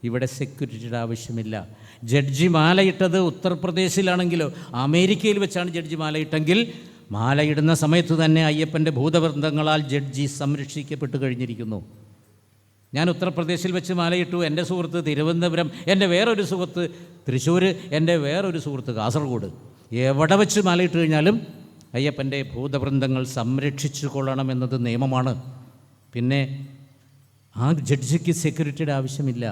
A: ഇവിടെ സെക്യൂരിറ്റിയുടെ ആവശ്യമില്ല. ജഡ്ജി മാലയിട്ടത് ഉത്തർപ്രദേശിലാണെങ്കിലോ അമേരിക്കയിൽ വെച്ചാണ് ജഡ്ജി മാലയിട്ടെങ്കിൽ മാലയിടുന്ന സമയത്ത് തന്നെ അയ്യപ്പൻ്റെ ഭൂതവൃന്ദങ്ങളാൽ ജഡ്ജി സംരക്ഷിക്കപ്പെട്ട് കഴിഞ്ഞിരിക്കുന്നു. ഞാൻ ഉത്തർപ്രദേശിൽ വെച്ച് മാലയിട്ടു. എൻ്റെ സുഹൃത്ത് തിരുവനന്തപുരം, എൻ്റെ വേറൊരു സുഹൃത്ത് തൃശ്ശൂർ, എൻ്റെ വേറൊരു സുഹൃത്ത് കാസർഗോഡ്. എവിടെ വെച്ച് മാലയിട്ട് കഴിഞ്ഞാലും അയ്യപ്പൻ്റെ ഭൂതവൃന്ദങ്ങൾ സംരക്ഷിച്ചു കൊള്ളണമെന്നത് നിയമമാണ്. പിന്നെ ആ ജഡ്ജിക്ക് സെക്യൂരിറ്റിയുടെ ആവശ്യമില്ല.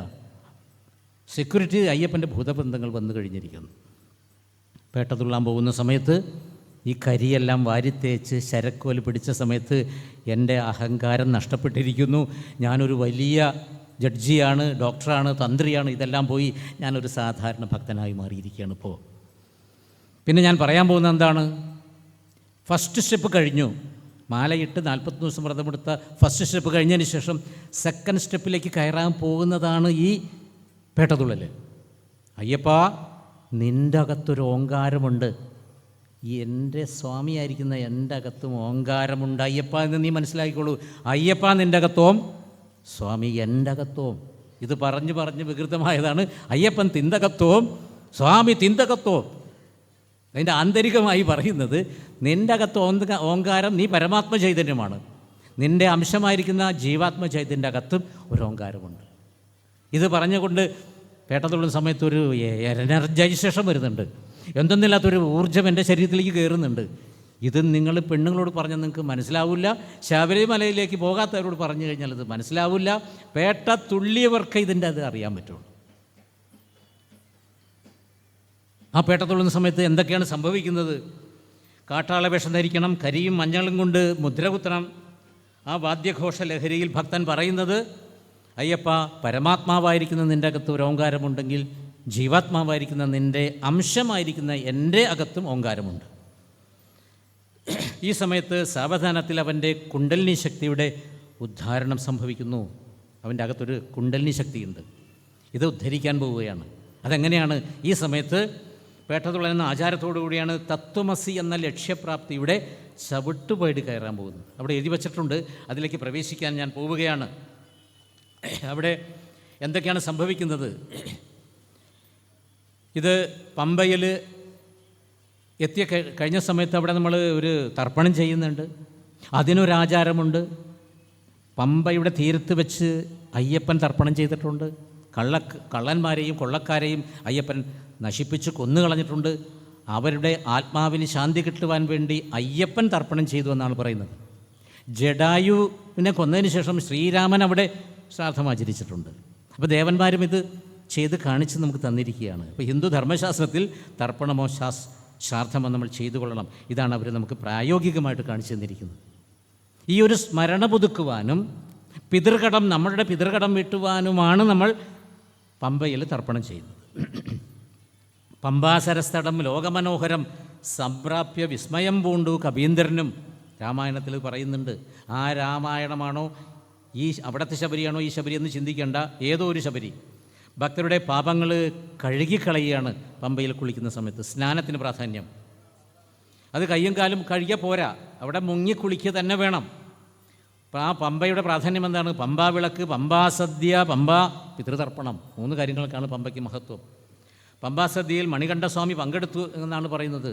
A: സെക്യൂരിറ്റി അയ്യപ്പൻ്റെ ഭൂതവൃന്ദങ്ങൾ വന്നു കഴിഞ്ഞിരിക്കുന്നു. പേട്ടതുള്ളാൻ പോകുന്ന സമയത്ത് ഈ കരിയെല്ലാം വാരിത്തേച്ച് ശരക്കോല് പിടിച്ച സമയത്ത് എൻ്റെ അഹങ്കാരം നഷ്ടപ്പെട്ടിരിക്കുന്നു. ഞാനൊരു വലിയ ജഡ്ജിയാണ്, ഡോക്ടറാണ്, തന്ത്രിയാണ്. ഇതെല്ലാം പോയി ഞാനൊരു സാധാരണ ഭക്തനായി മാറിയിരിക്കുകയാണ് ഇപ്പോൾ. പിന്നെ ഞാൻ പറയാൻ പോകുന്നത് എന്താണ്? ഫസ്റ്റ് സ്റ്റെപ്പ് കഴിഞ്ഞു. മാലയിട്ട് 40 ദിവസം വ്രതമെടുത്ത ഫസ്റ്റ് സ്റ്റെപ്പ് കഴിഞ്ഞതിന് ശേഷം സെക്കൻഡ് സ്റ്റെപ്പിലേക്ക് കയറാൻ പോകുന്നതാണ് ഈ പേട്ടതുള്ളൽ. അയ്യപ്പ, നിൻ്റെ അകത്തൊരു ഓങ്കാരമുണ്ട്. എൻ്റെ സ്വാമിയായിരിക്കുന്ന എൻ്റെ അകത്തും ഓങ്കാരമുണ്ട് അയ്യപ്പ എന്ന് നീ മനസ്സിലാക്കിക്കോളൂ. അയ്യപ്പ നിൻ്റെ അകത്തോം, സ്വാമി എൻ്റെ അകത്തോം. ഇത് പറഞ്ഞ് വികൃതമായതാണ്. അയ്യപ്പൻ തിന്തകത്തോം, സ്വാമി തിന്തകത്തോം. അതിൻ്റെ ആന്തരികമായി പറയുന്നത് നിൻ്റെ അകത്ത് ഓങ്കാരം, നീ പരമാത്മ ചൈതന്യമാണ്. നിൻ്റെ അംശമായിരിക്കുന്ന ജീവാത്മ ചൈതന്യൻ്റെ അകത്തും ഒരു ഓങ്കാരമുണ്ട്. ഇത് പറഞ്ഞുകൊണ്ട് പേട്ട തുള്ളുന്ന സമയത്ത് ഒരു എനർജൈസേഷൻ വരുന്നുണ്ട്, എന്തെന്നില്ലാത്തൊരു ഊർജ്ജം എൻ്റെ ശരീരത്തിലേക്ക് കയറുന്നുണ്ട്. ഇത് നിങ്ങൾ പെണ്ണുങ്ങളോട് പറഞ്ഞാൽ നിങ്ങൾക്ക് മനസ്സിലാവില്ല, ശബരിമലയിലേക്ക് പോകാത്തവരോട് പറഞ്ഞു കഴിഞ്ഞാൽ ഇത് മനസ്സിലാവില്ല. പേട്ട തുള്ളിയവർക്ക് ഇതിൻ്റെ അത് അറിയാൻ പറ്റുള്ളൂ. ആ പേട്ട തുള്ളുന്ന സമയത്ത് എന്തൊക്കെയാണ് സംഭവിക്കുന്നത്? കാട്ടാള വേഷം ധരിക്കണം, കരിയും മഞ്ഞളും കൊണ്ട് മുദ്ര കുത്തണം. ആ വാദ്യഘോഷ ലഹരിയിൽ ഭക്തൻ പറയുന്നത്, അയ്യപ്പ, പരമാത്മാവായിരിക്കുന്ന നിൻ്റെ അകത്ത് ഒരു ഓങ്കാരമുണ്ടെങ്കിൽ ജീവാത്മാവായിരിക്കുന്ന നിൻ്റെ അംശമായിരിക്കുന്ന എൻ്റെ അകത്തും ഓങ്കാരമുണ്ട്. ഈ സമയത്ത് സാവധാനത്തിൽ അവൻ്റെ കുണ്ടലിനി ശക്തിയുടെ ഉദ്ധാരണം സംഭവിക്കുന്നു. അവൻ്റെ അകത്തൊരു കുണ്ടലിനി ശക്തിയുണ്ട്, ഇത് ഉദ്ധരിക്കാൻ പോവുകയാണ്. അതെങ്ങനെയാണ്? ഈ സമയത്ത് പേട്ടതുള്ള എന്ന ആചാരത്തോടു കൂടിയാണ് തത്വമസി എന്ന ലക്ഷ്യപ്രാപ്തിയുടെ ചവിട്ടുപടി കയറാൻ പോകുന്നത്. അവിടെ എഴുതി വച്ചിട്ടുണ്ട്, അതിലേക്ക് പ്രവേശിക്കാൻ ഞാൻ പോവുകയാണ്. അവിടെ എന്തൊക്കെയാണ് സംഭവിക്കുന്നത്? ഇത് പമ്പയിൽ എത്തിയ കഴിഞ്ഞ സമയത്ത് അവിടെ നമ്മൾ ഒരു തർപ്പണം ചെയ്യുന്നുണ്ട്. അതിനൊരാചാരമുണ്ട്. പമ്പയുടെ തീരത്ത് വെച്ച് അയ്യപ്പൻ തർപ്പണം ചെയ്തിട്ടുണ്ട്. കള്ളന്മാരെയും കൊള്ളക്കാരെയും അയ്യപ്പൻ നശിപ്പിച്ച് കൊന്നുകളഞ്ഞിട്ടുണ്ട്. അവരുടെ ആത്മാവിന് ശാന്തി കിട്ടുവാൻ വേണ്ടി അയ്യപ്പൻ തർപ്പണം ചെയ്തു എന്നാണ് പറയുന്നത്. ജഡായുവിനെ കൊന്നതിന് ശേഷം ശ്രീരാമൻ അവിടെ ശ്രാദ്ധമാചരിച്ചിട്ടുണ്ട്. അപ്പോൾ ദേവന്മാരും ഇത് ചെയ്ത് കാണിച്ച് നമുക്ക് തന്നിരിക്കുകയാണ്. അപ്പോൾ ഹിന്ദു ധർമ്മശാസ്ത്രത്തിൽ തർപ്പണമോ ശ്രാദ്ധമോ നമ്മൾ ചെയ്തു കൊള്ളണം. ഇതാണ് അവർ നമുക്ക് പ്രായോഗികമായിട്ട് കാണിച്ചു തന്നിരിക്കുന്നത്. ഈ ഒരു സ്മരണ പുതുക്കുവാനും പിതൃകടം, നമ്മളുടെ പിതൃകടം വീട്ടുവാനുമാണ് നമ്മൾ പമ്പയിൽ തർപ്പണം ചെയ്യുന്നത്. പമ്പാസരസ്ഥടം ലോകമനോഹരം സംപ്രാപ്യ വിസ്മയം പൂണ്ടു കവീന്ദ്രനും രാമായണത്തിൽ പറയുന്നുണ്ട്. ആ രാമായണമാണോ ഈ അവിടുത്തെ ശബരിയാണോ ഈ ശബരി എന്ന് ചിന്തിക്കേണ്ട, ഏതോ ഒരു ശബരി ഭക്തരുടെ പാപങ്ങൾ കഴുകിക്കളയുകയാണ് പമ്പയിൽ കുളിക്കുന്ന സമയത്ത്. സ്നാനത്തിന് പ്രാധാന്യം. അത് കയ്യും കാലും കഴുകിയ പോരാ, അവിടെ മുങ്ങി കുളിക്കുക തന്നെ വേണം. അപ്പോൾ ആ പമ്പയുടെ പ്രാധാന്യം എന്താണ്? പമ്പാ വിളക്ക്, പമ്പാ സദ്യ, പമ്പാ പിതൃതർപ്പണം, 3 കാര്യങ്ങൾക്കാണ് പമ്പയ്ക്ക് മഹത്വം. പമ്പാ സദ്യയിൽ മണികണ്ഠസ്വാമി പങ്കെടുത്തു എന്നാണ് പറയുന്നത്.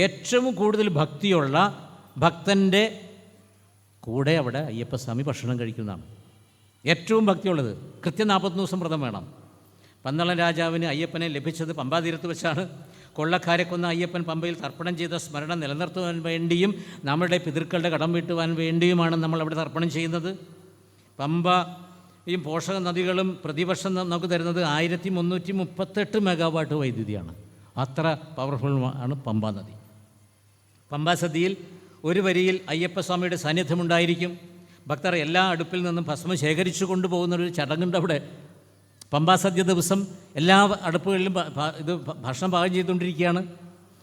A: ഏറ്റവും കൂടുതൽ ഭക്തിയുള്ള ഭക്തൻ്റെ കൂടെ അവിടെ അയ്യപ്പസ്വാമി ഭക്ഷണം കഴിക്കുന്നതാണ് ഏറ്റവും ഭക്തിയുള്ളത്. കൃത്യം 40 ദിവസം വ്രതം വേണം. പന്തളം രാജാവിന് അയ്യപ്പനെ ലഭിച്ചത് പമ്പാതീരത്ത് വെച്ചാണ്. കൊള്ളക്കാരെ കൊന്ന അയ്യപ്പൻ പമ്പയിൽ തർപ്പണം ചെയ്ത സ്മരണ നിലനിർത്തുവാൻ വേണ്ടിയും നമ്മുടെ പിതൃക്കളുടെ കടം വീട്ടുവാൻ വേണ്ടിയുമാണ് നമ്മൾ അവിടെ തർപ്പണം ചെയ്യുന്നത്. പമ്പയും പോഷക നദികളും പ്രതിവർഷം നമുക്ക് തരുന്നത് 1338 മെഗാവാട്ട് വൈദ്യുതിയാണ്. അത്ര പവർഫുൾ ആണ് പമ്പാ നദി. പമ്പാ സദ്യയിൽ ഒരു വരിയിൽ അയ്യപ്പസ്വാമിയുടെ സാന്നിധ്യമുണ്ടായിരിക്കും. ഭക്തർ എല്ലാ അടുപ്പിൽ നിന്നും ഭസ്മം ശേഖരിച്ചു കൊണ്ടുപോകുന്നൊരു ചടങ്ങുണ്ട് അവിടെ. പമ്പാ സദ്യ ദിവസം എല്ലാ അടുപ്പുകളിലും ഇത് ഭക്ഷണം പാകം ചെയ്തുകൊണ്ടിരിക്കുകയാണ്.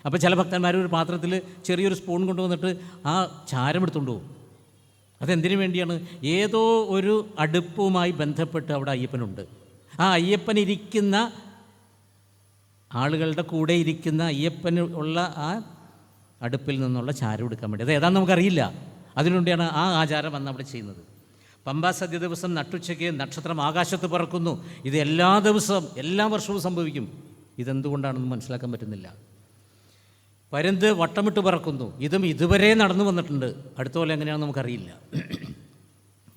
A: അപ്പോൾ ചില ഭക്തന്മാർ ഒരു പാത്രത്തിൽ ചെറിയൊരു സ്പൂൺ കൊണ്ടുവന്നിട്ട് ആ ചാരം എടുത്തുകൊണ്ട് പോകും. അതെന്തിനു വേണ്ടിയാണ്? ഏതോ ഒരു അടുപ്പുമായി ബന്ധപ്പെട്ട് അവിടെ അയ്യപ്പനുണ്ട്. ആ അയ്യപ്പൻ ഇരിക്കുന്ന ആളുകളുടെ കൂടെ ഇരിക്കുന്ന അയ്യപ്പന് ഉള്ള ആ അടുപ്പിൽ നിന്നുള്ള ചാരം എടുക്കാൻ വേണ്ടി. അത് ഏതാണെന്ന് നമുക്കറിയില്ല. അതിനുവേണ്ടിയാണ് ആ ആചാരം അന്ന് അവിടെ ചെയ്യുന്നത്. പമ്പാ സദ്യ ദിവസം നട്ടുച്ചയ്ക്ക് നക്ഷത്രം ആകാശത്ത് പറക്കുന്നു. ഇത് എല്ലാ ദിവസവും എല്ലാ വർഷവും സംഭവിക്കും. ഇതെന്തുകൊണ്ടാണെന്ന് മനസ്സിലാക്കാൻ പറ്റുന്നില്ല. പരുന്ത് വട്ടമിട്ട് പറക്കുന്നു. ഇതും ഇതുവരെ നടന്നു വന്നിട്ടുണ്ട്. അടുത്ത പോലെ എങ്ങനെയാണെന്ന് നമുക്കറിയില്ല.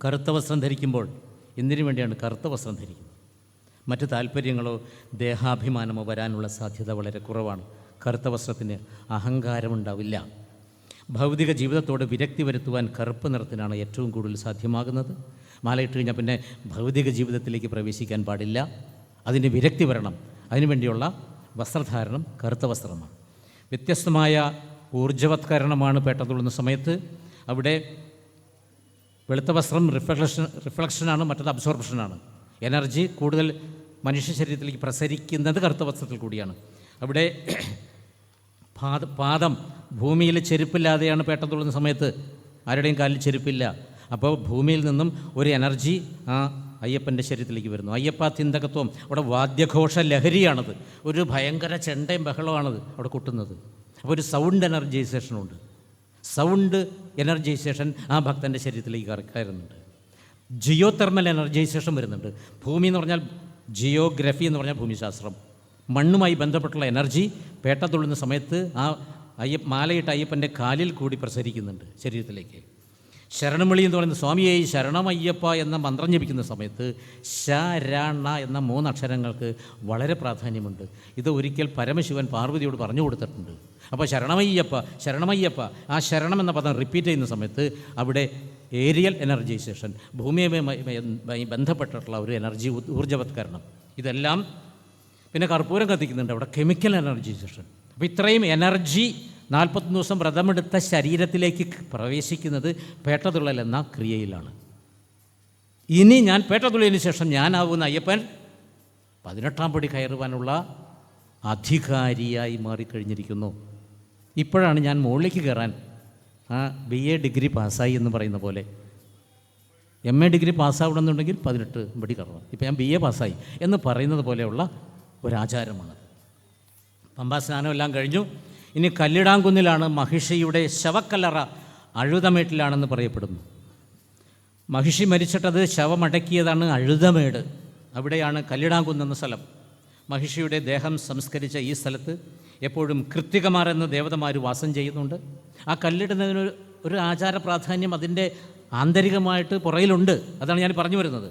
A: കറുത്ത വസ്ത്രം ധരിക്കുമ്പോൾ എന്തിനു വേണ്ടിയാണ് കറുത്ത വസ്ത്രം ധരിക്കുന്നത്? മറ്റ് താല്പര്യങ്ങളോ ദേഹാഭിമാനമോ വരാനുള്ള സാധ്യത വളരെ കുറവാണ്. കറുത്ത വസ്ത്രത്തിന് അഹങ്കാരമുണ്ടാവില്ല. ഭൗതിക ജീവിതത്തോട് വിരക്തി വരുത്തുവാൻ കറുപ്പ് നിറത്തിനാണ് ഏറ്റവും കൂടുതൽ സാധ്യമാകുന്നത്. മാലയിട്ട് കഴിഞ്ഞാൽ പിന്നെ ഭൗതിക ജീവിതത്തിലേക്ക് പ്രവേശിക്കാൻ പാടില്ല. അതിന് വിരക്തി വരണം. അതിനുവേണ്ടിയുള്ള വസ്ത്രധാരണം കറുത്ത വസ്ത്രമാണ്. വ്യത്യസ്തമായ ഊർജ്ജവത്കരണമാണ് പേട്ട തുള്ളുന്ന സമയത്ത്. അവിടെ വെളുത്ത വസ്ത്രം റിഫ്ലക്ഷനാണ്, മറ്റത് അബ്സോർപ്ഷനാണ്. എനർജി കൂടുതൽ മനുഷ്യ ശരീരത്തിലേക്ക് പ്രസരിക്കുന്നത് കറുത്ത വസ്ത്രത്തിൽ കൂടിയാണ്. അവിടെ പാദം ഭൂമിയിൽ ചെരുപ്പില്ലാതെയാണ് പേട്ട തുള്ളുന്ന സമയത്ത്. ആരുടെയും കാലിൽ ചെരുപ്പില്ല. അപ്പോൾ ഭൂമിയിൽ നിന്നും ഒരു എനർജി ആ അയ്യപ്പൻ്റെ ശരീരത്തിലേക്ക് വരുന്നു. അയ്യപ്പ തിന്തകത്വം, അവിടെ വാദ്യഘോഷ ലഹരിയാണത്. ഒരു ഭയങ്കര ചെണ്ടയും ബഹളമാണത് അവിടെ കൊട്ടുന്നത്. അപ്പോൾ ഒരു സൗണ്ട് എനർജൈസേഷനുണ്ട്. സൗണ്ട് എനർജൈസേഷൻ ആ ഭക്തൻ്റെ ശരീരത്തിലേക്ക് കയറുന്നുണ്ട്. ജിയോ തെർമൽ എനർജൈസേഷൻ വരുന്നുണ്ട്. ഭൂമി എന്ന് പറഞ്ഞാൽ ജിയോഗ്രഫി എന്ന് പറഞ്ഞാൽ ഭൂമിശാസ്ത്രം, മണ്ണുമായി ബന്ധപ്പെട്ടുള്ള എനർജി പേട്ട തുള്ളുന്ന സമയത്ത് ആ മാലയിട്ട അയ്യപ്പൻ്റെ കാലിൽ കൂടി പ്രസരിക്കുന്നുണ്ട് ശരീരത്തിലേക്ക്. ശരണം വിളി എന്ന് പറയുന്നത് സ്വാമിയെ ശരണമയ്യപ്പ എന്ന മന്ത്രം ജപിക്കുന്ന സമയത്ത് ശരണ എന്ന 3 അക്ഷരങ്ങൾക്ക് വളരെ പ്രാധാന്യമുണ്ട്. ഇത് ഒരിക്കൽ പരമശിവൻ പാർവതിയോട് പറഞ്ഞു കൊടുത്തിട്ടുണ്ട്. അപ്പോൾ ശരണമയ്യപ്പ ശരണമയ്യപ്പ, ആ ശരണം എന്ന പദം റിപ്പീറ്റ് ചെയ്യുന്ന സമയത്ത് അവിടെ ഏരിയൽ എനർജൈസേഷൻ, ഭൂമിയുമായി ബന്ധപ്പെട്ടിട്ടുള്ള ഒരു എനർജി ഊർജ്ജവത്കരണം, ഇതെല്ലാം. പിന്നെ കർപ്പൂരം കത്തിക്കുന്നുണ്ട്, അവിടെ കെമിക്കൽ എനർജൈസേഷൻ. അപ്പോൾ ഇത്രയും എനർജി 41 ദിവസം വ്രതമെടുത്ത ശരീരത്തിലേക്ക് പ്രവേശിക്കുന്നത് പേട്ടതുള്ളൽ എന്ന ക്രിയയിലാണ്. ഇനി ഞാൻ പേട്ടതുള്ളലിന് ശേഷം ഞാനാവുന്ന അയ്യപ്പൻ 18ാം പടി കയറുവാനുള്ള അധികാരിയായി മാറിക്കഴിഞ്ഞിരിക്കുന്നു. ഇപ്പോഴാണ് ഞാൻ മുകളിലേക്ക് കയറാൻ BA ഡിഗ്രി പാസ്സായി എന്ന് പറയുന്ന പോലെ. MA ഡിഗ്രി പാസ്സാവണമെന്നുണ്ടെങ്കിൽ 18 പടി കയറണം. ഇപ്പോൾ ഞാൻ BA പാസ്സായി എന്ന് പറയുന്നത് പോലെയുള്ള ഒരാചാരമാണ്. പമ്പാ സ്നാനം എല്ലാം കഴിഞ്ഞു. ഇനി കല്ലിടാംകുന്നിലാണ് മഹിഷിയുടെ ശവക്കല്ലറ, അഴുതമേട്ടിലാണെന്ന് പറയപ്പെടുന്നു. മഹിഷി മരിച്ചിട്ടത് ശവമടക്കിയതാണ് അഴുതമേട്. അവിടെയാണ് കല്ലിടാംകുന്നെന്ന സ്ഥലം. മഹിഷിയുടെ ദേഹം സംസ്കരിച്ച ഈ സ്ഥലത്ത് എപ്പോഴും കൃത്തികമാർ എന്ന ദേവതമാർ വാസം ചെയ്യുന്നുണ്ട്. ആ കല്ലിടുന്നതിന് ഒരു ആചാര പ്രാധാന്യം അതിൻ്റെ ആന്തരികമായിട്ട് പുറയിലുണ്ട്. അതാണ് ഞാൻ പറഞ്ഞു വരുന്നത്.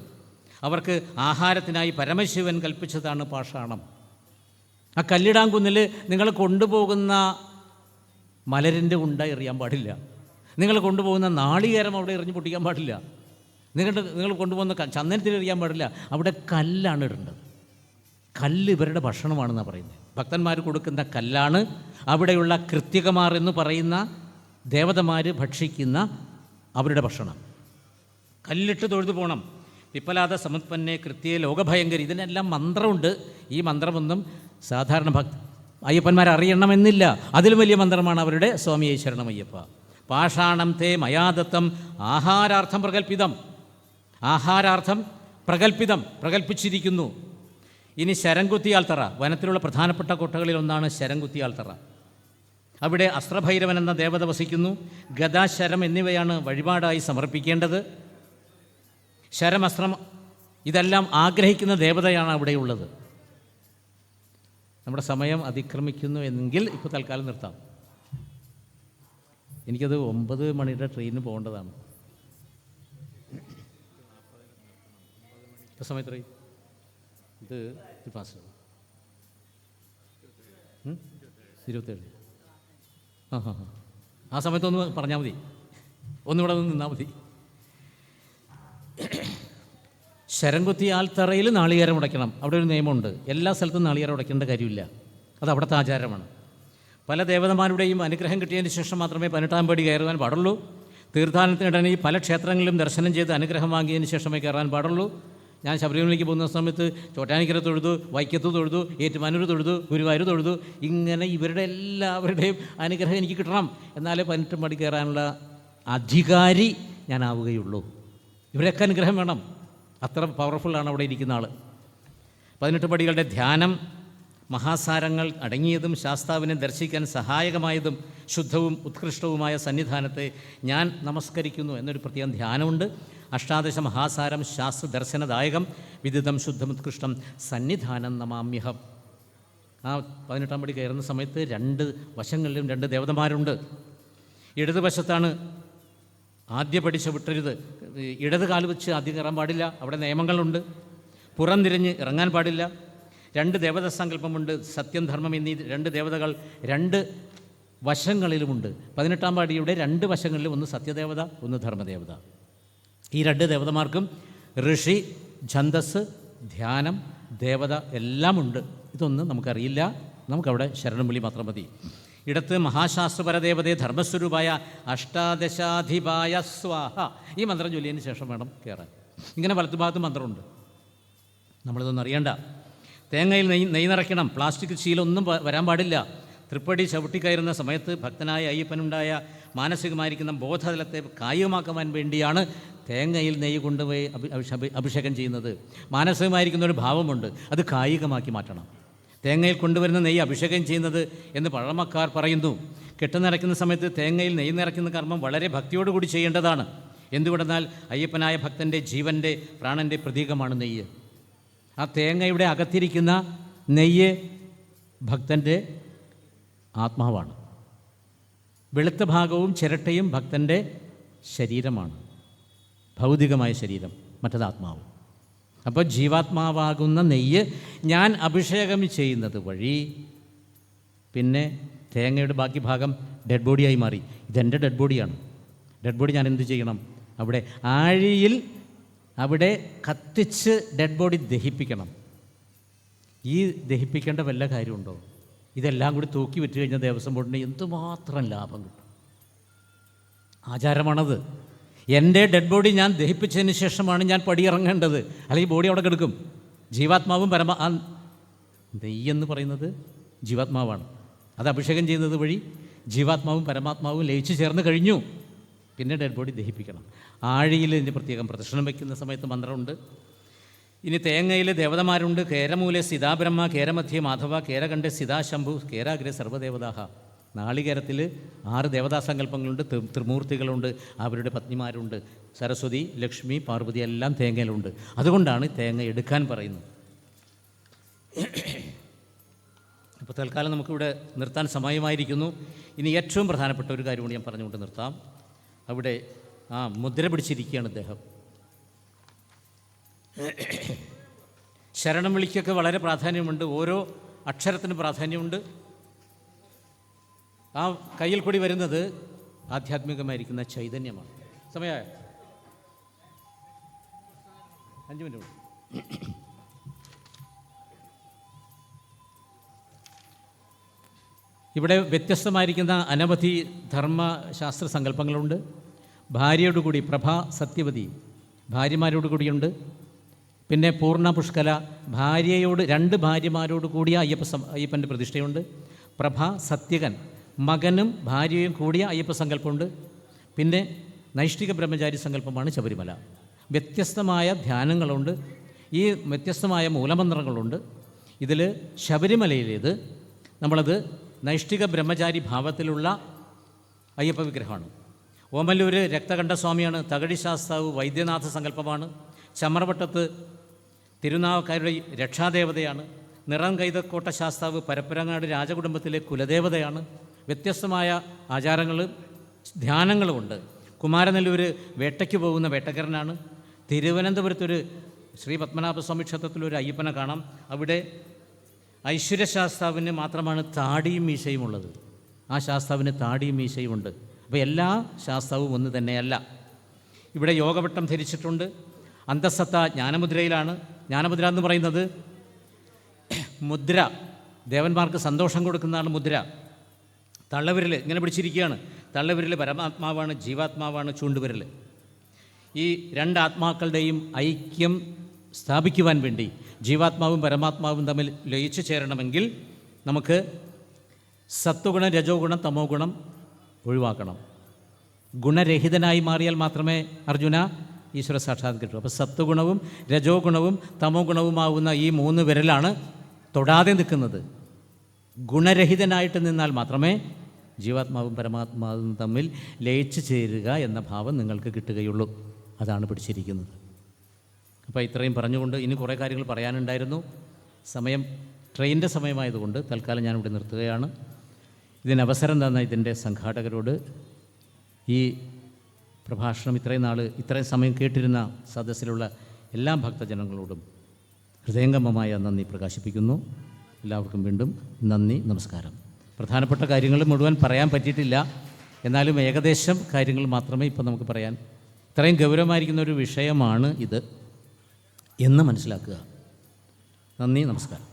A: അവർക്ക് ആഹാരത്തിനായി പരമശിവൻ കൽപ്പിച്ചതാണ് പാഷാണം. ആ കല്ലിടാംകുന്നിൽ നിങ്ങൾ കൊണ്ടുപോകുന്ന മലരിൻ്റെ എറിയാൻ പാടില്ല. നിങ്ങൾ കൊണ്ടുപോകുന്ന നാളികേരം അവിടെ എറിഞ്ഞ് പൊട്ടിക്കാൻ പാടില്ല. നിങ്ങൾ കൊണ്ടുപോകുന്ന ചന്ദനത്തിൽ എറിയാൻ പാടില്ല. അവിടെ കല്ലാണ് ഇടേണ്ടത്. കല്ല് ഇവരുടെ ഭക്ഷണമാണെന്നാണ് പറയുന്നത്. ഭക്തന്മാർ കൊടുക്കുന്ന കല്ലാണ് അവിടെയുള്ള കൃത്യകമാർ എന്ന് പറയുന്ന ദേവതമാർ ഭക്ഷിക്കുന്ന അവരുടെ ഭക്ഷണം. കല്ലിട്ട് തൊഴുതു പോകണം. പിപ്പലാദ സമുത്പന്നെ കൃത്യേ ലോകഭയങ്കരി, ഇതിനെല്ലാം മന്ത്രമുണ്ട്. ഈ മന്ത്രമൊന്നും സാധാരണ അയ്യപ്പന്മാർ അറിയണമെന്നില്ല. അതിലും വലിയ മന്ത്രമാണ് അവരുടെ സ്വാമിയെ ശരണമയ്യപ്പ. പാഷാണം തേ മയാദത്തം ആഹാരാർത്ഥം പ്രകൽപ്പിതം, ആഹാരാർത്ഥം പ്രകൽപ്പിച്ചിരിക്കുന്നു. ഇനി ശരംകുത്തിയാൽത്തറ, വനത്തിലുള്ള പ്രധാനപ്പെട്ട കോട്ടകളിലൊന്നാണ് ശരംകുത്തിയാൽത്തറ. അവിടെ അസ്ത്രഭൈരവൻ എന്ന ദേവത വസിക്കുന്നു. ഗദ, ശരം എന്നിവയാണ് വഴിപാടായി സമർപ്പിക്കേണ്ടത്. ശരമസ്ത്രം ഇതെല്ലാം ആഗ്രഹിക്കുന്ന ദേവതയാണ് അവിടെയുള്ളത്. നമ്മുടെ സമയം അതിക്രമിക്കുന്നു എങ്കിൽ ഇപ്പോൾ തൽക്കാലം നിർത്താം. എനിക്കത് 9 മണിയുടെ ട്രെയിനിന് പോകേണ്ടതാണ്. ഇപ്പോൾ സമയം എത്രയും ഇത് പാസ് 27. ആ സമയത്തൊന്ന് പറഞ്ഞാൽ മതി, ഒന്നിവിടെ നിന്ന് നിന്നാൽ മതി. ശരംകുത്തിയാൽത്തറയിൽ നാളികേരം ഉടയ്ക്കണം. അവിടെ ഒരു നിയമമുണ്ട്. എല്ലാ സ്ഥലത്തും നാളികേരം ഉടയ്ക്കേണ്ട കാര്യമില്ല. അത് അവിടുത്തെ ആചാരമാണ്. പല ദേവതമാരുടെയും അനുഗ്രഹം കിട്ടിയതിന് ശേഷം മാത്രമേ 18ാം പടി കയറുവാൻ പാടുള്ളൂ. തീർത്ഥാടനത്തിനിടയിൽ പല ക്ഷേത്രങ്ങളിലും ദർശനം ചെയ്ത് അനുഗ്രഹം വാങ്ങിയതിന് ശേഷമേ കയറാൻ പാടുള്ളൂ. ഞാൻ ശബരിമലയ്ക്ക് പോകുന്ന സമയത്ത് ചോറ്റാനിക്കര തൊഴുതു, വൈക്കത്ത് തൊഴുതു, ഏറ്റുമാനൂർ തൊഴുതു, ഗുരുവായൂർ തൊഴുതു. ഇങ്ങനെ ഇവരുടെ എല്ലാവരുടെയും അനുഗ്രഹം എനിക്ക് കിട്ടണം, എന്നാലേ 18 പടി കയറാനുള്ള അധികാരി ഞാനാവുകയുള്ളൂ. ഇവരൊക്കെ അനുഗ്രഹം വേണം. അത്ര പവർഫുള്ളാണ് അവിടെ ഇരിക്കുന്ന ആൾ. 18 പടികളുടെ ധ്യാനം മഹാസാരങ്ങൾ അടങ്ങിയതും ശാസ്താവിനെ ദർശിക്കാൻ സഹായകമായതും ശുദ്ധവും ഉത്കൃഷ്ടവുമായ സന്നിധാനത്തെ ഞാൻ നമസ്കരിക്കുന്നു എന്നൊരു പ്രത്യേകം ധ്യാനമുണ്ട്. 18 മഹാസാരം ശാസ്ത്ര ദർശനദായകം വിദിതം ശുദ്ധമുത്കൃഷ്ടം സന്നിധാനം നമാമ്യഹം. ആ 18ാം പടി കയറുന്ന സമയത്ത് 2 വശങ്ങളിലും 2 ദേവതമാരുണ്ട്. ഇടതുവശത്താണ് ആദ്യ പടി ചവിട്ടരുത്. ഇടത് കാല് വെച്ച് ആദ്യം കയറാൻ പാടില്ല. അവിടെ നിയമങ്ങളുണ്ട്. പുറം തിരിഞ്ഞ് ഇറങ്ങാൻ പാടില്ല. 2 ദേവതാ സങ്കല്പമുണ്ട്. സത്യം, ധർമ്മം എന്നീ 2 ദേവതകൾ 2 വശങ്ങളിലുമുണ്ട്. 18ാം പടിയുടെ 2 വശങ്ങളിലും ഒന്ന് സത്യദേവത, ഒന്ന് ധർമ്മദേവത. ഈ 2 ദേവതമാർക്കും ഋഷി, ഛന്ദസ്, ധ്യാനം, ദേവത എല്ലാമുണ്ട്. ഇതൊന്നും നമുക്കറിയില്ല. നമുക്കവിടെ ശരണം വിളി മാത്രം മതി. ഇടത്ത് മഹാശാസ്ത്രപരദേവതയെ ധർമ്മസ്വരൂപായ അഷ്ടാദശാധിപായ സ്വാഹ, ഈ മന്ത്രം ചൊല്ലിയതിന് ശേഷം വേണം കയറാൻ. ഇങ്ങനെ വലത്തു ഭാഗത്ത് മന്ത്രമുണ്ട്. നമ്മളിതൊന്നും അറിയണ്ട. തേങ്ങയിൽ നെയ്യ് നിറയ്ക്കണം. പ്ലാസ്റ്റിക് ശീലമൊന്നും വരാൻ പാടില്ല. തൃപ്പടി ചവിട്ടിക്കയറുന്ന സമയത്ത് ഭക്തനായ അയ്യപ്പനുണ്ടായ മാനസികമായിരിക്കുന്ന ബോധതലത്തെ കായികമാക്കുവാൻ വേണ്ടിയാണ് തേങ്ങയിൽ നെയ്യ് കൊണ്ടുപോയി അഭിഷേകം ചെയ്യുന്നത്. മാനസികമായിരിക്കുന്ന ഒരു ഭാവമുണ്ട്, അത് കായികമാക്കി മാറ്റണം. തേങ്ങയിൽ കൊണ്ടുവരുന്ന നെയ്യ് അഭിഷേകം ചെയ്യുന്നത് എന്ന് പഴമക്കാർ പറയുന്നു. കെട്ട് നിറയ്ക്കുന്ന സമയത്ത് തേങ്ങയിൽ നെയ്യ് നിറയ്ക്കുന്ന കർമ്മം വളരെ ഭക്തിയോടുകൂടി ചെയ്യേണ്ടതാണ്. എന്തുകൊണ്ടെന്നാൽ അയ്യപ്പനായ ഭക്തൻ്റെ ജീവൻ്റെ പ്രാണൻ്റെ പ്രതീകമാണ് നെയ്യ്. ആ തേങ്ങയുടെ അകത്തിരിക്കുന്ന നെയ്യ് ഭക്തൻ്റെ ആത്മാവാണ്. വെളുത്ത ഭാഗവും ചിരട്ടയും ഭക്തൻ്റെ ശരീരമാണ്, ഭൗതികമായ ശരീരം, മറ്റത് ആത്മാവ്. അപ്പോൾ ജീവാത്മാവാകുന്ന നെയ്യ് ഞാൻ അഭിഷേകം ചെയ്യുന്നത് വഴി പിന്നെ തേങ്ങയുടെ ബാക്കി ഭാഗം ഡെഡ് ബോഡിയായി മാറി. ഇതെൻ്റെ ഡെഡ് ബോഡിയാണ്. ഡെഡ് ബോഡി ഞാൻ എന്ത് ചെയ്യണം? അവിടെ ആഴിയിൽ അവിടെ കത്തിച്ച് ഡെഡ് ബോഡി ദഹിപ്പിക്കണം. ഈ ദഹിപ്പിക്കേണ്ട വല്ല കാര്യമുണ്ടോ? ഇതെല്ലാം കൂടി തൂക്കി വിറ്റ് കഴിഞ്ഞാൽ ദേവസ്വം ബോർഡിന് എന്തുമാത്രം ലാഭം കിട്ടും. ആചാരമാണത്. എൻ്റെ ഡെഡ് ബോഡി ഞാൻ ദഹിപ്പിച്ചതിന് ശേഷമാണ് ഞാൻ പടിയിറങ്ങേണ്ടത്, അല്ലെങ്കിൽ ബോഡി അവിടെ കിടക്കും. ജീവാത്മാവും നെയ്യെന്ന് പറയുന്നത് ജീവാത്മാവാണ്. അത് അഭിഷേകം ചെയ്യുന്നത് വഴി ജീവാത്മാവും പരമാത്മാവും ലയിച്ചു ചേർന്ന് കഴിഞ്ഞു. പിന്നെ ഡെഡ് ബോഡി ദഹിപ്പിക്കണം. ആഴിയിൽ ഇതിന് പ്രത്യേകം പ്രദക്ഷിണം വയ്ക്കുന്ന സമയത്ത് മന്ത്രമുണ്ട്. ഇനി തേങ്ങയിൽ ദേവതമാരുണ്ട്. കേരമൂലെ സിതാബ്രഹ്മ, കേരമധ്യേ മാധവ, കേരകണ്ഠെ സിതാശംഭു, കേരാഗ്രേ സർവ്വദേവതാഹ. നാളികേരത്തിൽ 6 ദേവതാസങ്കല്പങ്ങളുണ്ട്, ത്രിമൂർത്തികളുണ്ട്, അവരുടെ പത്നിമാരുണ്ട്. സരസ്വതി, ലക്ഷ്മി, പാർവതി എല്ലാം തേങ്ങയിലുണ്ട്. അതുകൊണ്ടാണ് തേങ്ങ എടുക്കാൻ പറയുന്നത്. ഇപ്പോൾ തൽക്കാലം നമുക്കിവിടെ നിർത്താൻ സമയമായിരിക്കുന്നു. ഇനി ഏറ്റവും പ്രധാനപ്പെട്ട ഒരു കാര്യം കൂടി ഞാൻ പറഞ്ഞുകൊണ്ട് നിർത്താം. അവിടെ മുദ്ര പിടിച്ചിരിക്കുകയാണ് അദ്ദേഹം. ശരണം വിളിക്കൊക്കെ വളരെ പ്രാധാന്യമുണ്ട്. ഓരോ അക്ഷരത്തിനും പ്രാധാന്യമുണ്ട്. ആ കയ്യിൽ കൂടി വരുന്നത് ആധ്യാത്മികമായിരിക്കുന്ന ചൈതന്യമാണ്. സമയമായ 5 മിനിറ്റ്. ഇവിടെ വ്യത്യസ്തമായിരിക്കുന്ന അനവധി ധർമ്മശാസ്ത്ര സങ്കല്പങ്ങളുണ്ട്. ഭാര്യയോടുകൂടി പ്രഭ, സത്യവതി ഭാര്യമാരോട് കൂടിയുണ്ട്. പിന്നെ പൂർണ്ണ പുഷ്കല, ഭാര്യയോട് 2 ഭാര്യമാരോട് കൂടിയ അയ്യപ്പൻ്റെ പ്രതിഷ്ഠയുണ്ട്. പ്രഭ, സത്യകൻ, മകനും ഭാര്യയും കൂടിയ അയ്യപ്പ സങ്കല്പമുണ്ട്. പിന്നെ നൈഷ്ഠിക ബ്രഹ്മചാരി സങ്കല്പമാണ് ശബരിമല. വ്യത്യസ്തമായ ധ്യാനങ്ങളുണ്ട്. ഈ വ്യത്യസ്തമായ മൂലമന്ത്രങ്ങളുണ്ട്. ഇതിൽ ശബരിമലയിലേത് നമ്മളത് നൈഷ്ഠിക ബ്രഹ്മചാരി ഭാവത്തിലുള്ള അയ്യപ്പ വിഗ്രഹമാണ്. ഓമല്ലൂർ രക്തകണ്ഠസ്വാമിയാണ്. തകഴി ശാസ്താവ് വൈദ്യനാഥ സങ്കല്പമാണ്. ചമ്രവട്ടത്ത് തിരുനാവായക്കാരുടെ രക്ഷാദേവതയാണ്. നിറം കൈതക്കോട്ട ശാസ്താവ് പരപ്പരങ്ങാട് രാജകുടുംബത്തിലെ കുലദേവതയാണ്. വ്യത്യസ്തമായ ആചാരങ്ങളും ധ്യാനങ്ങളുമുണ്ട്. കുമാരനെല്ലൂർ വേട്ടയ്ക്ക് പോകുന്ന വേട്ടക്കാരനാണ്. തിരുവനന്തപുരത്തൊരു ശ്രീ പത്മനാഭസ്വാമി ക്ഷേത്രത്തിലൊരു അയ്യപ്പനെ കാണാം. അവിടെ ഐശ്വര്യശാസ്താവിന് മാത്രമാണ് താടിയും മീശയും ഉള്ളത്. ആ ശാസ്താവിന് താടിയും മീശയുമുണ്ട്. അപ്പോൾ എല്ലാ ശാസ്താവും ഒന്ന് തന്നെയല്ല. ഇവിടെ യോഗവട്ടം ധരിച്ചിട്ടുണ്ട്. അന്തസ്സത്ത ജ്ഞാനമുദ്രയിലാണ്. ജ്ഞാനമുദ്ര എന്ന് പറയുന്നത് മുദ്ര, ദേവന്മാർക്ക് സന്തോഷം കൊടുക്കുന്നതാണ് മുദ്ര. തള്ളവിരൽ ഇങ്ങനെ പിടിച്ചിരിക്കുകയാണ്. തള്ളവിരൽ പരമാത്മാവാണ്, ജീവാത്മാവാണ് ചൂണ്ടുവിരൽ. ഈ 2 ആത്മാക്കളുടെയും ഐക്യം സ്ഥാപിക്കുവാൻ വേണ്ടി ജീവാത്മാവും പരമാത്മാവും തമ്മിൽ ലയിച്ചു ചേരണമെങ്കിൽ നമുക്ക് സത്വഗുണം, രജോ ഗുണം, തമോ ഗുണം ഒഴിവാക്കണം. ഗുണരഹിതനായി മാറിയാൽ മാത്രമേ അർജുന ഈശ്വര സാക്ഷാത്കരിക്കൂ. അപ്പോൾ സത്വഗുണവും രജോ ഗുണവും തമോ ഗുണവുമാവുന്ന ഈ 3 വിരലാണ് തൊടാതെ നിൽക്കുന്നത്. ഗുണരഹിതനായിട്ട് നിന്നാൽ മാത്രമേ ജീവാത്മാവും പരമാത്മാവും തമ്മിൽ ലയിച്ചു ചേരുക എന്ന ഭാവം നിങ്ങൾക്ക് കിട്ടുകയുള്ളൂ. അതാണ് പിടിച്ചിരിക്കുന്നത്. അപ്പോൾ ഇത്രയും പറഞ്ഞുകൊണ്ട് ഇനി കുറേ കാര്യങ്ങൾ പറയാനുണ്ടായിരുന്നു. ട്രെയിനിൻ്റെ സമയമായതുകൊണ്ട് തൽക്കാലം ഞാനിവിടെ നിർത്തുകയാണ്. ഇതിനവസരം തന്ന ഇതിൻ്റെ സംഘാടകരോട്, ഈ പ്രഭാഷണം ഇത്രയും സമയം കേട്ടിരുന്ന സദസ്സിലുള്ള എല്ലാ ഭക്തജനങ്ങളോടും ഹൃദയംഗമമായ നന്ദി പ്രകാശിപ്പിക്കുന്നു. എല്ലാവർക്കും വീണ്ടും നന്ദി, നമസ്കാരം. പ്രധാനപ്പെട്ട കാര്യങ്ങൾ മുഴുവൻ പറയാൻ പറ്റിയിട്ടില്ല. എന്നാലും ഏകദേശം കാര്യങ്ങൾ മാത്രമേ ഇപ്പോൾ നമുക്ക് പറയാൻ. ഇത്രയും ഗൗരവമായിരിക്കുന്ന ഒരു വിഷയമാണ് ഇത് എന്ന് മനസ്സിലാക്കുക. നന്ദി, നമസ്കാരം.